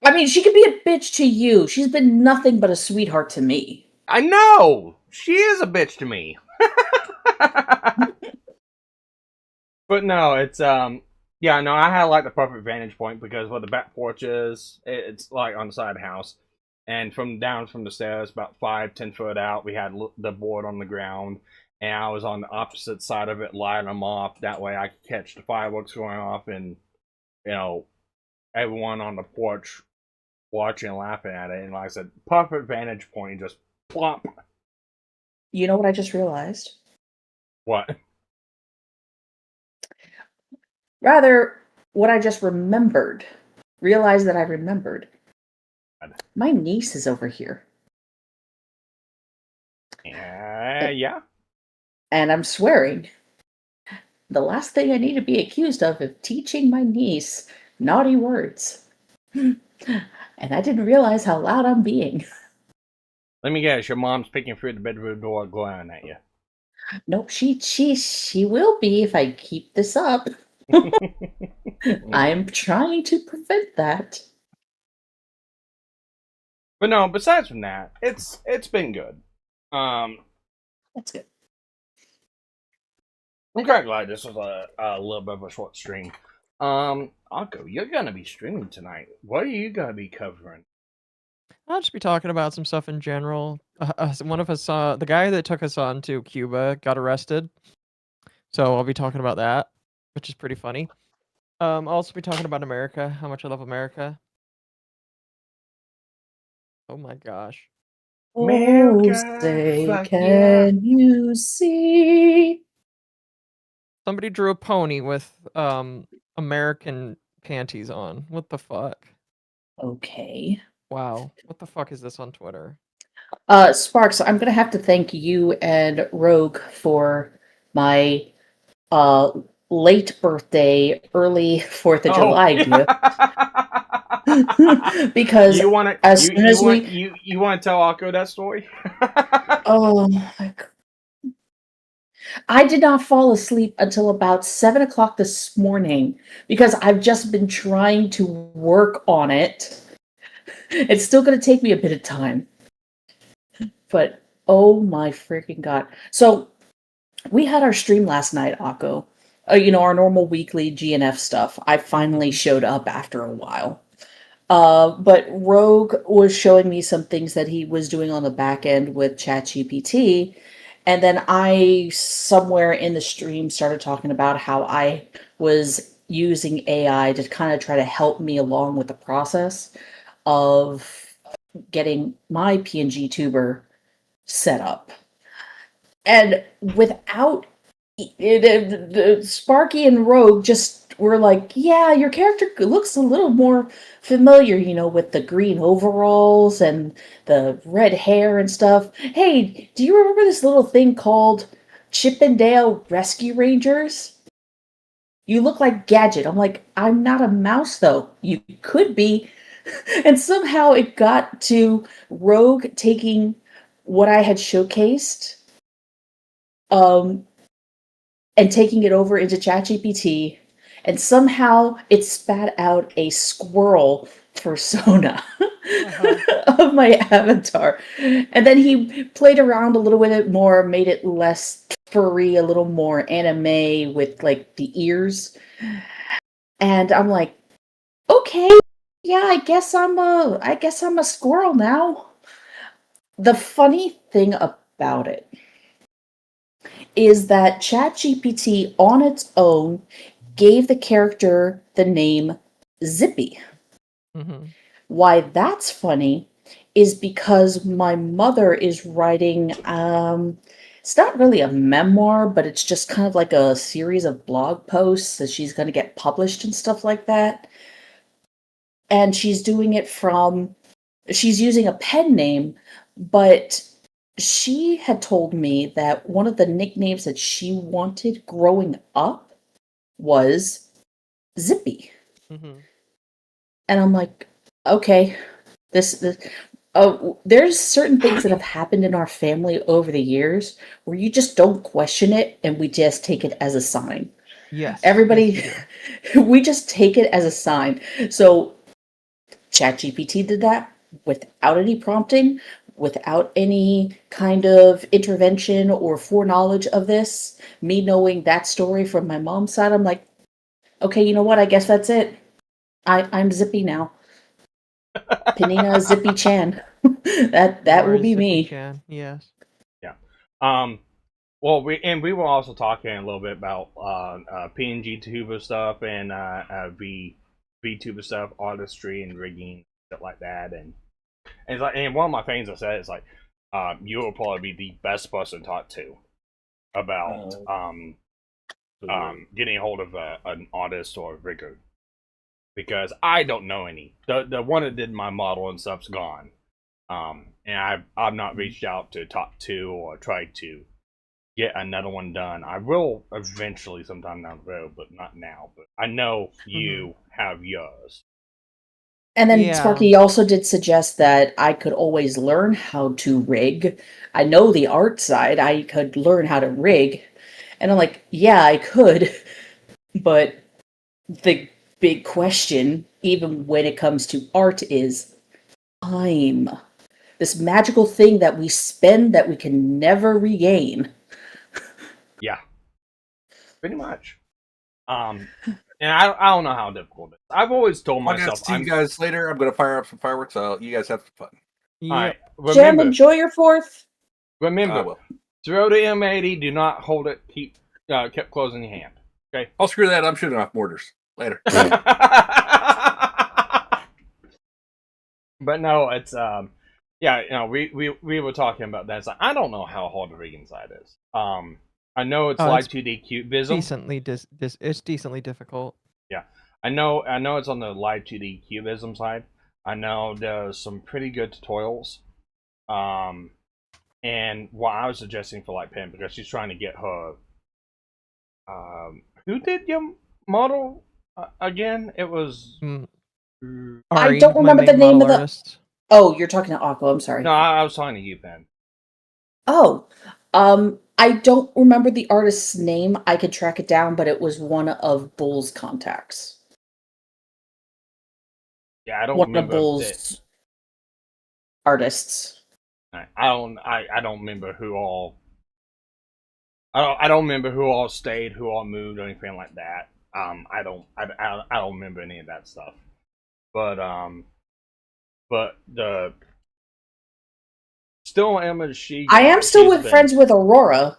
I mean, she could be a bitch to you. She's been nothing but a sweetheart to me. I know she is a bitch to me. But no, it's yeah, no, I had like the perfect vantage point because where the back porch is, it's like on the side of the house. And from the stairs, about 5-10 foot out, we had the board on the ground. And I was on the opposite side of it, lighting them off. That way I could catch the fireworks going off and, you know, everyone on the porch watching and laughing at it. And like I said, perfect vantage point, just plop. You know what I just realized? What? Rather, what I just remembered. Realized that I remembered. My niece is over here. Yeah. And I'm swearing. The last thing I need to be accused of is teaching my niece naughty words. And I didn't realize how loud I'm being. Let me guess, your mom's peeking through the bedroom door glaring at you. Nope, she will be if I keep this up. I'm trying to prevent that. But no, besides from that, it's been good. That's good. I'm kind of glad this was a little bit of a short stream. Akko, you're gonna be streaming tonight. What are you gonna be covering? I'll just be talking about some stuff in general. One of us the guy that took us on to Cuba got arrested, so I'll be talking about that, which is pretty funny. I'll also be talking about America, how much I love America. Oh my gosh. Oh, say, can you see? Somebody drew a pony with American panties on. What the fuck? Okay. Wow. What the fuck is this on Twitter? Sparks, I'm gonna have to thank you and Rogue for my late birthday, early 4th of July gift. Because you want to you want to tell Akko that story? Oh my god. I did not fall asleep until about 7 o'clock this morning because I've just been trying to work on it. It's still going to take me a bit of time. But, oh my freaking god. So, we had our stream last night, Akko. You know, our normal weekly GNF stuff. I finally showed up after a while. But Rogue was showing me some things that he was doing on the back end with ChatGPT. And then I, somewhere in the stream, started talking about how I was using AI to kind of try to help me along with the process of getting my PNG tuber set up. And without Sparky and Rogue just were like, yeah, your character looks a little more familiar, you know, with the green overalls and the red hair and stuff. Hey, do you remember this little thing called Chippendale Rescue Rangers? You look like Gadget. I'm like, I'm not a mouse, though. You could be. And somehow it got to Rogue taking what I had showcased, and taking it over into ChatGPT, and somehow it spat out a squirrel persona of my avatar. And then he played around a little with it more, made it less furry, a little more anime with like the ears. And I'm like, okay, Yeah, I guess I'm a squirrel now. The funny thing about it is that ChatGPT on its own gave the character the name Zippy. Mm-hmm. Why that's funny is because my mother is writing, it's not really a memoir, but it's just kind of like a series of blog posts that she's going to get published and stuff like that. And she's doing it she's using a pen name, but she had told me that one of the nicknames that she wanted growing up was Zippy. Mm-hmm. And I'm like, okay, this there's certain things that have happened in our family over the years where you just don't question it and we just take it as a sign. Yes. Everybody, Yes, you do. we just take it as a sign. So ChatGPT did that without any prompting, without any kind of intervention or foreknowledge of this. Me knowing that story from my mom's side, I'm like, okay, you know what? I guess that's it. I'm Zippy now. Panina Zippy Chan. that will Or be Zippy me. Chan, yes. Yeah. Well, we were also talking a little bit about PNG tuber stuff and VTuber stuff, artistry and rigging, stuff like that, and it's like, and one of my things I said is like, you will probably be the best person to talk to about getting a hold of an artist or a rigger, because I don't know any. The one that did my model and stuff's gone, and I've not reached out to talk to or tried to get another one done. I will eventually sometime down the road, but not now. But I know you have yours. And then Yeah. Sparky also did suggest that I could always learn how to rig. I know the art side. I could learn how to rig. And I'm like, yeah, I could. But the big question, even when it comes to art, is time. This magical thing that we spend that we can never regain. Yeah, pretty much. And I don't know how difficult it is. I've always told I'm gonna myself, see you guys later. I'm gonna fire up some fireworks. So you guys have some fun. all right, Jam, remember, enjoy your 4th. I remember, will. throw the M80. Do not hold it. Kept close in your hand. Okay. I'll screw that. I'm shooting off mortars later. But no, it's yeah, you know, we were talking about that. So I don't know how hard the rigging side is. I know it's live It's 2D cubism. Decently it's decently difficult. Yeah, I know it's on the live 2D cubism side. I know there's some pretty good tutorials. And what I was suggesting for Light Pen, because she's trying to get her. Who did your model again? It was. I don't remember the name of the. Oh, you're talking to Akko. I'm sorry. No, I was talking to you, Pen. Oh, I don't remember the artist's name. I could track it down, but it was one of Bull's contacts. Yeah, I don't one remember of Bull's artists. I don't remember who all. I don't remember who all stayed, who all moved, or anything like that. I don't remember any of that stuff. But the still image I am still friends with Aurora,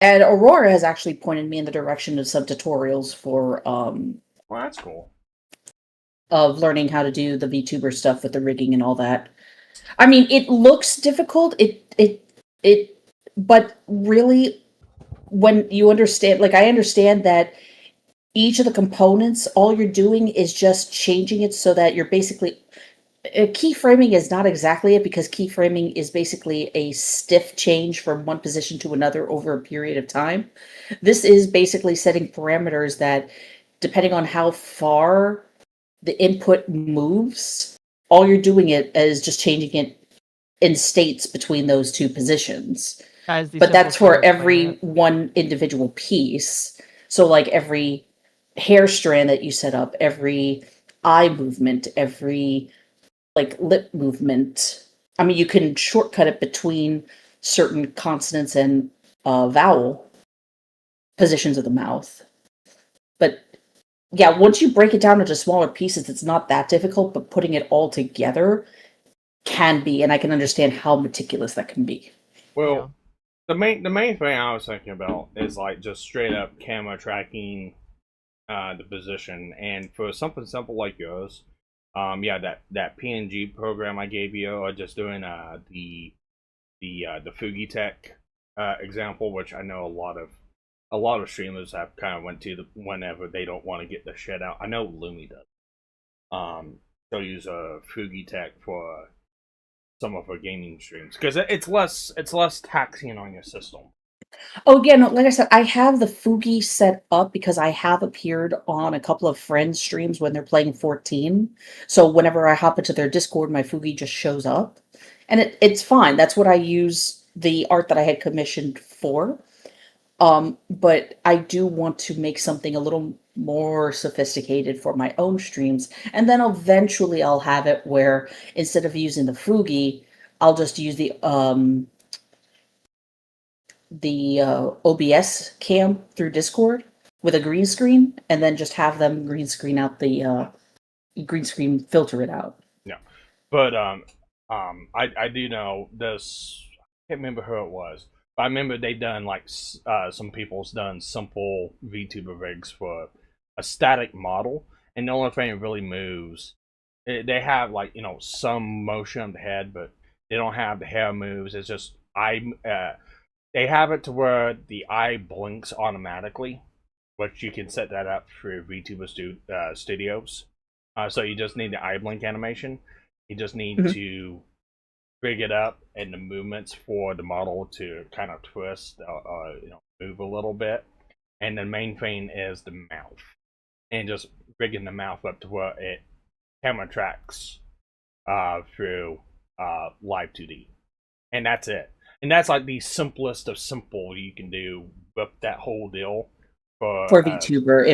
and Aurora has actually pointed me in the direction of some tutorials for Well, that's cool. Of learning how to do the VTuber stuff with the rigging and all that. I mean, it looks difficult. But really, when you understand, like I understand that each of the components, all you're doing is just changing it so that you're basically. Keyframing is not exactly it, because keyframing is basically a stiff change from one position to another over a period of time. This is basically setting parameters that, depending on how far the input moves, all you're doing it is just changing it in states between those two positions. But that's for every one individual piece. So like every hair strand that you set up, every eye movement, every like lip movement. I mean, you can shortcut it between certain consonants and vowel positions of the mouth. But yeah, once you break it down into smaller pieces, it's not that difficult, but putting it all together can be, and I can understand how meticulous that can be. Well, the main thing I was thinking about is like just straight up camera tracking the position, and for something simple like yours, yeah, that PNG program I gave you, or just doing the Fugi Tech example, which I know a lot of streamers have kind of went to whenever they don't want to get the shit out. I know Lumi does. They'll use a Fugi Tech for some of her gaming streams because it's less taxing on your system. Oh yeah, no, like I said, I have the Fugi set up because I have appeared on a couple of friends' streams when they're playing 14. So whenever I hop into their Discord, my Fugi just shows up. And it's fine. That's what I use the art that I had commissioned for. But I do want to make something a little more sophisticated for my own streams. And then eventually I'll have it where instead of using the Fugi, I'll just use the OBS cam through Discord with a green screen, and then just have them green screen out the green screen filter it out. Yeah, but I do know this. I can't remember who it was, but I remember they done like some people's done simple VTuber rigs for a static model, and the only thing that really moves, they have like some motion of the head, but they don't have the hair moves. It's just they have it to where the eye blinks automatically, which you can set that up for VTuber Studios. So you just need the eye blink animation. You just need to rig it up and the movements for the model to kind of twist, move a little bit. And the main thing is the mouth, and just rigging the mouth up to where it camera tracks through live 2D, and that's it. And that's like the simplest of simple you can do with that whole deal for VTuber,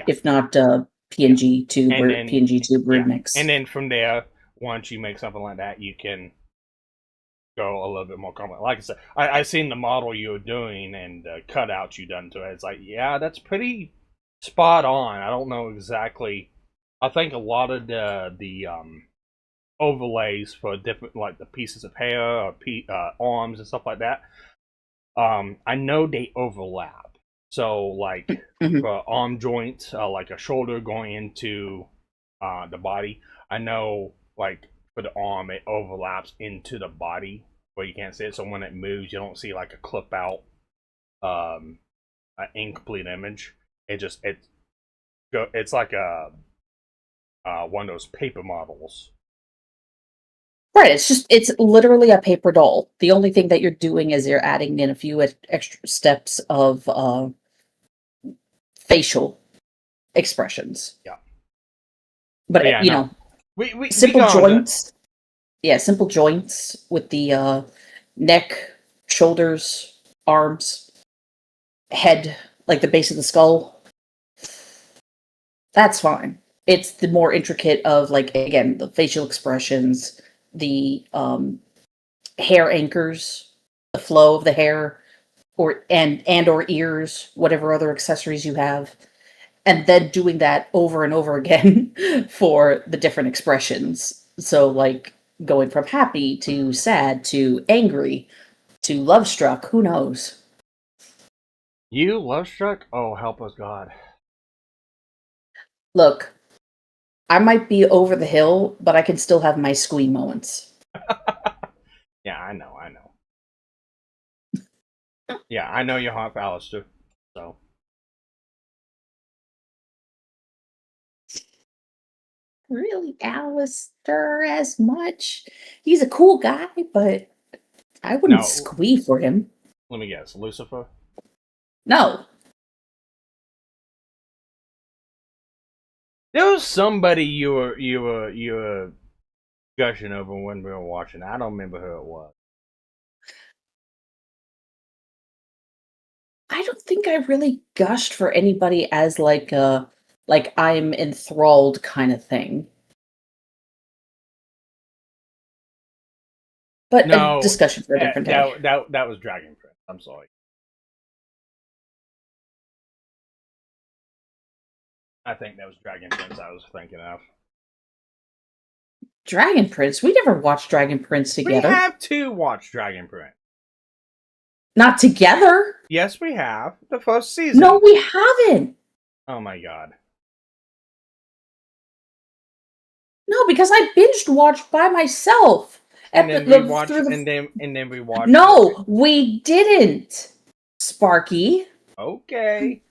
if not PNG Tube or PNG Tube Remix. And then from there, once you make something like that, you can go a little bit more complex. Like I said, I seen the model you were doing and the cutouts you done to it. It's like, yeah, that's pretty spot on. I don't know exactly. I think a lot of the overlays for different, like the pieces of hair or arms and stuff like that, I know they overlap. So like for arm joints, like a shoulder going into the body, I know like for the arm it overlaps into the body where you can't see it, so when it moves you don't see like a clip out an incomplete image. It's like a one of those paper models. Right, it's literally a paper doll. The only thing that you're doing is you're adding in a few extra steps of facial expressions. Yeah. But yeah, simple joints. Yeah, simple joints with the neck, shoulders, arms, head, like the base of the skull. That's fine. It's the more intricate of, like, again, the facial expressions, the hair anchors, the flow of the hair, or ears, whatever other accessories you have, and then doing that over and over again for the different expressions. So, like, going from happy to sad to angry to love struck, who knows? You love struck? Oh, help us God. Look, I might be over the hill, but I can still have my squee moments. Yeah, I know. Yeah, I know you're hot for Alistair, so. Really, Alistair as much? He's a cool guy, but I wouldn't squee for him. Let me guess, Lucifer? No. There was somebody you were gushing over when we were watching. I don't remember who it was. I don't think I really gushed for anybody as like I'm enthralled kind of thing. But No, a discussion for a different day. That was Dragon Prince. I'm sorry. I think that was Dragon Prince I was thinking of. Dragon Prince? We never watched Dragon Prince together. We have to watch Dragon Prince. Not together. Yes, we have. The first season. No, we haven't. Oh my god. No, because I binged watched by myself. And then we watched. And then we watched. No, we didn't. Sparky. Okay.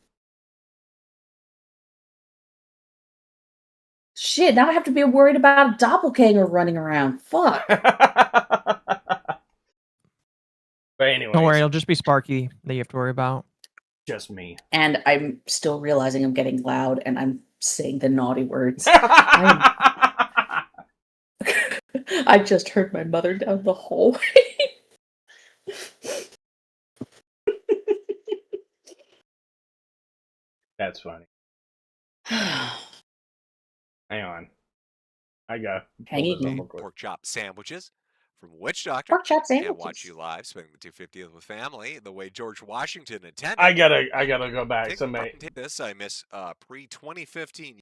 Shit, now I have to be worried about a doppelganger running around. Fuck. But anyway. Don't worry, it'll just be Sparky that you have to worry about. Just me. And I'm still realizing I'm getting loud and I'm saying the naughty words. I just heard my mother down the hallway. That's funny. Hang on. I got pork chop sandwiches from Witch Doctor. Pork chop Can't sandwiches. watch you live, spending the 250th with family, the way George Washington intended. I gotta go back. Take this. I miss pre-2015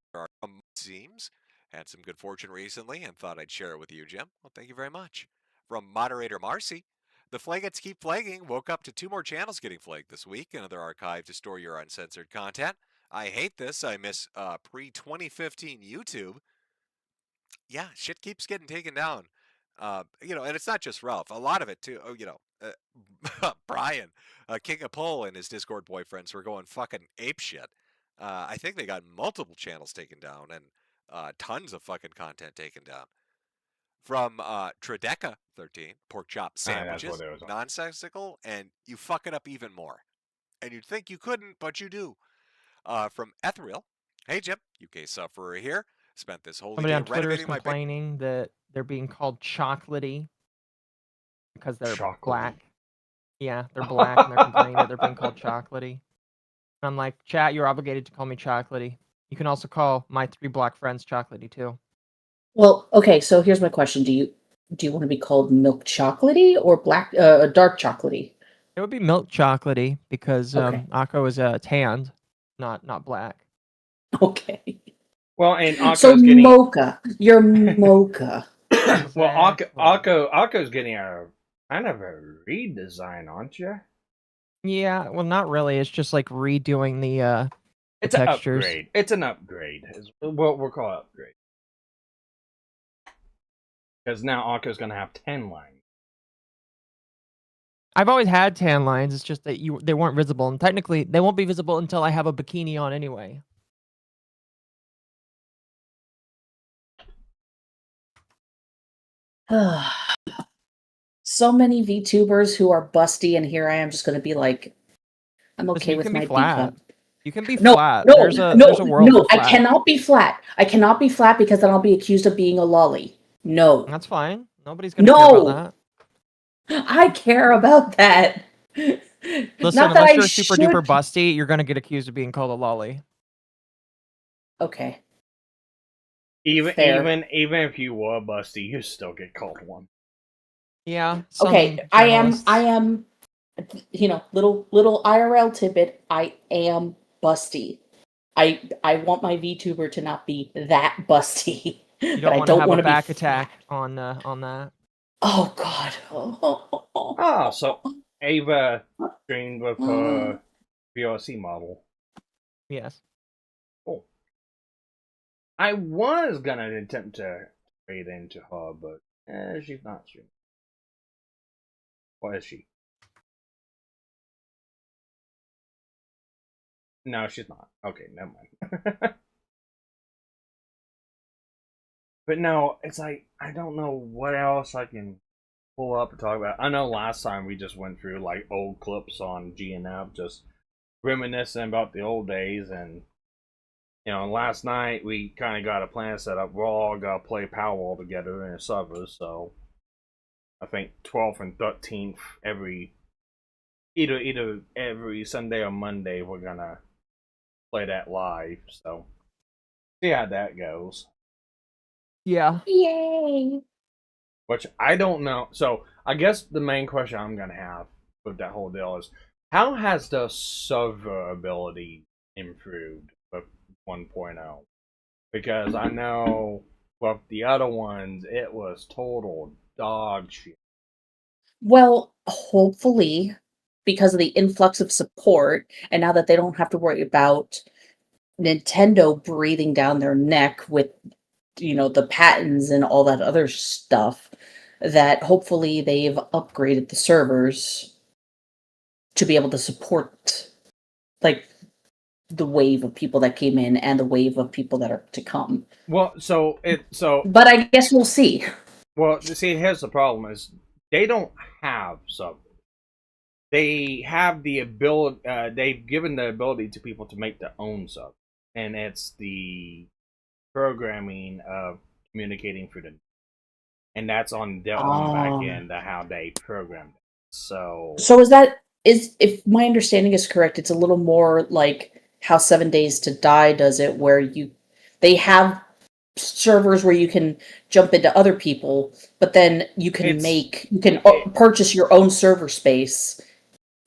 seems. Had some good fortune recently and thought I'd share it with you, Jim. Well, thank you very much. From moderator Marcy. The flaggets keep flagging. Woke up to 2 more channels getting flagged this week. Another archive to store your uncensored content. I hate this. I miss pre-2015 YouTube. Yeah, shit keeps getting taken down. You know, and it's not just Ralph. A lot of it, too. Oh, you know, Brian, King of Pole and his Discord boyfriends were going fucking apeshit. I think they got multiple channels taken down and tons of fucking content taken down. From Trideca13, pork chop sandwiches, nonsensical, and you fuck it up even more. And you'd think you couldn't, but you do. From Ethereal, hey Jim, UK sufferer here. Spent this whole Somebody day on Twitter is renovating my complaining that they're being called chocolatey because they're black. Yeah, they're black and they're complaining that they're being called chocolatey. And I'm like, chat, you're obligated to call me chocolatey. You can also call my 3 black friends chocolatey too. Well, okay, so here's my question. Do you want to be called milk chocolatey or dark chocolatey? It would be milk chocolatey because Okay. Akko is tanned, not black. Okay. Well, and Akko's So getting mocha. You're mocha. well, Akko's getting a kind of a redesign, aren't you? Yeah, well, not really. It's just like redoing the It's an textures. upgrade. It's an upgrade. Is what we'll call upgrade. Because now Akko's gonna have 10 lines. I've always had tan lines. It's just that they weren't visible, and technically they won't be visible until I have a bikini on anyway. So many VTubers who are busty, and here I am just going to be like, I'm Listen, okay you with can my be B flat. cup. You can be No, flat. no, There's a no, world no. of I flat. cannot be flat. I cannot be flat because then I'll be accused of being a lolly. No. That's fine. Nobody's gonna care about that. I care about that. Listen, Not that unless I you're super should. duper busty, you're gonna get accused of being called a lolly. Okay. Even Fair. if you were busty, you still get called one. Yeah. Okay. some I journalists- am. You know, little IRL tidbit. I am busty. I want my VTuber to not be that busty. You but don't I want to don't have want a to be. back attack on that. Oh God. Oh, so Ava streamed with her VRC model. Yes. Cool. I was gonna attempt to trade into her, but she's not streaming. Or is she? No, she's not. Okay, never mind. But no, it's like, I don't know what else I can pull up and talk about. I know last time we just went through like old clips on GNF, just reminiscing about the old days. And, you know, last night we kind of got a plan set up. We're all going to play Powerball together in a server. So I think 12th and 13th either every Sunday or Monday we're going to play that live. So see how that goes. Yeah. Yay. Which I don't know. So I guess the main question I'm gonna have with that whole deal is, how has the server ability improved with 1.0 because I know with the other ones it was total dog shit. Well, hopefully, because of the influx of support, and now that they don't have to worry about Nintendo breathing down their neck with, the patents and all that other stuff, that hopefully they've upgraded the servers to be able to support, like, the wave of people that came in and the wave of people that are to come. Well, But I guess we'll see. Well, see, here's the problem: is they don't have servers. They have the ability. They've given the ability to people to make their own server, and it's the programming of communicating through the, and that's on their own back end of how they program it. So If my understanding is correct, it's a little more like how 7 Days to Die does it, where they have servers where you can jump into other people, but then you can purchase your own server space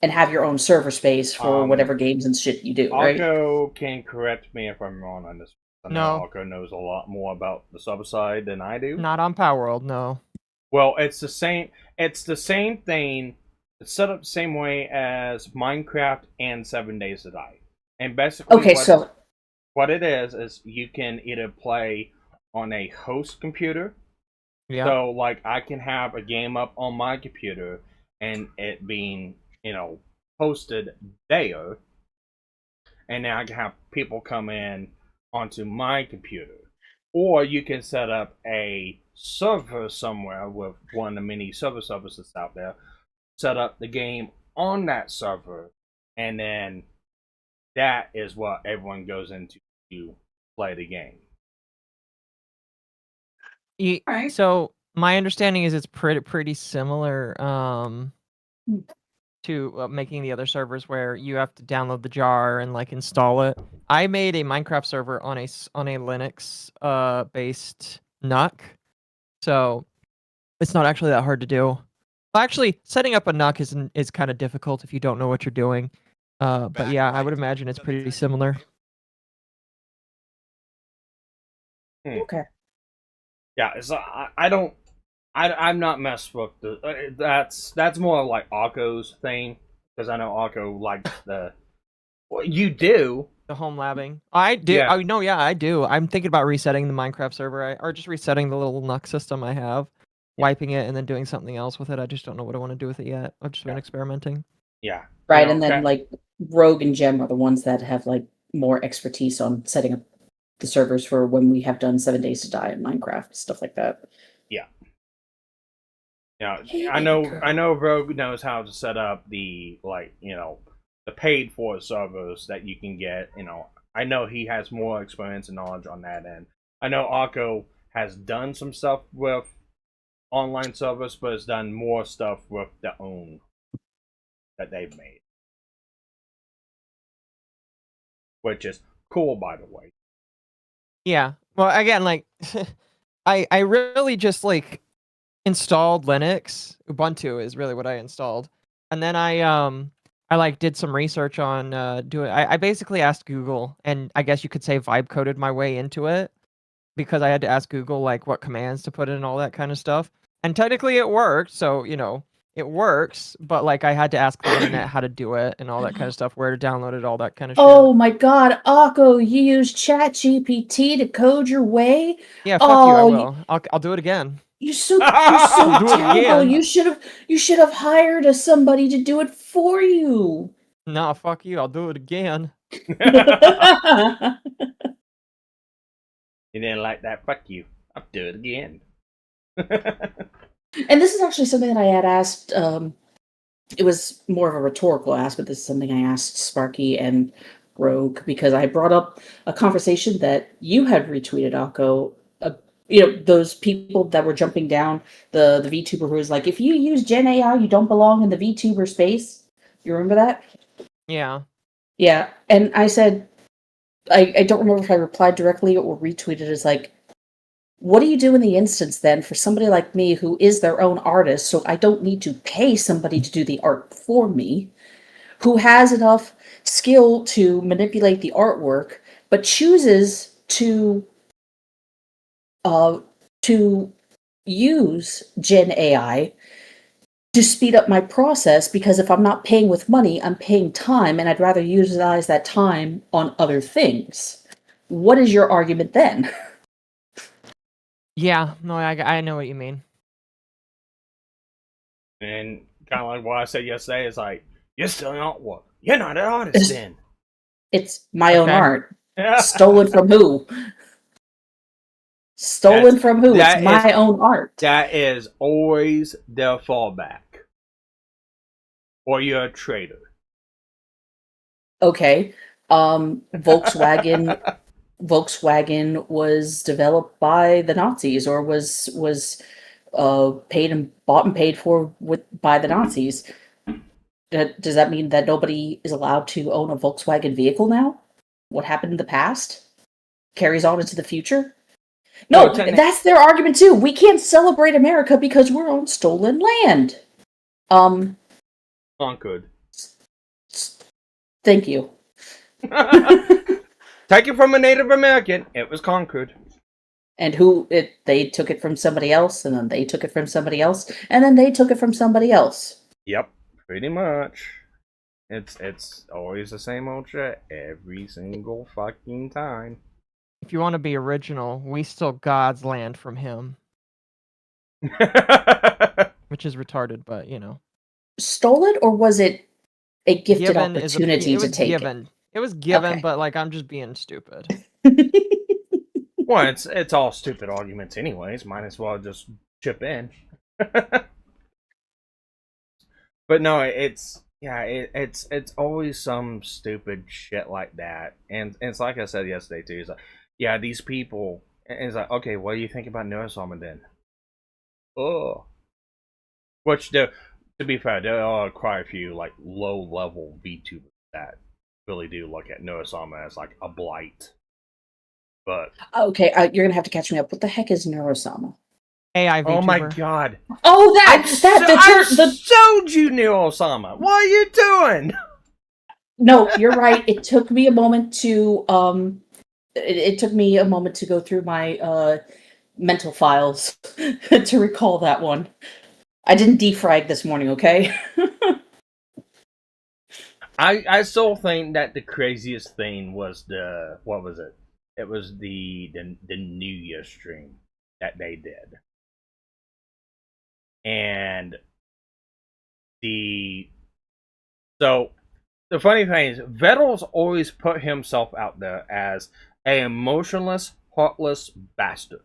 and have your own server space for whatever games and shit you do, right? Akko can correct me if I'm wrong on this. I know No. Akko knows a lot more about the sub side than I do. Not on Power World, no. Well, it's the same. It's the same thing. It's set up the same way as Minecraft and 7 Days to Die. And basically, what it is you can either play on a host computer. Yeah. So, like, I can have a game up on my computer and it being, hosted there. And then I can have people come in onto my computer. Or you can set up a server somewhere with one of the many server services out there. Set up the game on that server. And then that is what everyone goes into to play the game. So my understanding is it's pretty similar to making the other servers where you have to download the jar and like install it. I made a Minecraft server on a Linux based NUC, so it's not actually that hard to do. Actually, setting up a NUC is kind of difficult if you don't know what you're doing. But yeah, I would imagine it's pretty similar. Okay. Yeah, so I'm not messed with the. That's more like Akko's thing because I know Akko likes the. Well, you do the home labbing. I do. Yeah. Oh no, yeah, I do. I'm thinking about resetting the Minecraft server, or just resetting the little NUC system I have, wiping it, and then doing something else with it. I just don't know what I want to do with it yet. I've just been experimenting. Yeah. Right, and then like Rogue and Gem are the ones that have like more expertise on setting up the servers for when we have done 7 Days to Die in Minecraft, stuff like that. Yeah. Yeah, I know Rogue knows how to set up the the paid for servers that you can get, I know he has more experience and knowledge on that end. I know Akko has done some stuff with online servers, but has done more stuff with their own that they've made. Which is cool, by the way. Yeah. Well, again, like, I really just, like, installed Linux. Ubuntu is really what I installed. And then I like, did some research on doing... I basically asked Google, and I guess you could say vibe coded my way into it, because I had to ask Google, like, what commands to put in and all that kind of stuff. And technically it worked, so, it works, but like I had to ask the internet how to do it and all that kind of stuff, where to download it, all that kind of shit. Oh my god, Akko, you use ChatGPT to code your way? Yeah, fuck you, I will. I'll do it again. You're so terrible. You should have hired somebody to do it for you. Nah, fuck you, I'll do it again. You didn't like that? Fuck you. I'll do it again. And this is actually something that I had asked, it was more of a rhetorical ask, but this is something I asked Sparky and Rogue, because I brought up a conversation that you had retweeted, Akko. Those people that were jumping down, the VTuber who was like, if you use Gen AI, you don't belong in the VTuber space. You remember that? Yeah. Yeah, and I said, I don't remember if I replied directly or retweeted as like, what do you do in the instance then for somebody like me who is their own artist, so I don't need to pay somebody to do the art for me, who has enough skill to manipulate the artwork but chooses uh, to use Gen AI to speed up my process, because if I'm not paying with money, I'm paying time, and I'd rather utilize that time on other things. What is your argument then? Yeah, no, I know what you mean. And kind of like what I said yesterday, it's like, you're still not what? You're not an artist then. It's my own Okay. art. Stolen from who? Stolen from who? It's my own art. That is always their fallback. Or you're a traitor. Okay. Volkswagen was developed by the Nazis, or was paid and bought and paid for by the Nazis. Does that mean that nobody is allowed to own a Volkswagen vehicle now? What happened in the past carries on into the future? No, that's their argument too. We can't celebrate America because we're on stolen land. Conquered. Thank you. Take it from a Native American. It was conquered. And they took it from somebody else, and then they took it from somebody else, and then they took it from somebody else. Yep, pretty much. It's always the same old shit every single fucking time. If you want to be original, we stole God's land from him. Which is retarded, but you know. Stole it, or was it a gifted Given opportunity to take given. it? It was given, Okay. but like I'm just being stupid. Well, it's all stupid arguments anyways. Might as well just chip in. But no, it's always some stupid shit like that. And it's like I said yesterday too. It's like, yeah, these people. And it's like, okay, what do you think about Neurosalmon then? Oh, which to be fair, there are quite a few like low level VTubers that really do look at Neurosalmon as like a blight. But Okay, you're gonna have to catch me up. What the heck is Neurosama? AI VTuber. oh my god! Oh, I showed you Neurosama. What are you doing? No, you're right. It took me a moment to it took me a moment to go through my mental files to recall that one. I didn't defrag this morning, okay? I still think that the craziest thing was what was it? It was the New Year stream that they did. And so the funny thing is, Vettel's always put himself out there as a emotionless, heartless bastard.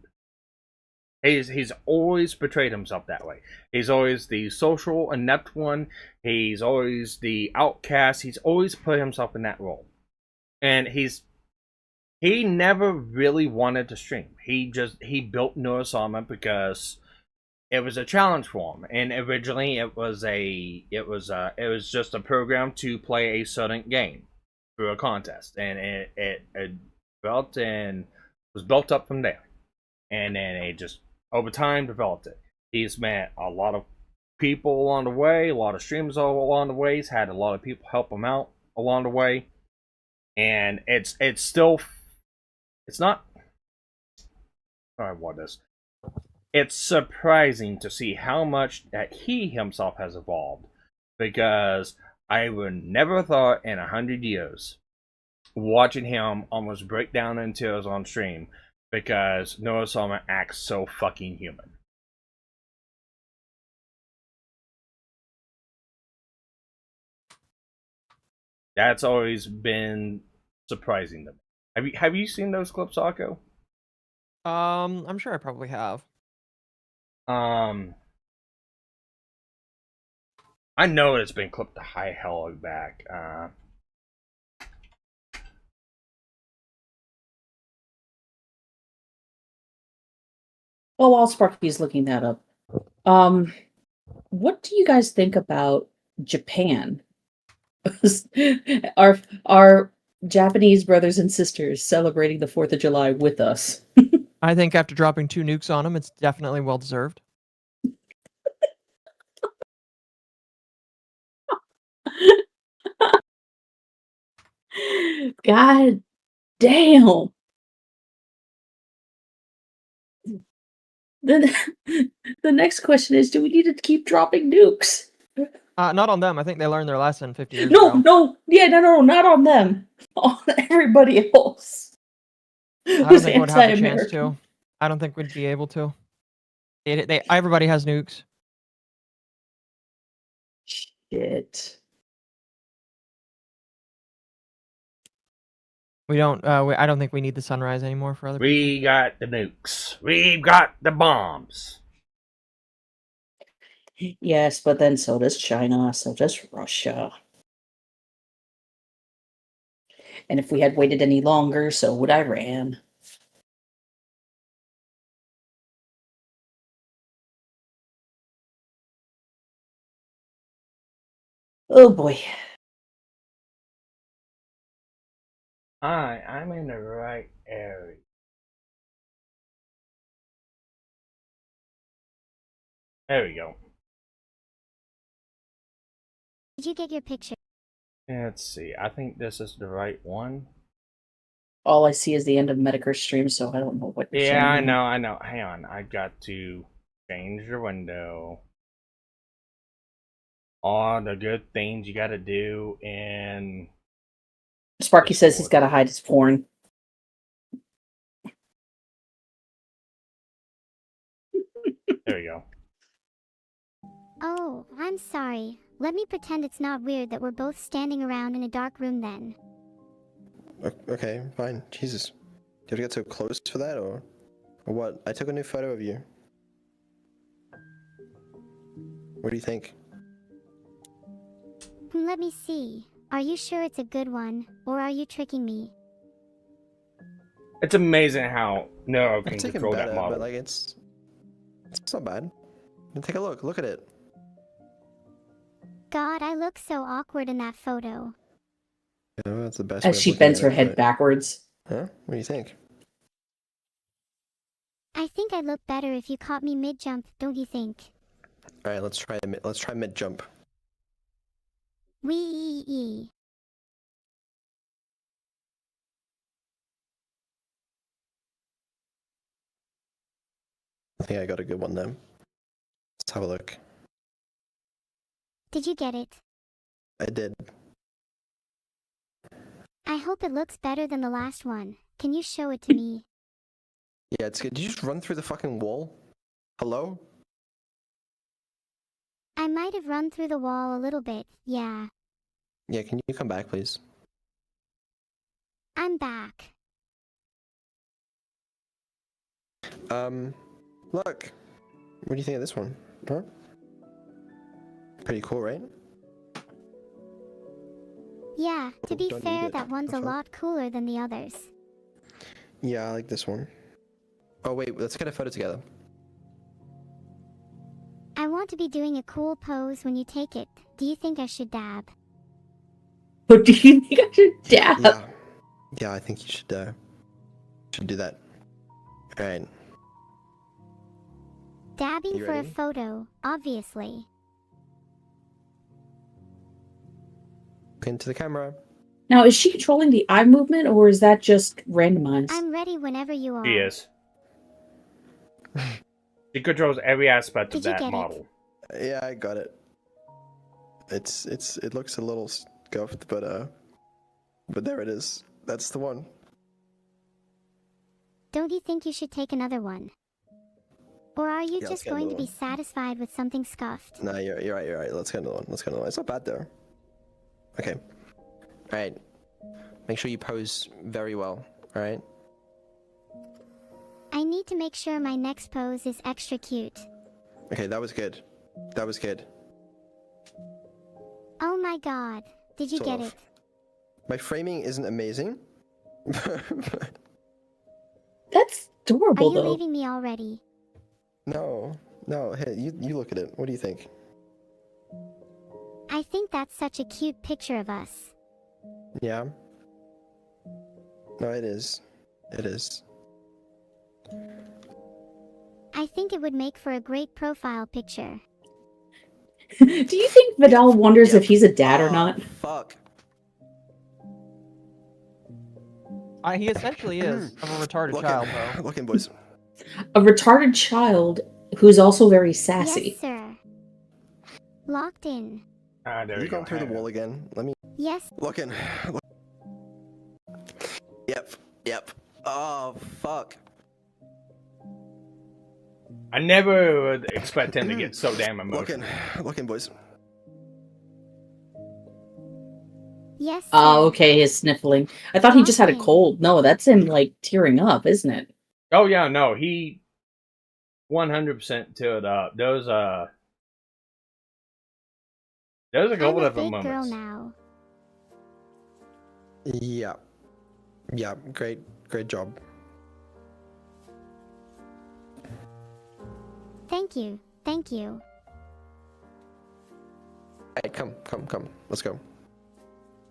He's always portrayed himself that way. He's always the social inept one. He's always the outcast. He's always put himself in that role. And he never really wanted to stream. He built Neurosama because it was a challenge for him. And originally it was just a program to play a certain game through a contest. And it developed and was built up from there. And then it just over time developed it. He's met a lot of people along the way, a lot of streamers along the way. He's had a lot of people help him out along the way. And it's not. Alright, what is? It's surprising to see how much that he himself has evolved, because I would never thought in 100 years watching him almost break down in tears on stream because Neurosama acts so fucking human. That's always been surprising to me. Have you seen those clips, Akko? I'm sure I probably have. I know it's been clipped to high hell back. Well, while Sparky's looking that up, what do you guys think about Japan? our Japanese brothers and sisters celebrating the 4th of July with us. I think after dropping 2 nukes on him, it's definitely well deserved. God Damn. Then the next question is, do we need to keep dropping nukes? Not on them. I think they learned their lesson 50 years No, ago. no, yeah, no, not on them. On everybody else. I don't Who's think we'd have the chance anti-American. to. I don't think we'd be able to. Everybody has nukes. Shit. We don't. I don't think we need the sunrise anymore for other people. We got the nukes. We've got the bombs. Yes, but then so does China, so does Russia. And if we had waited any longer, so would Iran. Oh boy. I'm in the right area. There we go. Did you get your picture? Let's see. I think this is the right one. All I see is the end of Metokur stream, so I don't know what you're Yeah, I saying. know. Hang on. I got to change the window. All the good things you gotta do in... Sparky says he's gotta hide his porn. There we go. Oh, I'm sorry. Let me pretend it's not weird that we're both standing around in a dark room then. Okay, fine. Jesus. Do you have to get so close for that, or what? I took a new photo of you. What do you think? Let me see. Are you sure it's a good one, or are you tricking me? It's amazing how Nero can I've taken control better, that model. but like it's not bad. Take a look. Look at it. God, I look so awkward in that photo. Yeah, well, that's the best. As she bends her head backwards. Huh? What do you think? I think I'd look better if you caught me mid-jump, don't you think? All right, let's try mid jump. Wee. I think I got a good one then. Let's have a look. Did you get it? I did. I hope it looks better than the last one. Can you show it to me? Yeah, it's good. Did you just run through the fucking wall? Hello? I might have run through the wall a little bit, yeah. Yeah, can you come back, please? I'm back. Look. What do you think of this one? Huh? Pretty cool, right? Yeah, to be Don't fair, need it. that one's a That's fine. lot cooler than the others. Yeah, I like this one. Oh wait, let's get a photo together. I want to be doing a cool pose when you take it. Do you think I should dab? What do you think I should dab? Yeah. Yeah, I think you should do that. Alright. Dabbing You for a ready? photo, obviously. Look into the camera. Now, is she controlling the eye movement, or is that just randomized? I'm ready whenever you are. She is. She controls every aspect of Did you that get it? model. Yeah, I got it. It looks a little scuffed, but there it is. That's the one. Don't you think you should take another one? Or are you Yeah, let's just get going to another be satisfied with something scuffed? No, you're right. Let's get another one. It's not bad though. Okay. Alright. Make sure you pose very well, alright? I need to make sure my next pose is extra cute. Okay, that was good. That was good. Oh my god, did you Sort get of. it? My framing isn't amazing. That's Are adorable, you though. leaving me already? No, hey, you look at it. What do you think? I think that's such a cute picture of us. Yeah? No, it is. It is. I think it would make for a great profile picture. Do you think Vidal wonders if he's a dad or not? Fuck. He essentially is of a retarded child, though. Look in, boys. A retarded child who's also very sassy. Yes, sir. Locked in. Ah, there you you go. gone through the wall again? Let me. Yes. Look in. Yep. Oh fuck. I never would expect him to get so damn emotional. Look in, boys. Yes. Oh, okay, his sniffling. I thought he just had a cold. No, that's him, like, tearing up, isn't it? Oh yeah, no, he 100% teared up. There's a couple I'm a different big girl moments. now. Yeah. Yeah. Great job. Thank you. Thank you. Hey, come. Let's go.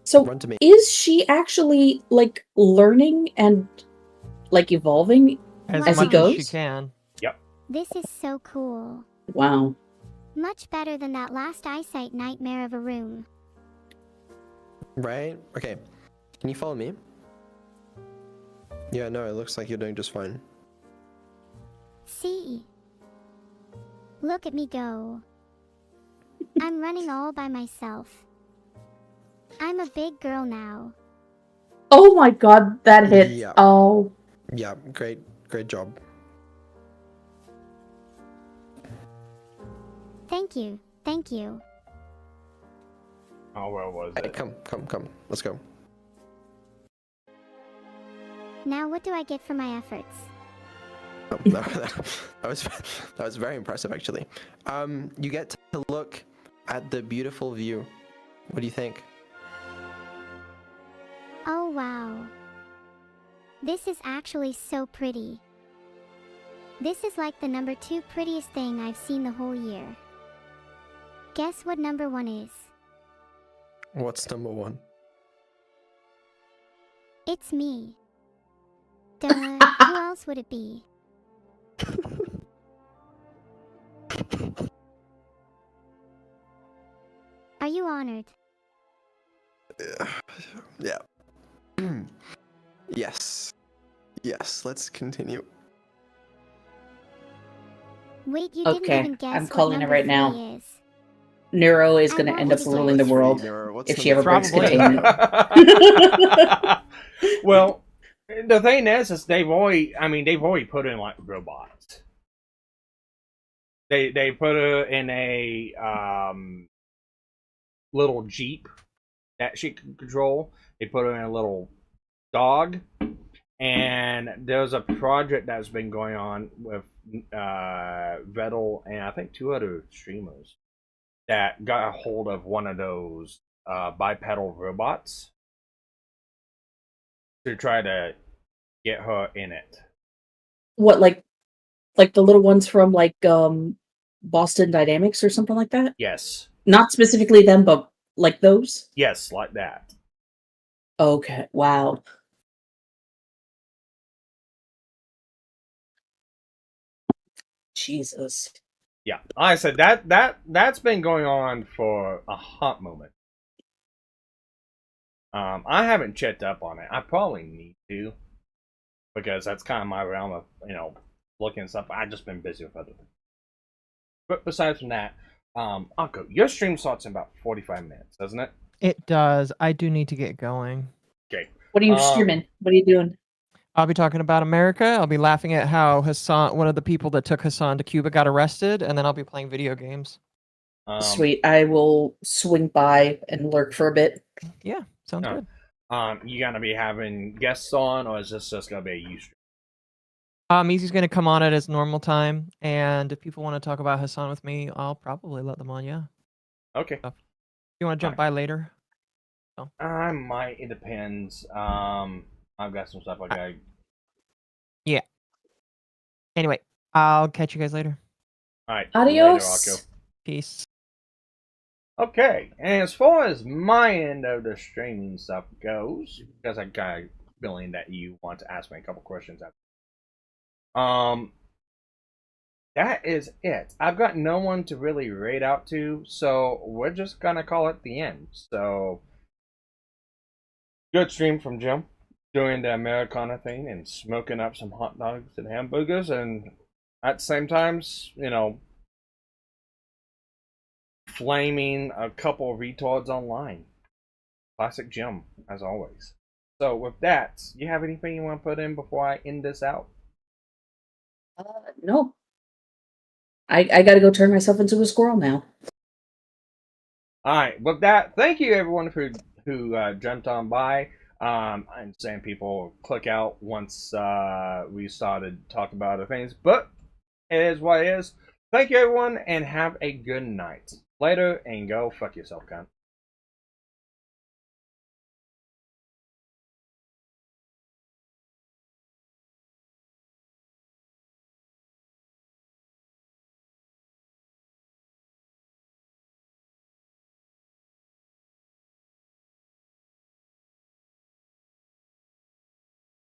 So, Run to me. is she actually, like, learning and, like, evolving As as he much goes? as she can. Yep. This is so cool. Wow. Much better than that last eyesight nightmare of a room. Right? Okay. Can you follow me? Yeah, no, it looks like you're doing just fine. See? Look at me go. I'm running all by myself. I'm a big girl now. Oh my god, that hit. Yeah. Oh. Yeah, great job. Thank you. Thank you. Oh, where was Hey, it? come. Let's go. Now what do I get for my efforts? Oh, no, that was very impressive, actually. You get to look at the beautiful view. What do you think? Oh wow. This is actually so pretty. This is like the number 2 prettiest thing I've seen the whole year. Guess what number 1 is? What's number 1? It's me. Duh, who else would it be? Are you honored? Yeah. Yes. Let's continue. Wait, you didn't Okay, even guess I'm what calling it number right 3 now. is. Neuro is I going to want end you up to ruling the guess. world Neuro, what's if the she ever breaks Probably. containment. Well, the thing is they've already put in like robots. They put her in a little Jeep that she can control. They put her in a little dog, and there's a project that's been going on with Vettel and I think 2 other streamers that got a hold of one of those bipedal robots to try to get her in it. What, like the little ones from, like, Boston Dynamics or something like that? Yes. Not specifically them, but like those? Yes, like that. Okay, wow. Jesus. Yeah, like I said, that's been going on for a hot moment. I haven't checked up on it. I probably need to, because that's kind of my realm of looking at stuff. I've just been busy with other things. But besides from that, Anko, your stream starts in about 45 minutes, doesn't it? It does. I do need to get going. Okay. What are you streaming? What are you doing? I'll be talking about America. I'll be laughing at how Hassan, one of the people that took Hassan to Cuba, got arrested, and then I'll be playing video games. Sweet. I will swing by and lurk for a bit. Yeah, sounds good. You gonna be having guests on, or is this just gonna be a you stream? Easy's gonna come on at his normal time, and if people want to talk about Hassan with me, I'll probably let them on. Yeah. Okay. You want to jump by later? I might. It depends. I've got some stuff I got. Yeah. Anyway, I'll catch you guys later. All right. Adios. Later, Akko. Peace. Okay, and as far as my end of the streaming stuff goes, because I got a feeling that you want to ask me a couple questions. That is it. I've got no one to really raid out to, so we're just gonna call it the end. So, good stream from Jim. doing the Americana thing and smoking up some hot dogs and hamburgers, and at the same time, you know, flaming a couple of retards online. Classic Jim, as always. So with that, you have anything you want to put in before I end this out? No. I gotta go turn myself into a squirrel now. Alright, with that, thank you everyone who jumped on by. I'm saying people click out once we started talking about other things, but it is what it is. Thank you everyone, and have a good night. Later, and go fuck yourself, cunt.